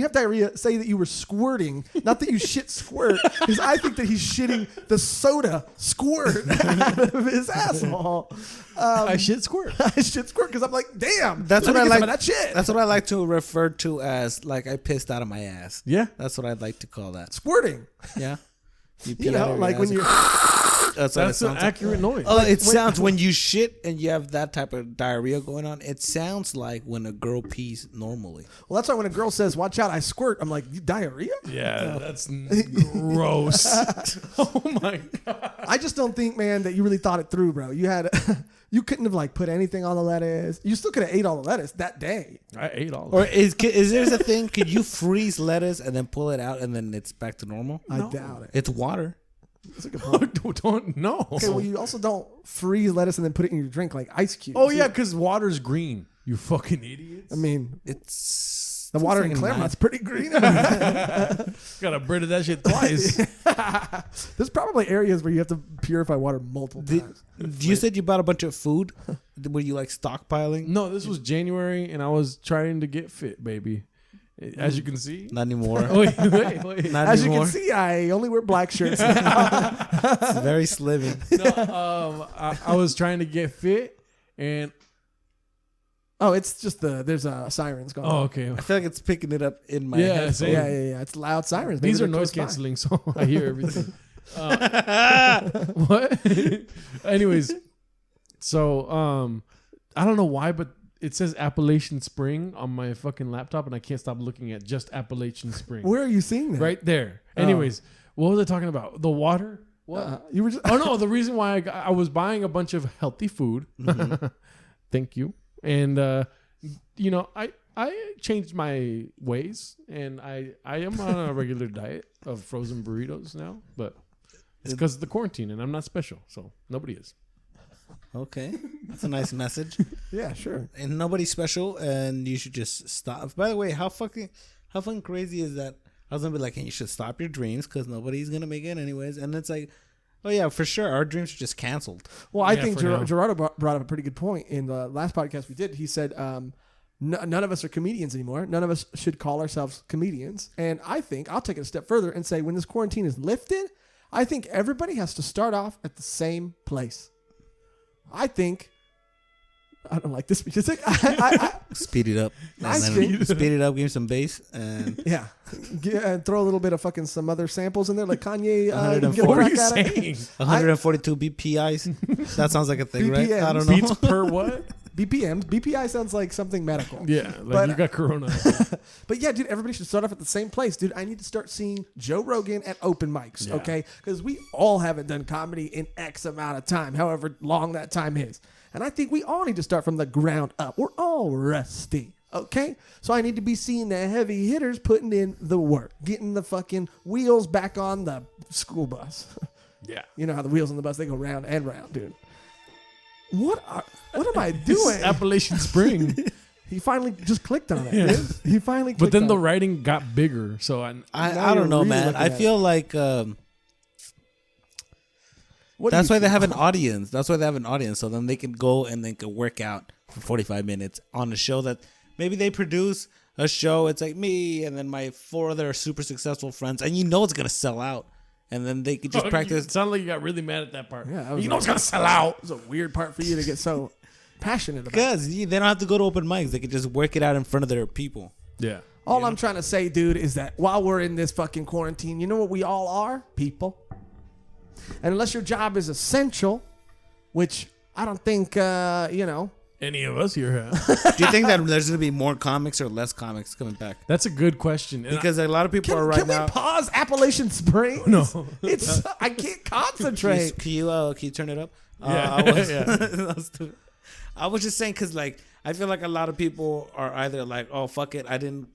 Speaker 3: have diarrhea. Say that you were squirting, not that you shit squirt, because I think that he's shitting the soda squirt out of his asshole.
Speaker 1: I shit squirt.
Speaker 3: I shit squirt because I'm like, damn.
Speaker 2: That's
Speaker 3: let
Speaker 2: what
Speaker 3: me
Speaker 2: I
Speaker 3: get some
Speaker 2: like.
Speaker 3: of that shit.
Speaker 2: That's what I like to refer to as like I pissed out of my ass.
Speaker 1: Yeah.
Speaker 2: That's what I'd like to call that.
Speaker 3: Squirting.
Speaker 2: Yeah. You
Speaker 3: You know, like when you're.
Speaker 2: That's what it
Speaker 1: That's an
Speaker 2: sounds like.
Speaker 1: accurate noise.
Speaker 2: Oh, it sounds when you shit and you have that type of diarrhea going on. It sounds like when a girl pees normally.
Speaker 3: Well, that's why when a girl says, "Watch out, I squirt," I'm like, "Diarrhea."
Speaker 1: Yeah, that's gross. Oh my god.
Speaker 3: I just don't think, man, that you really thought it through, bro. You had, you couldn't have like put anything on the lettuce. You still could have ate all the lettuce that day.
Speaker 1: I ate all of
Speaker 2: Or
Speaker 1: it.
Speaker 2: is there a thing? Could you freeze lettuce and then pull it out and then it's back to normal?
Speaker 3: I doubt it.
Speaker 2: It's water.
Speaker 3: That's a good point.
Speaker 1: Don't know.
Speaker 3: Okay, well, you also don't freeze lettuce and then put it in your drink like ice cubes.
Speaker 1: Oh yeah, because water's green. You fucking idiots.
Speaker 3: I mean,
Speaker 2: It's
Speaker 3: the water in
Speaker 2: fucking
Speaker 3: Claremont's pretty green.
Speaker 1: Gotta bread that shit twice.
Speaker 3: There's probably areas where you have to purify water multiple times.
Speaker 2: You said you bought a bunch of food. Were you like stockpiling?
Speaker 1: No, this was January, and I was trying to get fit, baby. As you can see.
Speaker 2: Not anymore.
Speaker 1: Wait.
Speaker 2: Not
Speaker 3: As
Speaker 2: anymore.
Speaker 3: you can see, I only wear black shirts.
Speaker 2: It's very slimming.
Speaker 1: No, I was trying to get fit, and
Speaker 3: Oh, it's just there's sirens going. on.
Speaker 1: okay.
Speaker 2: I feel like it's picking it up in my
Speaker 1: Yeah,
Speaker 2: head.
Speaker 1: same.
Speaker 3: Yeah. It's loud sirens.
Speaker 1: These
Speaker 3: Maybe
Speaker 1: are
Speaker 3: they're
Speaker 1: noise
Speaker 3: close by.
Speaker 1: canceling, so I hear everything. What? Anyways, so I don't know why, but it says Appalachian Spring on my fucking laptop, and I can't stop looking at just Appalachian Spring.
Speaker 3: Where are you seeing that?
Speaker 1: Right there. Anyways, what was I talking about? The water? What?
Speaker 3: You were just.
Speaker 1: Oh no, the reason why I was buying a bunch of healthy food. Thank you. And I changed my ways, and I am on a regular diet of frozen burritos now, but it's because of the quarantine, and I'm not special, so nobody is.
Speaker 2: Okay, that's a nice message.
Speaker 3: Yeah, sure.
Speaker 2: And nobody's special, and you should just stop. By the way, how fucking crazy is that? I was gonna be like, hey, you should stop your dreams because nobody's gonna make it anyways. And it's like, oh yeah, for sure, our dreams are just canceled.
Speaker 3: Well, I
Speaker 1: Yeah,
Speaker 3: think
Speaker 1: for now.
Speaker 3: Joshrardo brought up a pretty good point in the last podcast we did. He said none of us are comedians anymore. None of us should call ourselves comedians. And I think I'll take it a step further and say when this quarantine is lifted, I think everybody has to start off at the same place. I don't like this music.
Speaker 2: Speed it up.
Speaker 3: I
Speaker 2: And
Speaker 3: think-
Speaker 2: then speed it up, give me some bass, and
Speaker 3: Yeah. And throw a little bit of fucking some other samples in there like Kanye. Get a
Speaker 1: What were
Speaker 3: crack
Speaker 1: you
Speaker 3: at it.
Speaker 1: saying?
Speaker 2: 142 BPIs. That sounds like a thing, right?
Speaker 3: BPMs.
Speaker 2: I don't know.
Speaker 1: Beats per what?
Speaker 3: BPMs. BPI sounds like something medical.
Speaker 1: Yeah, like you got corona.
Speaker 3: But yeah, dude, everybody should start off at the same place, dude. I need to start seeing Joe Rogan at open mics, okay? Because we all haven't done comedy in X amount of time, however long that time is. And I think we all need to start from the ground up. We're all rusty, okay? So I need to be seeing the heavy hitters putting in the work, getting the fucking wheels back on the school bus.
Speaker 1: Yeah.
Speaker 3: You know how the wheels on the bus, they go round and round, dude. What am I doing?
Speaker 1: Appalachian Spring.
Speaker 3: He finally just clicked on it.
Speaker 1: Yeah.
Speaker 3: Dude. He finally clicked
Speaker 1: But then
Speaker 3: on
Speaker 1: the
Speaker 3: it.
Speaker 1: writing got bigger. So
Speaker 2: I don't know,
Speaker 3: really
Speaker 2: man.
Speaker 3: looking
Speaker 2: I
Speaker 3: at
Speaker 2: feel like
Speaker 3: What do
Speaker 2: that's
Speaker 3: you
Speaker 2: why they
Speaker 3: feel?
Speaker 2: have an audience. That's why they have an audience. So then they can go and they can work out for 45 minutes on a show that maybe they produce a show. It's like me and then my 4 other super successful friends. And you know it's going to sell out. And then they could just practice.
Speaker 1: It sounded like you got really mad at that part.
Speaker 3: Yeah,
Speaker 1: You know it's going to sell out.
Speaker 3: It was a weird part for you to get so passionate about.
Speaker 2: Because they don't have to go to open mics. They could just work it out in front of their people.
Speaker 1: Yeah.
Speaker 3: All I'm trying to say, dude, is that while we're in this fucking quarantine, you know what we all are? People. And unless your job is essential, which I don't think,
Speaker 1: Any of us here have.
Speaker 2: Do you think that there's going to be more comics or less comics coming back?
Speaker 1: That's a good question. And
Speaker 2: Because a lot of people are
Speaker 3: Can
Speaker 2: now.
Speaker 3: we pause Appalachian Springs?
Speaker 1: No.
Speaker 3: It's I can't concentrate.
Speaker 2: Can you turn it up?
Speaker 1: Yeah.
Speaker 2: I was just saying because like I feel like a lot of people are either like, oh fuck it, I didn't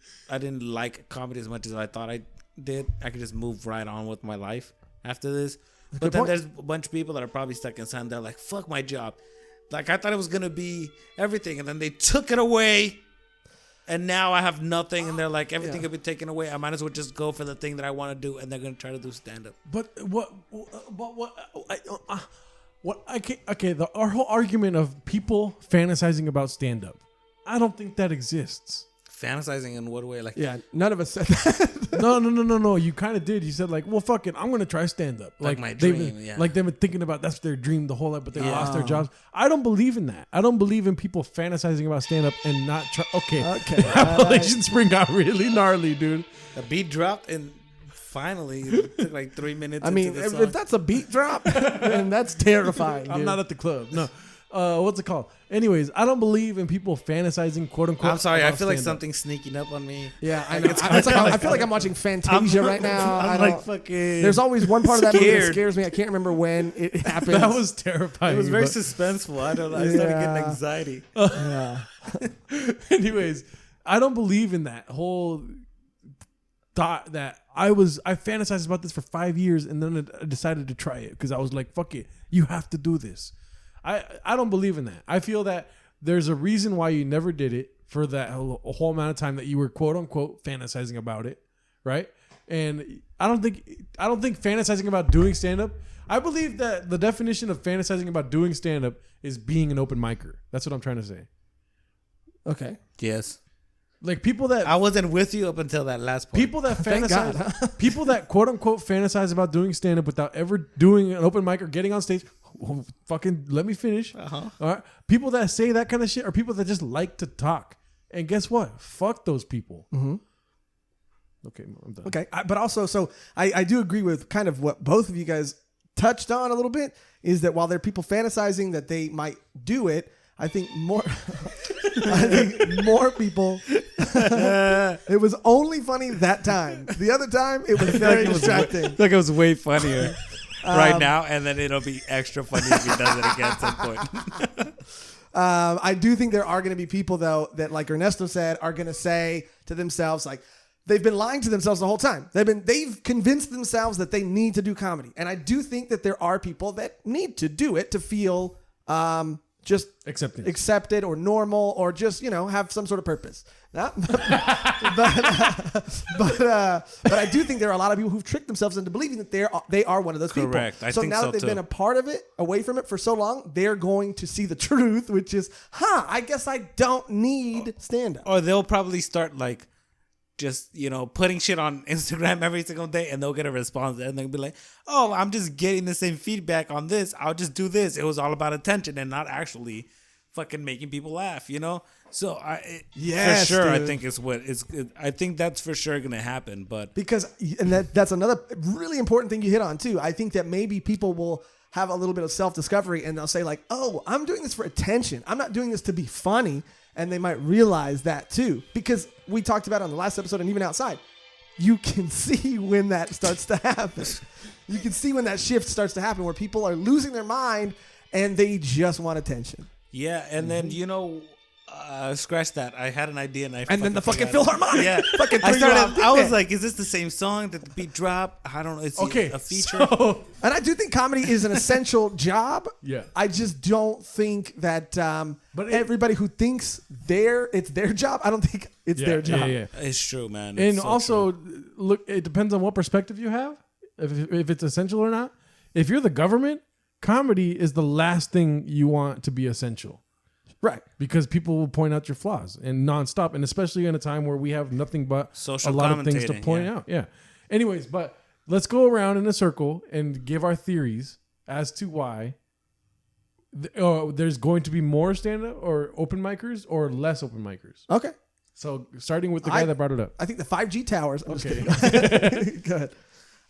Speaker 2: like comedy as much as I thought I did. I could just move right on with my life after this. But then
Speaker 3: point.
Speaker 2: there's a bunch of people that are probably stuck inside. They're like, fuck my job. Like I thought it was gonna be everything, and then they took it away. And now I have nothing, and they're like, everything could be taken away. I might as well just go for the thing that I want to do, and they're gonna try to do stand up.
Speaker 1: But our whole argument of people fantasizing about stand up, I don't think that exists.
Speaker 2: Fantasizing in what way? Like,
Speaker 3: Yeah, none of us said that.
Speaker 1: No. You kind of did. You said like, well, fuck it, I'm gonna try stand up.
Speaker 2: Like my dream, yeah.
Speaker 1: Like they've been thinking about that's their dream the whole life, but they lost their jobs. I don't believe in that. I don't believe in people fantasizing about stand up and not try. Okay. Appalachian Spring got really gnarly, dude.
Speaker 2: the beat dropped, and finally it took like 3 minutes.
Speaker 3: I mean,
Speaker 2: into the
Speaker 3: if
Speaker 2: song.
Speaker 3: that's a beat drop, then that's terrifying.
Speaker 1: I'm
Speaker 3: dude.
Speaker 1: not at the club. No. What's it called? Anyways, I don't believe in people fantasizing, quote unquote.
Speaker 2: I'm sorry, I
Speaker 1: about
Speaker 2: feel like
Speaker 1: stand-up.
Speaker 2: something's sneaking up on me.
Speaker 3: Yeah, I know. I feel like I'm watching Fantasia right now.
Speaker 2: I'm like fucking.
Speaker 3: There's always one part of that movie that
Speaker 2: scared.
Speaker 3: scares me. I can't remember when it happened.
Speaker 1: That was terrifying.
Speaker 2: It was very
Speaker 1: but-
Speaker 2: suspenseful. I don't know. I started getting
Speaker 3: Yeah.
Speaker 2: anxiety.
Speaker 1: Anyways, I don't believe in that whole thought that I fantasized about this for 5 years and then I decided to try it because I was like, fuck it, you have to do this. I don't believe in that. I feel that there's a reason why you never did it for that whole amount of time that you were quote unquote fantasizing about it, right? And I don't think fantasizing about doing stand up. I believe that the definition of fantasizing about doing stand up is being an open micer. That's what I'm trying to say.
Speaker 3: Okay.
Speaker 2: Yes.
Speaker 1: Like people that
Speaker 2: I wasn't with you up until that last point.
Speaker 1: people that
Speaker 3: Thank God,
Speaker 1: fantasize, people that quote unquote fantasize about doing stand up without ever doing an open mic or getting on stage. Oh, fucking let me finish. All right. People that say that kind of shit are people that just like to talk. And guess what? Fuck those people. Mm-hmm. Okay, I'm done.
Speaker 3: Okay. But also, so I do agree with kind of what both of you guys touched on a little bit is that while there are people fantasizing that they might do it, I think more people. It was only funny that time. The other time, it was very distracting.
Speaker 2: Like it was way funnier right now, and then it'll be extra funny if he does it again at some point.
Speaker 3: I do think there are going to be people, though, that, like Ernesto said, are going to say to themselves, like, they've been lying to themselves the whole time. They've convinced themselves that they need to do comedy. And I do think that there are people that need to do it to feel just accepted or normal or just, have some sort of purpose. But I do think there are a lot of people who've tricked themselves into believing that they are one of those
Speaker 2: Correct.
Speaker 3: people.
Speaker 2: I
Speaker 3: So
Speaker 2: think
Speaker 3: now
Speaker 2: so
Speaker 3: that they've
Speaker 2: too.
Speaker 3: been a part of it, away from it for so long, they're going to see the truth, which is, I guess I don't need stand-up.
Speaker 2: Or they'll probably start like just, putting shit on Instagram every single day, and they'll get a response, and they'll be like, oh, I'm just getting the same feedback on this. I'll just do this. It was all about attention and not actually fucking making people laugh, So
Speaker 3: Yes,
Speaker 2: for sure,
Speaker 3: dude.
Speaker 2: I think I think that's for sure going to happen. But
Speaker 3: Because, and that's another really important thing you hit on too. I think that maybe people will have a little bit of self-discovery and they'll say like, oh, I'm doing this for attention. I'm not doing this to be funny. And they might realize that too, because we talked about it on the last episode and even outside, you can see when that starts to happen. You can see when that shift starts to happen where people are losing their mind and they just want attention.
Speaker 2: Yeah, and then scratch that. I had an idea and
Speaker 3: then the fucking Philharmonic.
Speaker 2: Yeah,
Speaker 3: fucking
Speaker 2: I was like, is this the same song? Did the beat drop? I don't know. It's a feature.
Speaker 3: And I do think comedy is an essential job.
Speaker 1: Yeah.
Speaker 3: I just don't think that but everybody who thinks it's their job, I don't think it's their job.
Speaker 1: Yeah.
Speaker 2: It's true, man.
Speaker 1: And so also, look, it depends on what perspective you have, if it's essential or not. If you're the government, comedy is the last thing you want to be essential. Right. Because people will point out your flaws and nonstop. And especially in a time where we have nothing but a lot of things to point out. Yeah. Anyways, but let's go around in a circle and give our theories as to why there's going to be more stand-up or open micers or less open micers.
Speaker 3: Okay.
Speaker 1: So starting with the guy that brought it up.
Speaker 3: I think the 5G towers.
Speaker 1: Okay.
Speaker 3: Go ahead.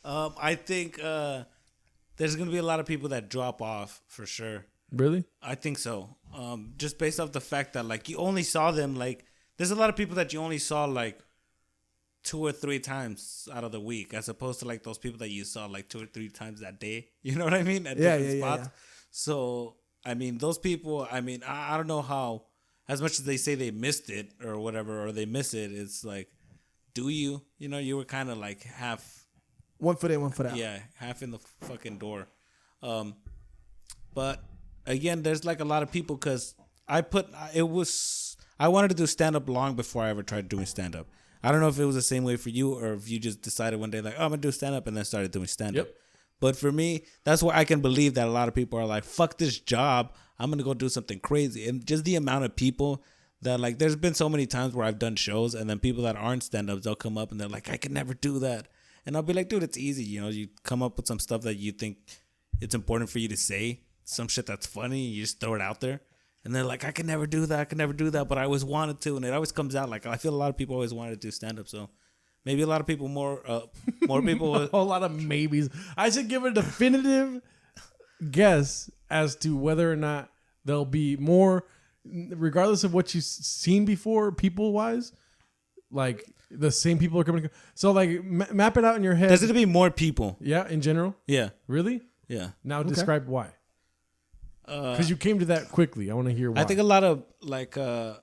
Speaker 2: I think there's going to be a lot of people that drop off for sure.
Speaker 1: Really?
Speaker 2: I think so. Just based off the fact that like you only saw them like there's a lot of people that you only saw like 2 or 3 times out of the week, as opposed to like those people that you saw like 2 or 3 times that day. You know what I mean? At different spots. Yeah. So I mean, those people. I mean, I don't know how. As much as they say they missed it or whatever, or they miss it, it's like, do you? You know, you were kind of like half.
Speaker 3: 1 foot in, 1 foot out.
Speaker 2: Yeah, half in the fucking door. But again, there's like a lot of people because I wanted to do stand up long before I ever tried doing stand up. I don't know if it was the same way for you or if you just decided one day like, oh, I'm gonna do stand up and then started doing stand up. Yep. But for me, that's why I can believe that a lot of people are like, fuck this job. I'm going to go do something crazy. And just the amount of people that like, there's been so many times where I've done shows and then people that aren't stand-ups, they'll come up and they're like, I could never do that. And I'll be like, dude, it's easy. You know, you come up with some stuff that you think it's important for you to say, some shit that's funny. You just throw it out there. And they're like, I could never do that. I could never do that. But I always wanted to. And it always comes out like, I feel a lot of people always wanted to do stand-up. So maybe a lot of people more people.
Speaker 1: A whole lot of maybes. I should give a definitive guess as to whether or not there'll be more, regardless of what you've seen before, people-wise, like the same people are coming. So like map it out in your head.
Speaker 2: There's going to be more people.
Speaker 1: Yeah, in general?
Speaker 2: Yeah.
Speaker 1: Really?
Speaker 2: Yeah.
Speaker 1: Now describe why. Because you came to that quickly. I want to hear why.
Speaker 2: I think a lot of like bigger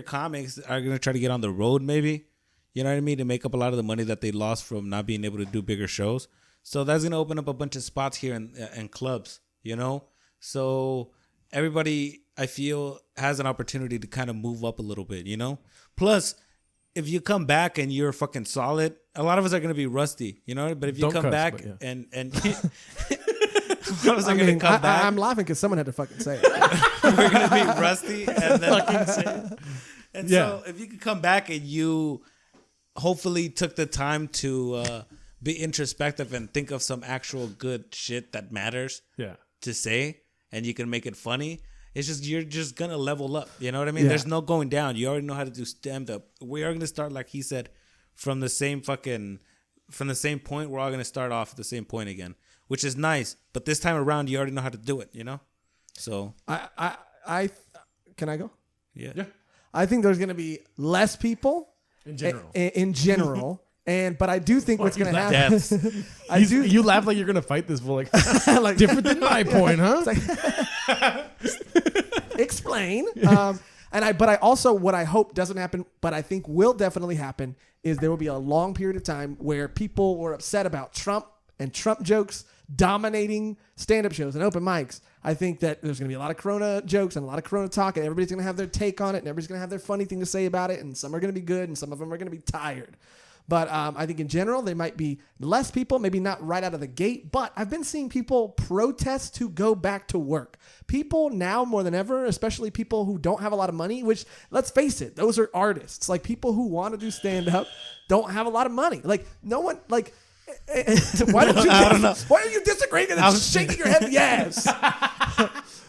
Speaker 2: comics are going to try to get on the road maybe. You know what I mean? To make up a lot of the money that they lost from not being able to do bigger shows. So that's going to open up a bunch of spots here in clubs, you know? So everybody, I feel, has an opportunity to kind of move up a little bit, you know? Plus, if you come back and you're fucking solid, a lot of us are going to be rusty, you know? But if you come back and
Speaker 3: I'm laughing because someone had to fucking say it.
Speaker 2: We're going to be rusty and then fucking say it. And so if you could come back and you hopefully took the time to be introspective and think of some actual good shit that matters to say, and you can make it funny. It's just, you're just going to level up. You know what I mean? Yeah. There's no going down. You already know how to do stand up. We are going to start, like he said, from the same point. We're all going to start off at the same point again, which is nice. But this time around, you already know how to do it, you know? So
Speaker 3: I can I go?
Speaker 2: Yeah.
Speaker 3: I think there's going to be less people
Speaker 1: in general.
Speaker 3: In general. But I do think what's going to happen.
Speaker 1: You laugh like you're going to fight this for like different than my point, huh?
Speaker 3: Explain. But I also, what I hope doesn't happen, but I think will definitely happen, is there will be a long period of time where people were upset about Trump and Trump jokes dominating stand-up shows and open mics. I think that there's going to be a lot of Corona jokes and a lot of Corona talk, and everybody's going to have their take on it, and everybody's going to have their funny thing to say about it, and some are going to be good, and some of them are going to be tired. But I think in general, there might be less people, maybe not right out of the gate, but I've been seeing people protest to go back to work. People now more than ever, especially people who don't have a lot of money, which, let's face it, those are artists. Like, people who want to do stand-up don't have a lot of money. Like, no one, like, why are you disagreeing and shaking your head yes?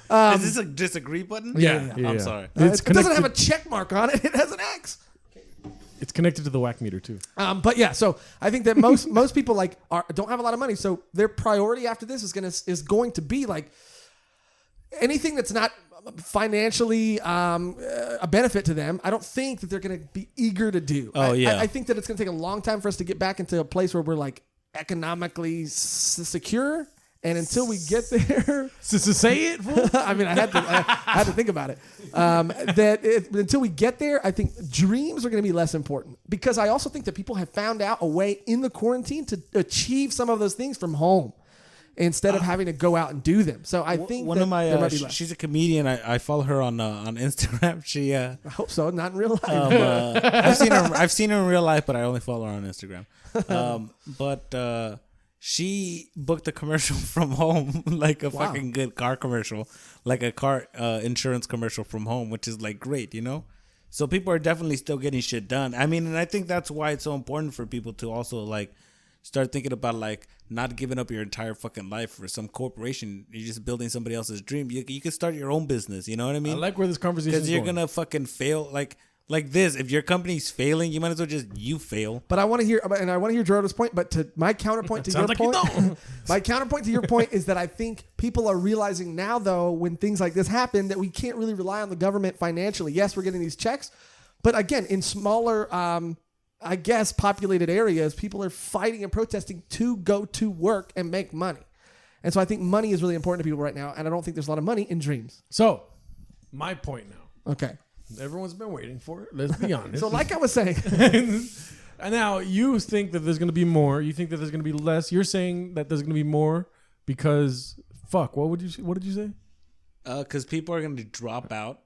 Speaker 2: Is this a disagree button?
Speaker 1: Yeah.
Speaker 2: I'm sorry.
Speaker 3: It doesn't have a check mark on it. It has an X.
Speaker 1: It's connected to the whack meter too.
Speaker 3: But yeah, so I think that most people like don't have a lot of money, so their priority after this is going to be like anything that's not financially a benefit to them. I don't think that they're going to be eager to do. I think that it's going to take a long time for us to get back into a place where we're like economically secure. And until we get there,
Speaker 1: say it.
Speaker 3: I mean, I had to think about it. Until we get there, I think dreams are going to be less important because I also think that people have found out a way in the quarantine to achieve some of those things from home instead of having to go out and do them. So I think
Speaker 2: one of my she's a comedian. I follow her on Instagram. She
Speaker 3: I hope so, not in real life.
Speaker 2: I've seen her in real life, but I only follow her on Instagram. She booked a commercial from home, like a fucking good car commercial, like a car insurance commercial from home, which is like great, you know? So people are definitely still getting shit done. I mean, and I think that's why it's so important for people to also like start thinking about like not giving up your entire fucking life for some corporation. You're just building somebody else's dream. You can start your own business, you know what I mean?
Speaker 1: I like where this conversation is going.
Speaker 2: Because you're going to fucking fail. Like this, if your company's failing, you might as well just fail.
Speaker 3: But I want to hear Joshrardo's point. But to my counterpoint to your point, my counterpoint to your point is that I think people are realizing now, though, when things like this happen, that we can't really rely on the government financially. Yes, we're getting these checks, but again, in smaller, I guess, populated areas, people are fighting and protesting to go to work and make money. And so I think money is really important to people right now, and I don't think there's a lot of money in dreams.
Speaker 1: So, my point now.
Speaker 3: Okay.
Speaker 1: Everyone's been waiting for it. Let's be honest.
Speaker 3: So like I was saying.
Speaker 1: And now you think that there's going to be more. You think that there's going to be less. You're saying that there's going to be more because, what did you say?
Speaker 2: Because people are going to drop out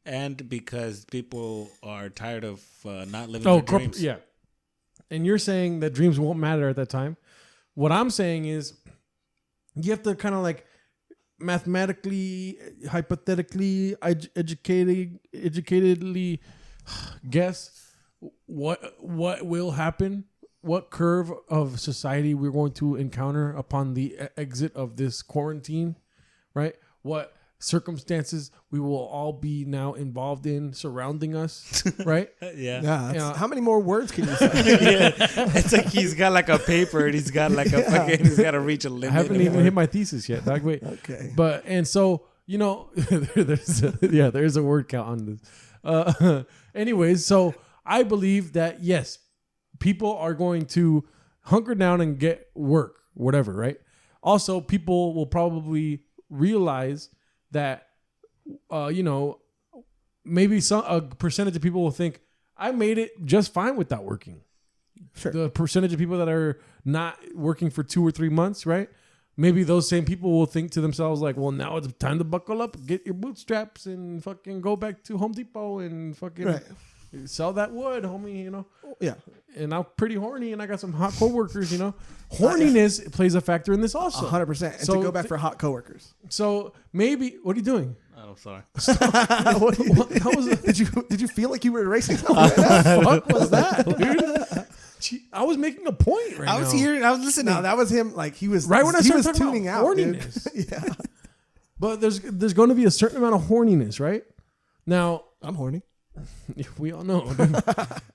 Speaker 2: and because people are tired of not living their dreams.
Speaker 1: Yeah. And you're saying that dreams won't matter at that time. What I'm saying is you have to kind of like mathematically, hypothetically, educatedly guess what will happen, what curve of society we're going to encounter upon the exit of this quarantine, right? What circumstances we will all be now involved in surrounding us, right?
Speaker 3: Yeah. How many more words can you say?
Speaker 2: It's like he's got like a paper and he's got like a fucking, he's got to reach a limit.
Speaker 1: I haven't even hit my thesis yet, dog. Wait.
Speaker 3: Okay.
Speaker 1: But, and so, you know, there's a word count on this. Anyways, so I believe that, yes, people are going to hunker down and get work, whatever, right? Also, people will probably realize that, maybe a percentage of people will think, I made it just fine without working.
Speaker 3: Sure.
Speaker 1: The percentage of people that are not working for 2 or 3 months, right? Maybe those same people will think to themselves like, well, now it's time to buckle up, get your bootstraps and fucking go back to Home Depot and fucking sell that wood, homie, you know?
Speaker 3: Yeah.
Speaker 1: And I'm pretty horny and I got some hot coworkers, you know? Horniness plays a factor in this also.
Speaker 3: 100%. And so, to go back for hot coworkers.
Speaker 1: So maybe, what are you doing?
Speaker 2: Oh, sorry.
Speaker 3: Did you feel like you were erasing something?
Speaker 1: What the fuck was that, dude? I was making a point right now.
Speaker 3: I was here. I was listening. No, that was him. Like he was
Speaker 1: right when I started talking
Speaker 3: tuning
Speaker 1: about
Speaker 3: out.
Speaker 1: Horniness.
Speaker 3: Yeah.
Speaker 1: But there's going to be a certain amount of horniness, right? Now
Speaker 3: I'm horny.
Speaker 1: We all know.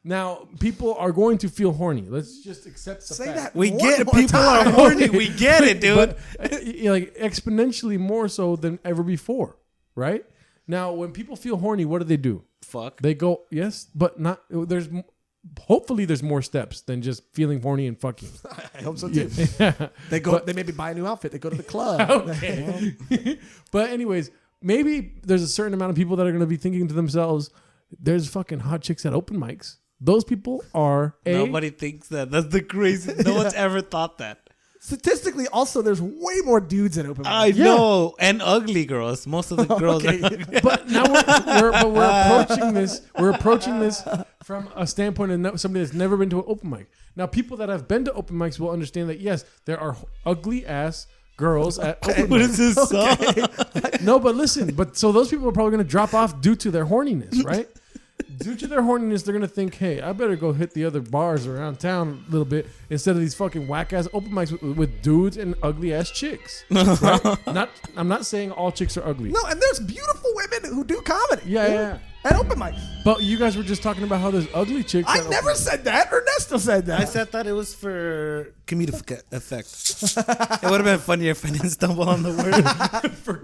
Speaker 1: Now people are going to feel horny. Let's just accept the fact.
Speaker 3: That
Speaker 2: we get it. People are horny. We get it, dude.
Speaker 1: But, like exponentially more so than ever before, right? Now, when people feel horny, what do?
Speaker 2: Fuck.
Speaker 1: They go, yes, but not. Hopefully there's more steps than just feeling horny and fucking.
Speaker 3: I hope so too.
Speaker 1: Yeah.
Speaker 3: They maybe buy a new outfit. They go to the club.
Speaker 1: Okay. But anyways, maybe there's a certain amount of people that are going to be thinking to themselves, there's fucking hot chicks at open mics. Those people are
Speaker 2: Nobody thinks that. That's the crazy. No one's ever thought that.
Speaker 3: Statistically, also, there's way more dudes at open mics.
Speaker 2: I know, and ugly girls. Most of the girls are ugly.
Speaker 1: But now we're approaching this. We're approaching this from a standpoint of somebody that's never been to an open mic. Now, people that have been to open mics will understand that yes, there are ugly ass girls at open mics.
Speaker 2: What is this song?
Speaker 1: No, but listen. But so those people are probably going to drop off due to their horniness, right? Due to their horniness, they're going to think, hey, I better go hit the other bars around town a little bit instead of these fucking whack-ass open mics with dudes and ugly-ass chicks. Right? I'm not saying all chicks are ugly.
Speaker 3: No, and there's beautiful women who do comedy.
Speaker 1: Yeah.
Speaker 3: At open mics.
Speaker 1: But you guys were just talking about how there's ugly chicks.
Speaker 3: I never said that. Ernesto said that.
Speaker 2: I thought it was for comedic effect. It would have been funnier if I didn't stumble on the word.
Speaker 1: For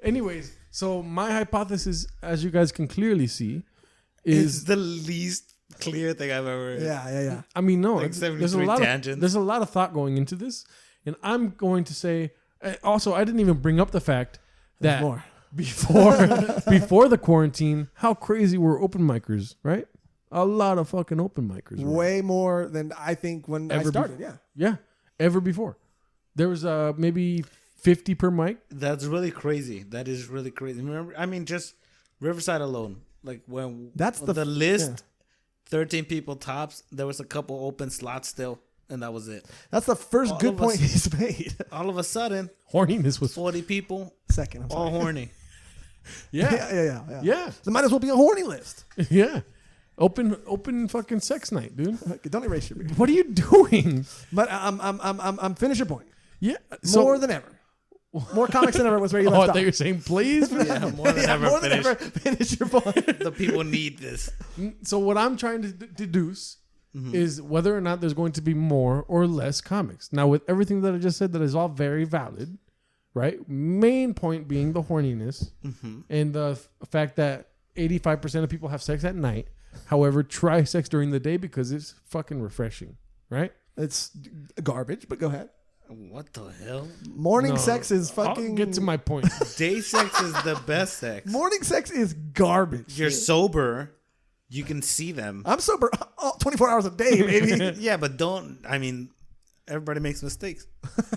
Speaker 1: Anyways, so my hypothesis, as you guys can clearly see,
Speaker 2: It's
Speaker 1: is
Speaker 2: the least clear thing I've ever.
Speaker 3: Yeah.
Speaker 1: I mean, no,
Speaker 2: Like
Speaker 1: there's a
Speaker 2: 73
Speaker 1: lot
Speaker 2: tangents.
Speaker 1: there's a lot of thought going into this, and I'm going to say also I didn't even bring up the fact that
Speaker 3: more.
Speaker 1: before the quarantine, how crazy were open micers, right? A lot of fucking open micers.
Speaker 3: Way more than I think when I started.
Speaker 1: Yeah, ever before. There was maybe 50 per mic.
Speaker 2: That's really crazy. That is really crazy. Remember, I mean, just Riverside alone. Like when
Speaker 3: That's
Speaker 2: the list, 13 people tops. There was a couple open slots still, and that was it.
Speaker 3: That's the first
Speaker 2: All
Speaker 3: good
Speaker 2: of
Speaker 3: point
Speaker 2: us-
Speaker 3: he's made.
Speaker 2: All of a sudden,
Speaker 1: Horniness was
Speaker 2: 40 people,
Speaker 3: Second. I'm
Speaker 2: all
Speaker 3: sorry.
Speaker 2: horny.
Speaker 1: yeah.
Speaker 3: Yeah. So might as well be a horny list.
Speaker 1: Yeah. Open fucking sex night, dude.
Speaker 3: Okay, don't erase your.
Speaker 1: What are you doing?
Speaker 3: But I'm finish your point.
Speaker 1: Yeah.
Speaker 3: More than ever. More comics than ever was where you
Speaker 1: Oh, I
Speaker 3: left
Speaker 1: thought
Speaker 3: off.
Speaker 1: you were saying please.
Speaker 2: Yeah, more than ever.
Speaker 3: More than
Speaker 2: Finished.
Speaker 3: ever. Finish your point.
Speaker 2: The people need this.
Speaker 1: So what I'm trying to deduce
Speaker 3: Mm-hmm.
Speaker 1: is whether or not there's going to be more or less comics. Now, with everything that I just said, that is all very valid, right? Main point being the horniness
Speaker 3: Mm-hmm.
Speaker 1: and the fact that 85% of people have sex at night. However, try sex during the day because it's fucking refreshing, right?
Speaker 3: It's garbage, but go ahead.
Speaker 2: What the hell?
Speaker 3: Morning
Speaker 1: No,
Speaker 3: sex is fucking.
Speaker 1: I'll get to my point.
Speaker 2: Day sex is the best sex.
Speaker 3: Morning sex is garbage.
Speaker 2: You're sober. You can see them.
Speaker 3: I'm sober 24 hours a day, baby.
Speaker 2: Yeah, but don't. I mean, everybody makes mistakes.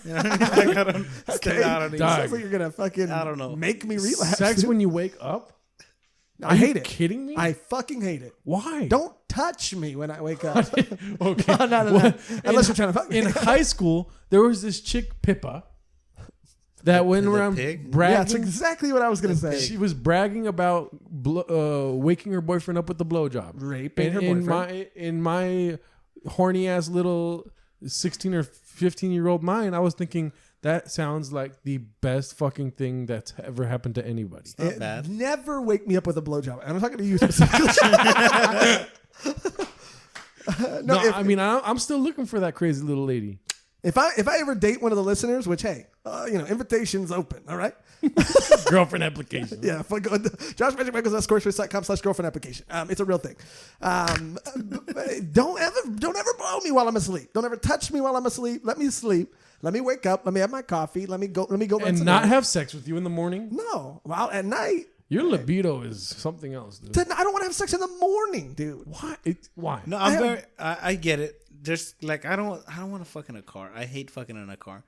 Speaker 2: You know what I mean? Like, I don't.
Speaker 3: Okay.
Speaker 2: I don't even.
Speaker 1: Dog.
Speaker 3: Sounds like you're gonna fucking.
Speaker 2: I don't know.
Speaker 3: Make me relapse.
Speaker 1: Sex when you wake up?
Speaker 3: I hate
Speaker 1: you
Speaker 3: it.
Speaker 1: Kidding me?
Speaker 3: I fucking hate it.
Speaker 1: Why?
Speaker 3: Don't touch me when I wake up.
Speaker 1: Okay.
Speaker 3: no.
Speaker 1: Well,
Speaker 3: Unless you're trying to fuck me.
Speaker 1: In high school, there was this chick Pippa that went
Speaker 2: The
Speaker 1: around
Speaker 2: pig?
Speaker 3: Yeah,
Speaker 1: bragging.
Speaker 3: that's exactly what I was gonna say.
Speaker 1: She was bragging about waking her boyfriend up with the blowjob,
Speaker 3: Raping her
Speaker 1: in
Speaker 3: boyfriend.
Speaker 1: in my horny ass little 16 or 15-year-old mind, I was thinking that sounds like the best fucking thing that's ever happened to anybody.
Speaker 2: Not bad.
Speaker 3: Never wake me up with a blowjob. And I'm talking to you specifically.
Speaker 1: No,
Speaker 3: if-
Speaker 1: I mean I'm still looking for that crazy little lady.
Speaker 3: If I ever date one of the listeners, which hey, invitations open, all right?
Speaker 1: Girlfriend application.
Speaker 3: Yeah, JoshMagicMichaels.squarespace.com/girlfriend application. It's a real thing. Don't ever blow me while I'm asleep. Don't ever touch me while I'm asleep. Let me sleep. Let me wake up. Let me have my coffee. Let me go.
Speaker 1: And not have sex with you in the morning.
Speaker 3: No. Well, at night.
Speaker 1: Your libido is something else, dude.
Speaker 3: I don't want to have sex in the morning, dude.
Speaker 1: Why? Why?
Speaker 2: No, I get it. There's like I don't want to fuck in a car. I hate fucking in a car.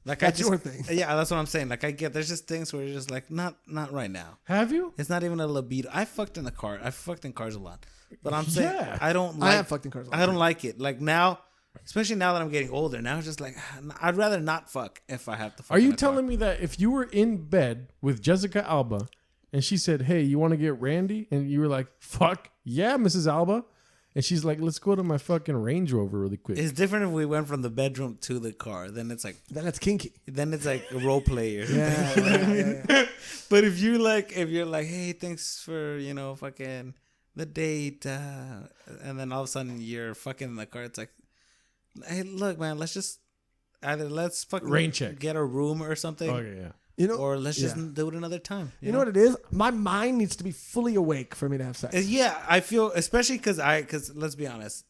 Speaker 2: Like
Speaker 3: That's your thing.
Speaker 2: Yeah, that's what I'm saying. Like I get there's just things where you're just like not right now.
Speaker 1: Have you?
Speaker 2: It's not even a libido. I fucked in a car. I fucked in cars a lot. But I'm saying
Speaker 1: Yeah.
Speaker 2: I don't
Speaker 3: I
Speaker 2: like
Speaker 3: have fucked in cars a lot.
Speaker 2: I don't like it. Like now, especially now that I'm getting older, now it's just like I'd rather not fuck if I have to fuck.
Speaker 1: Are you
Speaker 2: in a car.
Speaker 1: telling me that if you were in bed with Jessica Alba and she said, "Hey, you want to get Randy?" and you were like, "Fuck yeah, Mrs. Alba," and she's like, "Let's go to my fucking Range Rover really quick."
Speaker 2: It's different if we went from the bedroom to the car. Then it's like
Speaker 3: Then it's kinky.
Speaker 2: a role play or something.
Speaker 3: Yeah.
Speaker 2: But if you're like, hey, thanks for fucking the date, and then all of a sudden you're fucking in the car, it's like, hey, look, man, let's fucking
Speaker 1: Rain check.
Speaker 2: get a room or something,
Speaker 1: Okay, yeah.
Speaker 2: or let's just do it another time.
Speaker 3: You know what it is? My mind needs to be fully awake for me to have sex.
Speaker 2: Yeah, I feel especially because let's be honest,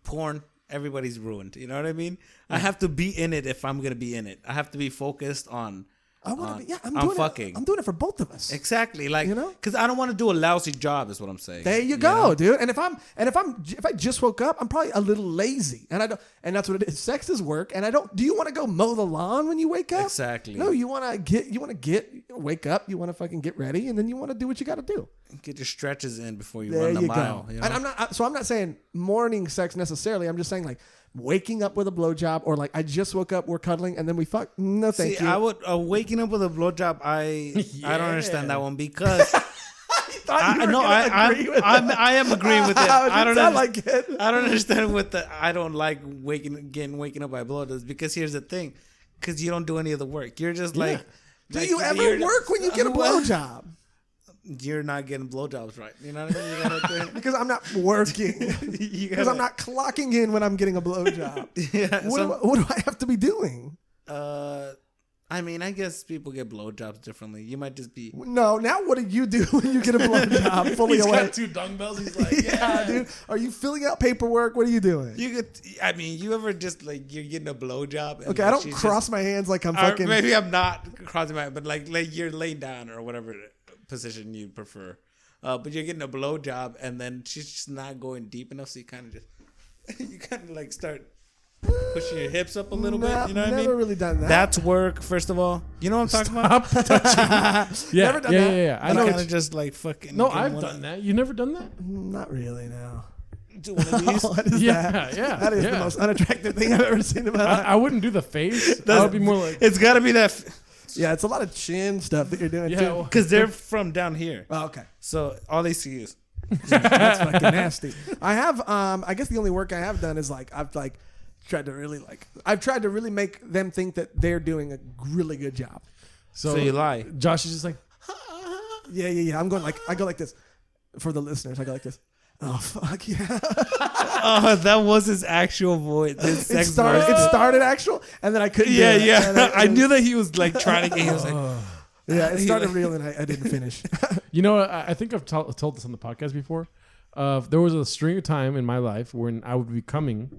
Speaker 2: porn. Everybody's ruined. You know what I mean? I have to be in it if I'm gonna be in it. I have to be focused on.
Speaker 3: I want to be. Yeah, I'm
Speaker 2: on
Speaker 3: doing
Speaker 2: fucking.
Speaker 3: it. I'm doing it for both of us.
Speaker 2: Exactly, like
Speaker 3: You know?
Speaker 2: because I don't want to do a lousy job. Is what I'm saying.
Speaker 3: There you go, dude. And if I just woke up, I'm probably a little lazy, and and that's what it is. Sex is work, and I don't. Do you want to go mow the lawn when you wake up?
Speaker 2: Exactly.
Speaker 3: No, you want to wake up. You want to fucking get ready, and then you want to do what you got to do.
Speaker 2: Get your stretches in before you
Speaker 3: There
Speaker 2: run the
Speaker 3: you
Speaker 2: mile.
Speaker 3: go.
Speaker 2: You know?
Speaker 3: And I'm not saying morning sex necessarily. I'm just saying like waking up with a blowjob, or like I just woke up, we're cuddling, and then we fuck. No, thank you.
Speaker 2: I would waking up with a blowjob. I don't understand that one because I am agreeing with it. I don't
Speaker 3: sound like it.
Speaker 2: I don't understand what I don't like waking up by blowjobs because here's the thing, because you don't do any of the work. You're just like.
Speaker 3: Do
Speaker 2: like,
Speaker 3: you ever
Speaker 2: you're-
Speaker 3: work when you get a
Speaker 2: Well,
Speaker 3: blowjob?
Speaker 2: you're not getting blowjobs right. You know what I mean? You gotta
Speaker 3: because I'm not working. Because I'm not clocking in when I'm getting a blowjob.
Speaker 2: Yeah.
Speaker 3: What do I have to be doing?
Speaker 2: I mean, I guess people get blowjobs differently. You might just be
Speaker 3: No. Now, what do you do when you get a blowjob fully
Speaker 1: He's
Speaker 3: awake?
Speaker 1: got 2 dumbbells. He's like, yeah,
Speaker 3: dude. Are you filling out paperwork? What are you doing?
Speaker 2: You could. I mean, you ever just like you're getting a blowjob? And
Speaker 3: Okay, I don't cross my hands like I'm
Speaker 2: or
Speaker 3: fucking.
Speaker 2: maybe I'm not crossing my, but like you're laying down or whatever position you prefer. But you're getting a blowjob and then she's just not going deep enough, so you kind of just you kind of like start pushing your hips up a little bit. You know what I mean?
Speaker 3: Never really done that.
Speaker 2: That's work. First of all, you know what I'm talking about?
Speaker 1: Yeah,
Speaker 3: Never done
Speaker 1: yeah,
Speaker 3: that.
Speaker 1: yeah. I
Speaker 2: I
Speaker 1: know.
Speaker 2: kind of just like fucking.
Speaker 1: No,
Speaker 2: get
Speaker 1: I've
Speaker 2: one
Speaker 1: done that. You never done that?
Speaker 3: Not really. No.
Speaker 2: Do one of these.
Speaker 3: What is
Speaker 1: Yeah,
Speaker 3: that?
Speaker 1: yeah,
Speaker 3: That is
Speaker 1: yeah.
Speaker 3: the most unattractive thing I've ever seen in my life.
Speaker 1: I wouldn't do the face. That would be more like.
Speaker 2: It's got to be that
Speaker 3: Yeah, it's a lot of chin stuff that you're doing
Speaker 1: Yeah,
Speaker 3: too.
Speaker 1: well,
Speaker 2: because they're from down here,
Speaker 3: Oh, okay.
Speaker 2: so all they see is.
Speaker 3: That's fucking nasty. I have I guess the only work I have done is like I've tried to really make them think that they're doing a really good job.
Speaker 2: So you lie.
Speaker 1: Josh is just like,
Speaker 3: Yeah. I'm going like I go like this. For the listeners, I go like this. Oh fuck yeah.
Speaker 2: Oh, that was his actual voice. His
Speaker 3: It
Speaker 2: sex
Speaker 3: started
Speaker 2: voice.
Speaker 3: actual and then I couldn't do
Speaker 2: Yeah,
Speaker 3: it.
Speaker 2: yeah.
Speaker 3: And
Speaker 2: I knew that he was like trying to get. He was like,
Speaker 3: Yeah, it started real and I didn't finish.
Speaker 1: you know, I think I've told this on the podcast before. There was a string of time in my life when I would be coming,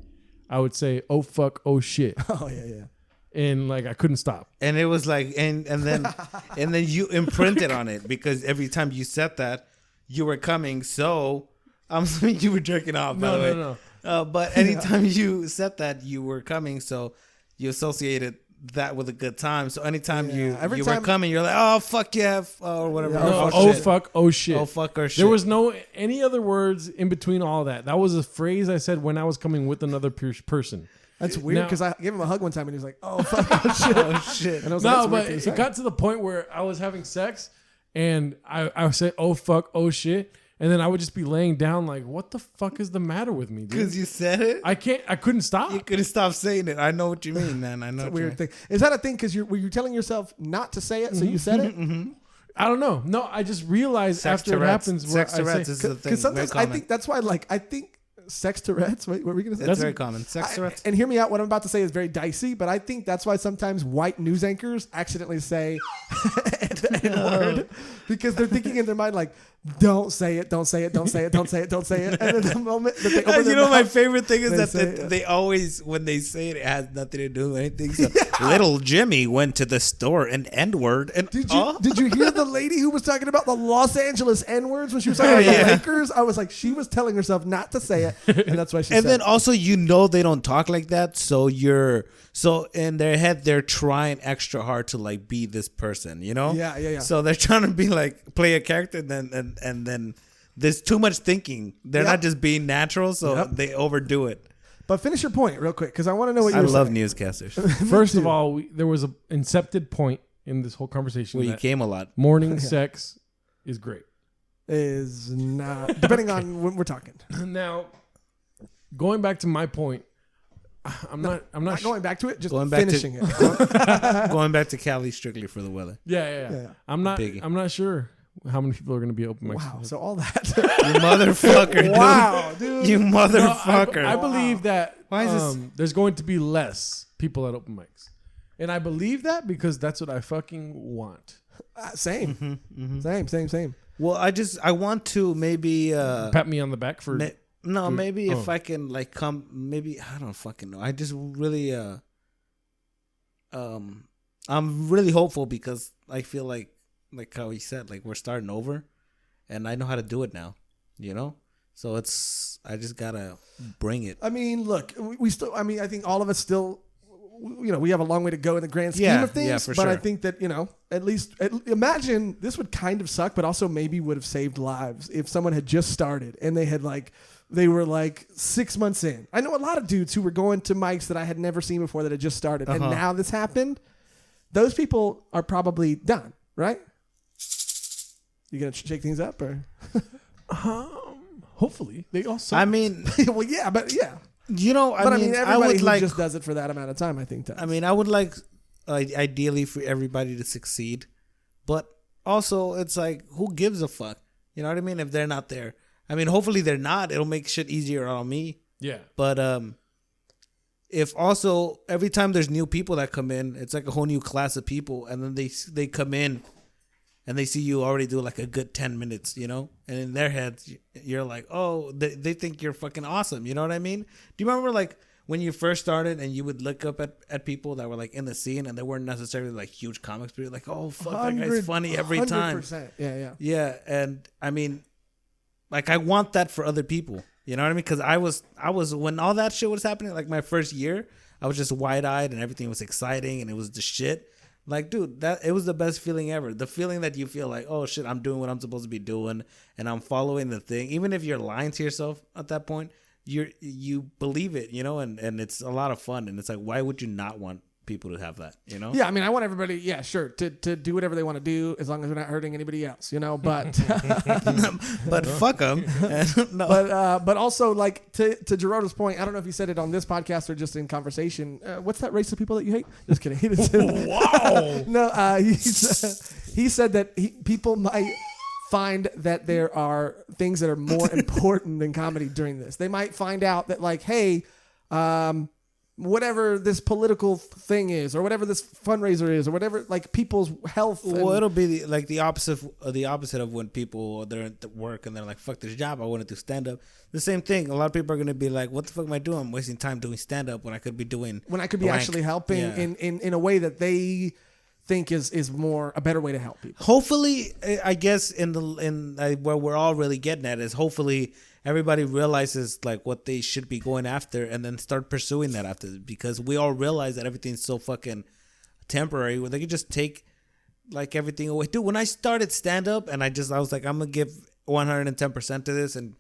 Speaker 1: I would say, "Oh fuck, oh shit,"
Speaker 3: Oh yeah.
Speaker 1: and like I couldn't stop.
Speaker 2: and it was like, and then you imprinted on it because every time you said that, you were coming. So I'm assuming you were jerking off. By the way,
Speaker 1: No.
Speaker 2: But anytime you said that, you were coming. So you associated that with a good time. So anytime
Speaker 3: Every
Speaker 2: you
Speaker 3: time-
Speaker 2: were coming, you're like, oh fuck yeah, or whatever.
Speaker 3: Yeah,
Speaker 1: No,
Speaker 3: oh,
Speaker 1: oh
Speaker 3: shit.
Speaker 1: fuck, oh shit.
Speaker 2: Oh fuck or shit.
Speaker 1: There was no any other words in between all that. That was a phrase I said when I was coming with another person.
Speaker 3: That's weird
Speaker 1: Now-
Speaker 3: because I gave him a hug one time and he was like, "Oh fuck, oh shit,
Speaker 2: oh shit.
Speaker 3: And I was
Speaker 1: No,
Speaker 3: like,
Speaker 1: but
Speaker 3: "That's weird to
Speaker 1: it
Speaker 3: say."
Speaker 1: got to the point where I was having sex and I would say, "Oh fuck, oh shit," and then I would just be laying down like, "What the fuck is the matter with me, dude?"
Speaker 2: Because you said it.
Speaker 1: I couldn't stop.
Speaker 2: You couldn't stop saying it. I know what you mean, man. I know.
Speaker 3: It's a
Speaker 2: what you
Speaker 3: weird
Speaker 2: mean.
Speaker 3: thing. Is that a thing? Because were you telling yourself not to say it, so you said it?
Speaker 1: I don't know. No, I just realized
Speaker 2: Sex
Speaker 1: after it
Speaker 2: Tourette's.
Speaker 1: happens.
Speaker 2: Sex
Speaker 1: where I
Speaker 2: Tourette's
Speaker 1: say,
Speaker 2: is the thing.
Speaker 3: Because sometimes
Speaker 2: Very
Speaker 3: I
Speaker 2: common.
Speaker 3: think that's why, I think sex Tourette's. Wait, what were we gonna say?
Speaker 2: That's very common. Sex Tourette's.
Speaker 3: And hear me out. What I'm about to say is very dicey, but I think that's why sometimes white news anchors accidentally say the N-word because they're thinking in their mind like, "Don't say it, don't say it, don't say it, don't say it, don't say it." And then the moment that they open
Speaker 2: You
Speaker 3: their
Speaker 2: know, my
Speaker 3: mouth,
Speaker 2: favorite thing is
Speaker 3: they
Speaker 2: that
Speaker 3: say
Speaker 2: they always, when they say it, it has nothing to do with anything. So, little Jimmy went to the store and N-word. And
Speaker 3: Did you hear the lady who was talking about the Los Angeles N-words when she was talking about
Speaker 2: Yeah.
Speaker 3: the Lakers? I was like, she was telling herself not to say it, and that's why she
Speaker 2: And
Speaker 3: said
Speaker 2: then
Speaker 3: it.
Speaker 2: also, they don't talk like that. So so in their head, they're trying extra hard to like be this person, you know?
Speaker 3: Yeah.
Speaker 2: So they're trying to be like, play a character and then there's too much thinking. They're
Speaker 3: Yep.
Speaker 2: not just being natural. So
Speaker 3: Yep.
Speaker 2: they overdo it.
Speaker 3: But finish your point real quick because I want to know what you
Speaker 2: I
Speaker 3: were
Speaker 2: love
Speaker 3: saying.
Speaker 2: newscasters.
Speaker 1: First of all, there was an incepted point in this whole conversation
Speaker 2: Well, you
Speaker 1: that
Speaker 2: came a lot.
Speaker 1: morning sex is great.
Speaker 3: Is not depending on when we're talking.
Speaker 1: Now, going back to my point, I'm not
Speaker 3: Not
Speaker 1: sure.
Speaker 3: going back to it, just
Speaker 2: Going back to-
Speaker 3: finishing it.
Speaker 2: Going back to Cali strictly for the weather.
Speaker 1: Yeah. I'm not.
Speaker 2: Biggie.
Speaker 1: I'm not sure how many people are going to be open mics.
Speaker 3: Wow, so all that.
Speaker 2: You motherfucker, dude.
Speaker 3: Wow, dude.
Speaker 2: You
Speaker 1: No,
Speaker 2: motherfucker.
Speaker 1: I believe that
Speaker 2: Why is this-
Speaker 1: there's going to be less people at open mics, and I believe that because that's what I fucking want.
Speaker 3: Same.
Speaker 2: Mm-hmm,
Speaker 3: Same.
Speaker 2: Well, I want to maybe
Speaker 1: Pat me on the back for.
Speaker 2: maybe if I can like come, maybe I don't fucking know. I just really I'm really hopeful because I feel like how he said, like we're starting over, and I know how to do it now, you know. So I just gotta bring it.
Speaker 3: I mean, look, we still. I mean, I think all of us still. We have a long way to go in the grand scheme of things.
Speaker 2: Yeah, for
Speaker 3: but I
Speaker 2: sure.
Speaker 3: think that at least imagine this would kind of suck, but also maybe would have saved lives if someone had just started and they were like 6 months in. I know a lot of dudes who were going to mics that I had never seen before that had just started, and now this happened. Those people are probably done, right? You gonna shake things up or?
Speaker 1: Hopefully, they also.
Speaker 2: I mean,
Speaker 3: Well, yeah, but yeah.
Speaker 2: you know,
Speaker 3: But I mean, everybody
Speaker 2: would
Speaker 3: who
Speaker 2: like.
Speaker 3: just does it for that amount of time, I think does.
Speaker 2: I mean, I would like ideally for everybody to succeed, but also it's like, who gives a fuck? You know what I mean? If they're not there, I mean, hopefully they're not. It'll make shit easier on me.
Speaker 1: Yeah.
Speaker 2: But if also every time there's new people that come in, it's like a whole new class of people, and then they come in and they see you already do like a good 10 minutes, you know? And in their heads, you're like, oh, they think you're fucking awesome. You know what I mean? Do you remember like when you first started and you would look up at people that were like in the scene and they weren't necessarily like huge comics, but you're like, oh, fuck, that guy's funny every time.
Speaker 3: 100%. Yeah.
Speaker 2: Yeah. And I mean, like, I want that for other people. You know what I mean? Because I was, when all that shit was happening, like my first year, I was just wide-eyed and everything was exciting and it was the shit. Like, dude, it was the best feeling ever. The feeling that you feel like, oh shit, I'm doing what I'm supposed to be doing and I'm following the thing. Even if you're lying to yourself at that point, you believe it, you know, and it's a lot of fun. And it's like, why would you not want people to have that, you know?
Speaker 3: Yeah, I mean, I want everybody, to do whatever they want to do as long as they're not hurting anybody else, you know, but
Speaker 2: but fuck them. No.
Speaker 3: But also, like, to Gerardo's point, I don't know if he said it on this podcast or just in conversation, what's that race of people that you hate? Just kidding. He didn't say that.
Speaker 1: Wow.
Speaker 3: No, he said that people might find that there are things that are more important than comedy during this. They might find out that, like, hey, whatever this political thing is, or whatever this fundraiser is, or whatever, like, people's health.
Speaker 2: Well, it'll be the opposite of when people, they're at work and they're like, fuck this job, I want to do stand up. The same thing. A lot of people are going to be like, what the fuck am I doing? I'm wasting time doing stand up when I could be doing
Speaker 3: actually helping in a way that they think is more a better way to help people.
Speaker 2: Hopefully, I guess where we're all really getting at is hopefully everybody realizes like what they should be going after and then start pursuing that after, because we all realize that everything's so fucking temporary where they could just take like everything away. Dude, when I started stand up and I was like, I'm gonna give 110% to this and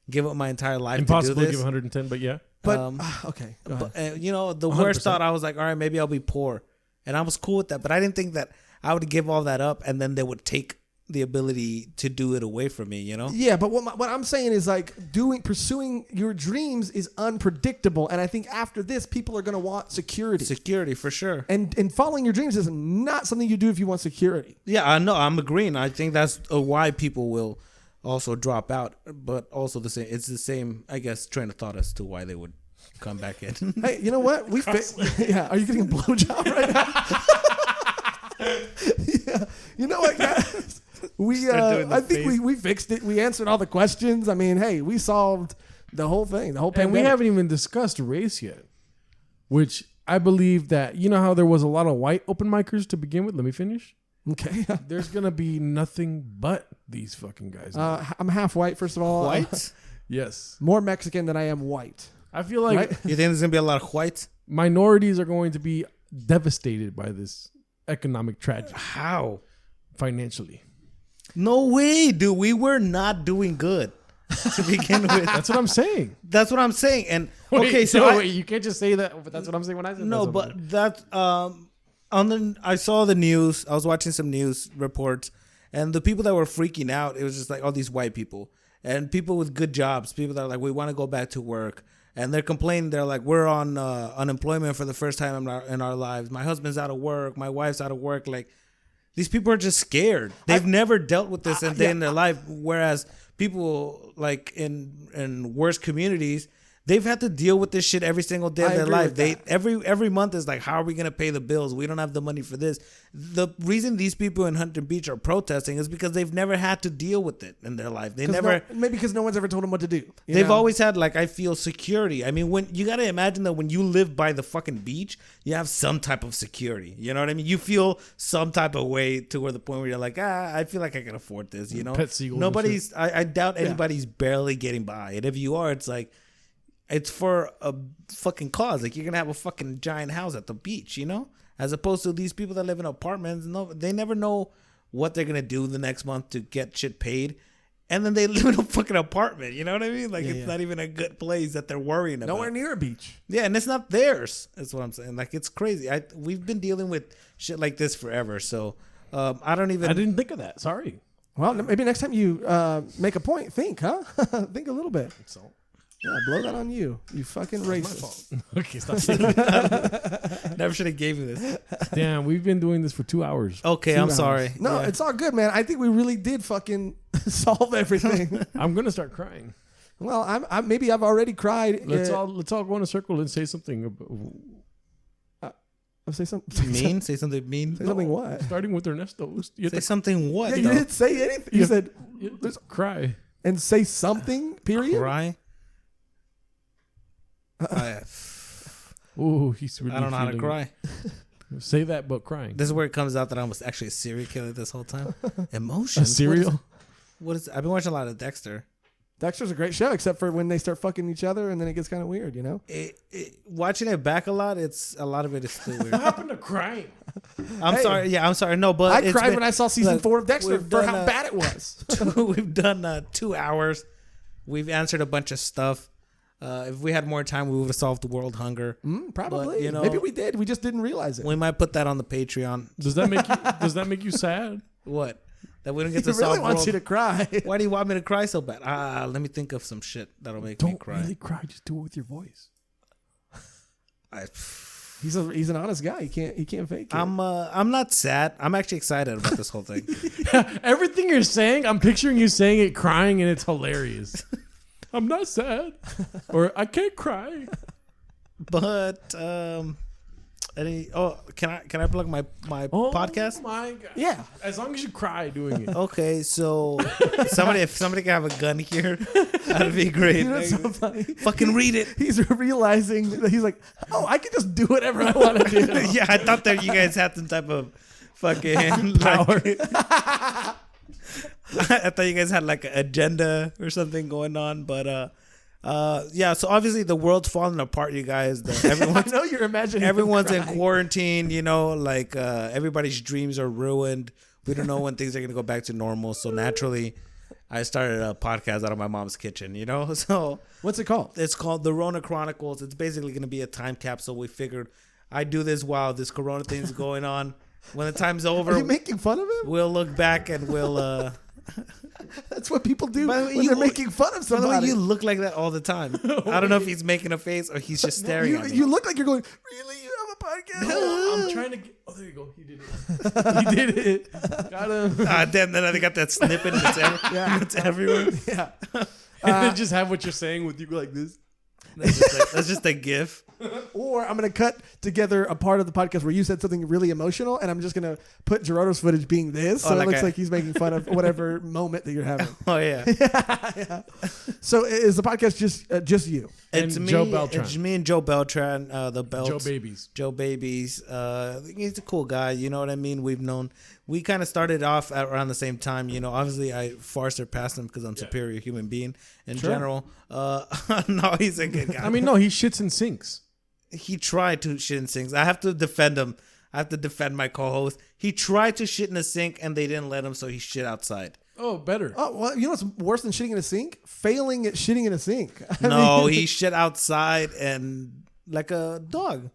Speaker 2: give up my entire life
Speaker 1: Impossible
Speaker 2: to do this.
Speaker 1: Give 110, but yeah.
Speaker 3: But okay, go ahead.
Speaker 2: But, you know, the
Speaker 1: 100%.
Speaker 2: worst thought, I was like, all right, maybe I'll be poor, and I was cool with that, but I didn't think that I would give all that up and then they would take the ability to do it away from me, you know?
Speaker 3: Yeah, but what I'm saying is, like, pursuing your dreams is unpredictable, and I think after this, people are going to want security.
Speaker 2: Security, for sure.
Speaker 3: And following your dreams is not something you do if you want security.
Speaker 2: Yeah, I know. I'm agreeing. I think that's why people will also drop out, but also it's the same, I guess, train of thought as to why they would come back in.
Speaker 3: Hey, you know what? Yeah, are you getting a blowjob right now? Yeah, you know what, guys? I think we fixed it. We answered all the questions. I mean, hey, we solved the whole thing, the whole pandemic.
Speaker 1: And we haven't even discussed race yet, which I believe that, you know how there was a lot of white open micers to begin with? Let me finish.
Speaker 3: Okay.
Speaker 1: There's going to be nothing but these fucking guys.
Speaker 3: I'm half white, first of all.
Speaker 2: White?
Speaker 1: Yes.
Speaker 3: More Mexican than I am white.
Speaker 1: I feel like
Speaker 3: Right?
Speaker 2: You think there's going to be a lot of whites?
Speaker 1: minorities are going to be devastated by this economic tragedy
Speaker 2: How?
Speaker 1: financially.
Speaker 2: No way, dude. We were not doing good to begin with.
Speaker 1: That's what I'm saying.
Speaker 2: That's what I'm saying. And
Speaker 1: Wait,
Speaker 2: okay, so
Speaker 1: no, wait, you can't just say that. But that's what I'm saying when I said
Speaker 2: no,
Speaker 1: that's what I'm
Speaker 2: but that's I saw the news. I was watching some news reports, and the people that were freaking out, it was just like all these white people and people with good jobs, people that are like, we want to go back to work, and they're complaining. They're like, we're on unemployment for the first time in our lives. My husband's out of work. My wife's out of work. Like, these people are just scared. They've never dealt with this in their life. Whereas people like in worse communities, they've had to deal with this shit every single day of their life. Every month is like, how are we gonna pay the bills? We don't have the money for this. The reason these people in Huntington Beach are protesting is because they've never had to deal with it in their life.
Speaker 3: Maybe because no one's ever told them what to do.
Speaker 2: They've always had, like, I feel security. I mean, when you got to imagine that when you live by the fucking beach, you have some type of security. You know what I mean? You feel some type of way to where the point where you're like, I feel like I can afford this. You know,
Speaker 1: Pet seagulls.
Speaker 2: Nobody's. I doubt anybody's barely getting by. And if you are, it's like, it's for a fucking cause. Like, you're gonna have a fucking giant house at the beach, you know, as opposed to these people that live in apartments. No, they never know what they're gonna do the next month to get shit paid, and then they live in a fucking apartment. You know what I mean? Like, it's not even a good place that they're worrying about.
Speaker 3: Nowhere near a beach.
Speaker 2: Yeah, and it's not theirs. That's what I'm saying. Like, it's crazy. We've been dealing with shit like this forever. So I didn't
Speaker 1: think of that. Sorry.
Speaker 3: Well, maybe next time you make a point, think, huh? Think a little bit.
Speaker 1: So.
Speaker 3: Yeah, blow that on you. You fucking racist.
Speaker 1: Okay, stop saying that.
Speaker 2: Never should have gave you this.
Speaker 1: Damn, we've been doing this for 2 hours.
Speaker 2: Okay,
Speaker 3: 2
Speaker 2: I'm
Speaker 3: hours.
Speaker 2: sorry.
Speaker 3: No,
Speaker 2: Yeah.
Speaker 3: it's all good, man. I think we really did fucking solve everything.
Speaker 1: I'm gonna start crying.
Speaker 3: Well, I'm maybe I've already cried.
Speaker 1: Let's all go in a circle and say something.
Speaker 3: Say something
Speaker 2: Mean? Say something mean?
Speaker 3: Say something what?
Speaker 1: Starting with Ernesto. You have
Speaker 2: Say
Speaker 1: to
Speaker 2: something what?
Speaker 3: Yeah, you
Speaker 2: though?
Speaker 3: didn't say anything. You said
Speaker 1: cry.
Speaker 3: and say something. Period.
Speaker 2: Cry?
Speaker 1: Oh, he's really.
Speaker 2: I don't know how to
Speaker 1: feeling
Speaker 2: cry.
Speaker 1: it. Say that, but crying.
Speaker 2: This is where it comes out that I was actually a serial killer this whole time. Emotions.
Speaker 1: A cereal.
Speaker 2: What is? I've been watching a lot of Dexter.
Speaker 3: Dexter's a great show, except for when they start fucking each other, and then it gets kind of weird, you know.
Speaker 2: Watching it back a lot, a lot of it is still weird.
Speaker 1: What happened to crying?
Speaker 2: I'm sorry. Yeah, I'm sorry. No, but
Speaker 3: I cried when I saw season 4 of Dexter
Speaker 2: we've
Speaker 3: for
Speaker 2: done,
Speaker 3: how bad it was.
Speaker 2: We've done 2 hours. We've answered a bunch of stuff. If we had more time, we would have solved the world hunger.
Speaker 3: Probably.
Speaker 2: But, you know,
Speaker 3: maybe we did. We just didn't realize it.
Speaker 2: We might put that on the Patreon.
Speaker 1: Does that make you sad?
Speaker 2: What? That we don't get
Speaker 3: He
Speaker 2: to solve
Speaker 3: really wants
Speaker 2: world.
Speaker 3: you to cry.
Speaker 2: Why do you want me to cry so bad? Let me think of some shit that'll make me
Speaker 1: Don't
Speaker 2: cry.
Speaker 1: really cry. Just do it with your voice.
Speaker 3: He's an honest guy. He can't fake it.
Speaker 2: I'm not sad. I'm actually excited about this whole thing.
Speaker 1: Everything you're saying, I'm picturing you saying it crying, and it's hilarious. I'm not sad, or I can't cry.
Speaker 2: But can I plug my podcast?
Speaker 1: Oh my god!
Speaker 3: Yeah.
Speaker 1: As long as you cry doing it.
Speaker 2: Okay, so if somebody can have a gun here, that'd be great.
Speaker 3: You know what's so funny?
Speaker 2: Fucking read it.
Speaker 3: He's realizing that he's like, oh, I can just do whatever I want to do.
Speaker 2: Yeah, I thought that you guys had some type of fucking power. I thought you guys had like an agenda or something going on, but yeah. So obviously the world's falling apart, you guys.
Speaker 3: I know you're imagining.
Speaker 2: Everyone's in quarantine. You know, like everybody's dreams are ruined. We don't know when things are gonna go back to normal. So naturally, I started a podcast out of my mom's kitchen. You know, so
Speaker 3: What's it called?
Speaker 2: it's called The Rona Chronicles. It's basically gonna be a time capsule. We figured I'd do this while this Corona thing's going on. When the time's over,
Speaker 3: Are you making fun of him?
Speaker 2: we'll look back and we'll.
Speaker 3: That's what people do
Speaker 2: By the way,
Speaker 3: when they're making fun of
Speaker 2: By the
Speaker 3: somebody.
Speaker 2: way, you look like that all the time. I don't know if he's making a face or he's just staring at me.
Speaker 3: You look like you're going, really? You have a podcast?
Speaker 1: I'm trying to get. Oh, there you go. He did it. He did it. Got him.
Speaker 2: Damn, then I got that snippet and it's everywhere.
Speaker 3: Yeah.
Speaker 1: And then just have what you're saying with you like this.
Speaker 2: That's just a gif.
Speaker 3: Or I'm going to cut together a part of the podcast where you said something really emotional, and I'm just going to put Gerardo's footage being this, so
Speaker 2: like
Speaker 3: it looks like he's making fun of whatever moment that you're having.
Speaker 2: Oh yeah.
Speaker 3: Yeah. So is the podcast just you?
Speaker 2: It's
Speaker 1: And
Speaker 2: me.
Speaker 1: Joe Beltran.
Speaker 2: It's me and Joe Beltran. The Belts.
Speaker 1: Joe Babies.
Speaker 2: Joe Babies. He's a cool guy. You know what I mean? We kind of started off at around the same time. You know, obviously I far surpassed him because I'm superior human being in general. No, he's a good guy.
Speaker 1: I mean, no, he shits and sinks.
Speaker 2: He tried to shit in sinks. I have to defend him. I have to defend my co-host. He tried to shit in a sink and they didn't let him, so he shit outside.
Speaker 1: Oh, better.
Speaker 3: Oh, well, you know what's worse than shitting in a sink? Failing at shitting in a sink.
Speaker 2: No, he shit outside and like a dog.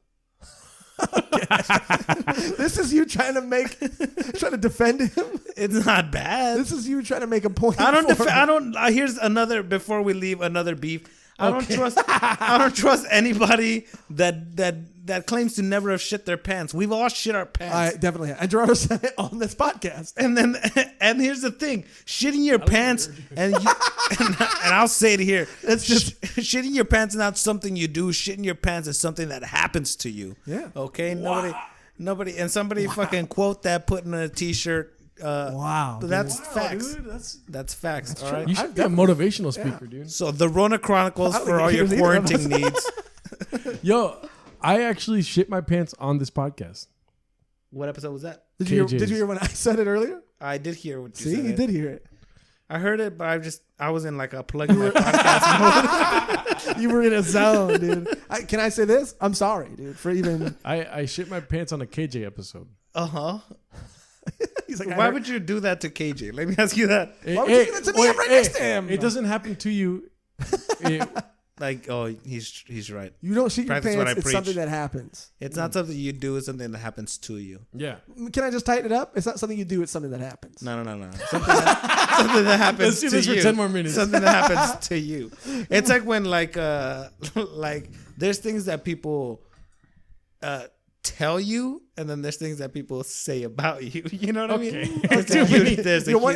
Speaker 3: This is you trying to defend him.
Speaker 2: It's not bad.
Speaker 3: This is you trying to make a point.
Speaker 2: I don't.
Speaker 3: for him.
Speaker 2: I don't. Here's another. Before we leave, another beef. I don't trust. I don't trust anybody that claims to never have shit their pants. We've all shit our pants.
Speaker 3: I definitely have. And Gerardo said it on this podcast.
Speaker 2: And here's the thing: shitting your pants, and I'll say it here:
Speaker 3: It's just
Speaker 2: shitting your pants is not something you do. Shitting your pants is something that happens to you.
Speaker 3: Yeah.
Speaker 2: Okay. Nobody, and somebody fucking quote that, put in a t-shirt.
Speaker 3: wow.
Speaker 2: That's facts.
Speaker 1: Dude,
Speaker 2: That's facts. All right.
Speaker 1: you should be a motivational speaker, dude.
Speaker 2: So the Rona Chronicles
Speaker 3: I don't
Speaker 2: for
Speaker 3: think
Speaker 2: all
Speaker 3: he
Speaker 2: your
Speaker 3: hears either of
Speaker 2: quarantine needs.
Speaker 1: Yo, I actually shit my pants on this podcast.
Speaker 2: What episode was that?
Speaker 3: Did you
Speaker 1: KJ's.
Speaker 3: hear when I said it earlier?
Speaker 2: I did hear what you
Speaker 3: See,
Speaker 2: said.
Speaker 3: he did hear it.
Speaker 2: I heard it, but I was in like a plug in my podcast.
Speaker 3: You were in a zone, dude. Can I say this? I'm sorry, dude, for even.
Speaker 1: I shit my pants on a KJ episode.
Speaker 3: He's like,
Speaker 2: Why would you do that to KJ? Let me ask you that.
Speaker 3: Why would you do that to me? I'm right next to him.
Speaker 1: It doesn't happen to you.
Speaker 2: Like, oh, he's right.
Speaker 3: You don't shit your
Speaker 2: Practice what
Speaker 3: pants.
Speaker 2: I
Speaker 3: It's
Speaker 2: preach.
Speaker 3: something that happens.
Speaker 2: It's not something you do. It's something that happens to you.
Speaker 1: Yeah.
Speaker 3: Can I just tighten it up? It's not something you do. It's something that happens.
Speaker 2: No. Something that happens
Speaker 1: Let's do
Speaker 2: to
Speaker 1: this
Speaker 2: you.
Speaker 1: for 10 more minutes.
Speaker 2: Something that happens to you. It's like when like there's things that people tell you, and then there's things that people say about you. You know what I mean?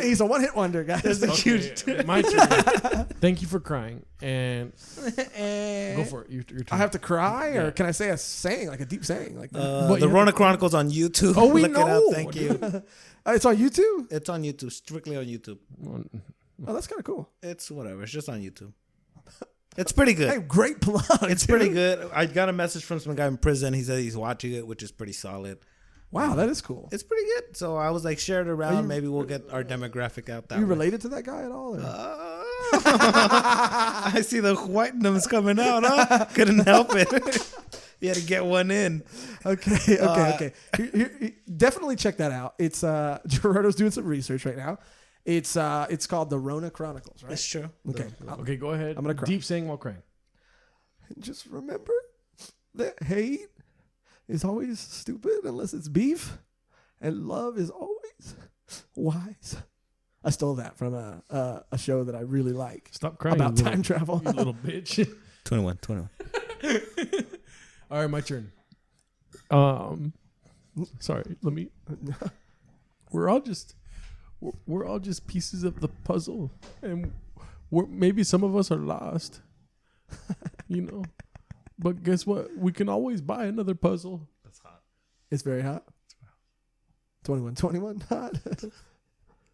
Speaker 3: He's a one-hit wonder, guys.
Speaker 2: There's a huge.
Speaker 1: My turn. Thank you for crying. And go for it. Your turn.
Speaker 3: I have to cry, or can I say a saying, like a deep saying, like
Speaker 2: the Rona Chronicles on YouTube.
Speaker 3: Oh, we
Speaker 2: Look
Speaker 3: know.
Speaker 2: it up. Thank you.
Speaker 3: It's on YouTube.
Speaker 2: It's on YouTube. Strictly on YouTube.
Speaker 3: Oh, that's kind of cool.
Speaker 2: It's whatever. It's just on YouTube. It's pretty good.
Speaker 3: Hey, great plug.
Speaker 2: It's pretty good. I got a message from some guy in prison. He said he's watching it, which is pretty solid.
Speaker 3: Wow, that is cool.
Speaker 2: It's pretty good. So I was like, share it around. Maybe we'll get our demographic out that way.
Speaker 3: You related to that guy at all?
Speaker 2: I see the whitenums coming out, huh? Couldn't help it. You had to get one in.
Speaker 3: Okay. Definitely check that out. It's Joshrardo's doing some research right now. It's called the Rona Chronicles, right?
Speaker 2: That's true.
Speaker 1: Okay, go ahead.
Speaker 3: I'm gonna cry.
Speaker 1: Deep saying while crying.
Speaker 3: Just remember that hate is always stupid unless it's beef, and love is always wise. I stole that from a show that I really like.
Speaker 1: Stop crying
Speaker 3: about time travel.
Speaker 1: You little bitch.
Speaker 2: 21.
Speaker 1: All right, my turn. Sorry. Let me. We're all just pieces of the puzzle, and maybe some of us are lost. You know, but guess what? We can always buy another puzzle.
Speaker 2: That's hot.
Speaker 3: It's very hot. 21 hot.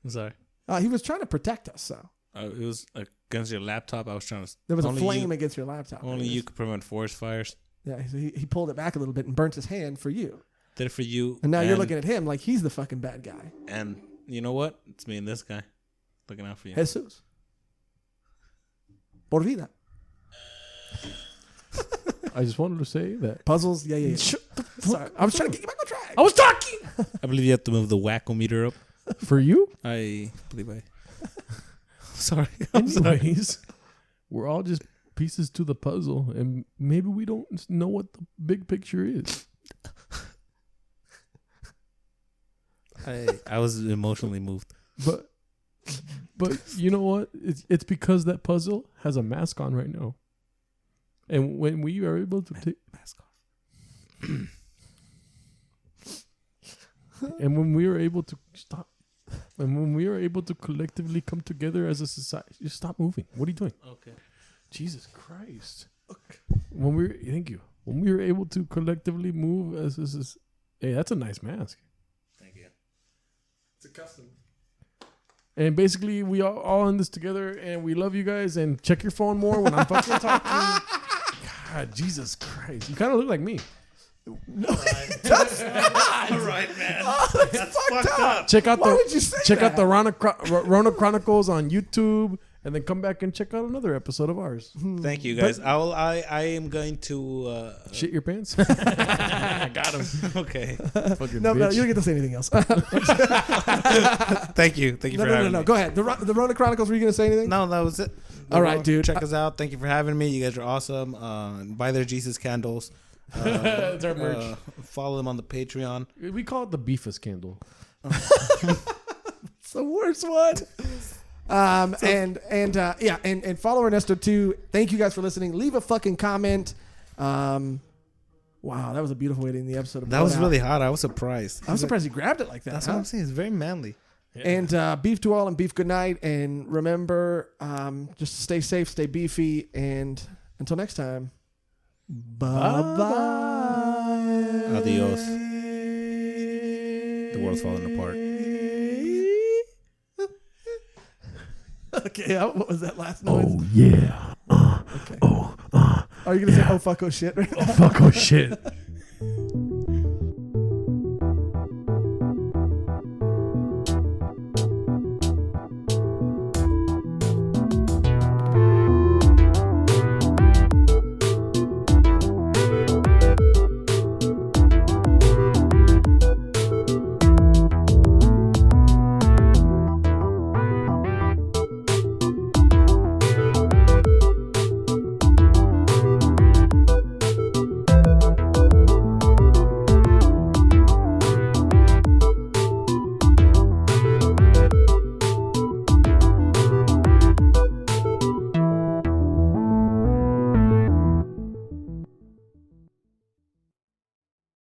Speaker 2: I'm sorry.
Speaker 3: He was trying to protect us, so.
Speaker 2: It was against your laptop. I was trying to.
Speaker 3: There was a flame against your laptop.
Speaker 2: Only you could prevent forest fires.
Speaker 3: Yeah, so he pulled it back a little bit and burnt his hand for you.
Speaker 2: Did it for you.
Speaker 3: And now you're looking at him like he's the fucking bad guy.
Speaker 2: And you know what? It's me and this guy looking out for you.
Speaker 3: Jesus. Por vida.
Speaker 1: I just wanted to say that
Speaker 3: puzzles. Yeah. Sorry, I was trying to get you back on track.
Speaker 1: I was talking.
Speaker 2: I believe you have to move the wacko-meter up.
Speaker 1: For you?
Speaker 2: I believe Sorry.
Speaker 1: Anyways, we're all just pieces to the puzzle, and maybe we don't know what the big picture is.
Speaker 2: I was emotionally moved.
Speaker 1: But you know what? It's because that puzzle has a mask on right now. And when we are able to take
Speaker 2: mask off.
Speaker 1: And when we are able to stop, and when we are able to collectively come together as a society, just stop moving. What are you doing?
Speaker 2: Okay.
Speaker 1: Jesus Christ. Okay. Thank you. When we were able to collectively move as hey, that's a nice mask.
Speaker 2: Thank you.
Speaker 3: It's a custom.
Speaker 1: And basically, we are all in this together, and we love you guys. And check your phone more when I'm fucking talking. God, Jesus Christ. You kind of look like me.
Speaker 3: No, it does not.
Speaker 2: All right, man.
Speaker 3: Oh, that's fucked up.
Speaker 1: Check out
Speaker 3: Why would you say
Speaker 1: out the Rona Chronicles on YouTube, and then come back and check out another episode of ours.
Speaker 2: Thank you, guys. I am going to
Speaker 1: shit your pants. Got him.
Speaker 2: Okay.
Speaker 3: No, you don't get to say anything else.
Speaker 2: Thank you for having me.
Speaker 3: No. Go ahead. The Rona Chronicles. Were you going to say anything?
Speaker 2: No, that was it.
Speaker 3: All right, dude.
Speaker 2: Check us out. Thank you for having me. You guys are awesome. Buy their Jesus candles.
Speaker 1: It's our merch.
Speaker 2: Follow them on the Patreon.
Speaker 1: We call it the Beefus candle.
Speaker 3: It's the worst one. And follow Ernesto too. Thank you guys for listening. Leave a fucking comment. Wow, that was a beautiful way to end the episode.
Speaker 2: That was really hot. I was surprised.
Speaker 3: I was surprised he grabbed it like that.
Speaker 2: That's what I'm saying. It's very manly.
Speaker 3: Yeah. And beef to all and beef good night. And remember, just stay safe, stay beefy, and until next time. Bye-bye.
Speaker 2: Adios. The world's falling apart.
Speaker 3: Okay, what was that last noise?
Speaker 1: Oh, yeah.
Speaker 3: Okay. Are you going to say, oh, fuck, oh, shit?
Speaker 1: Oh, fuck, oh, shit.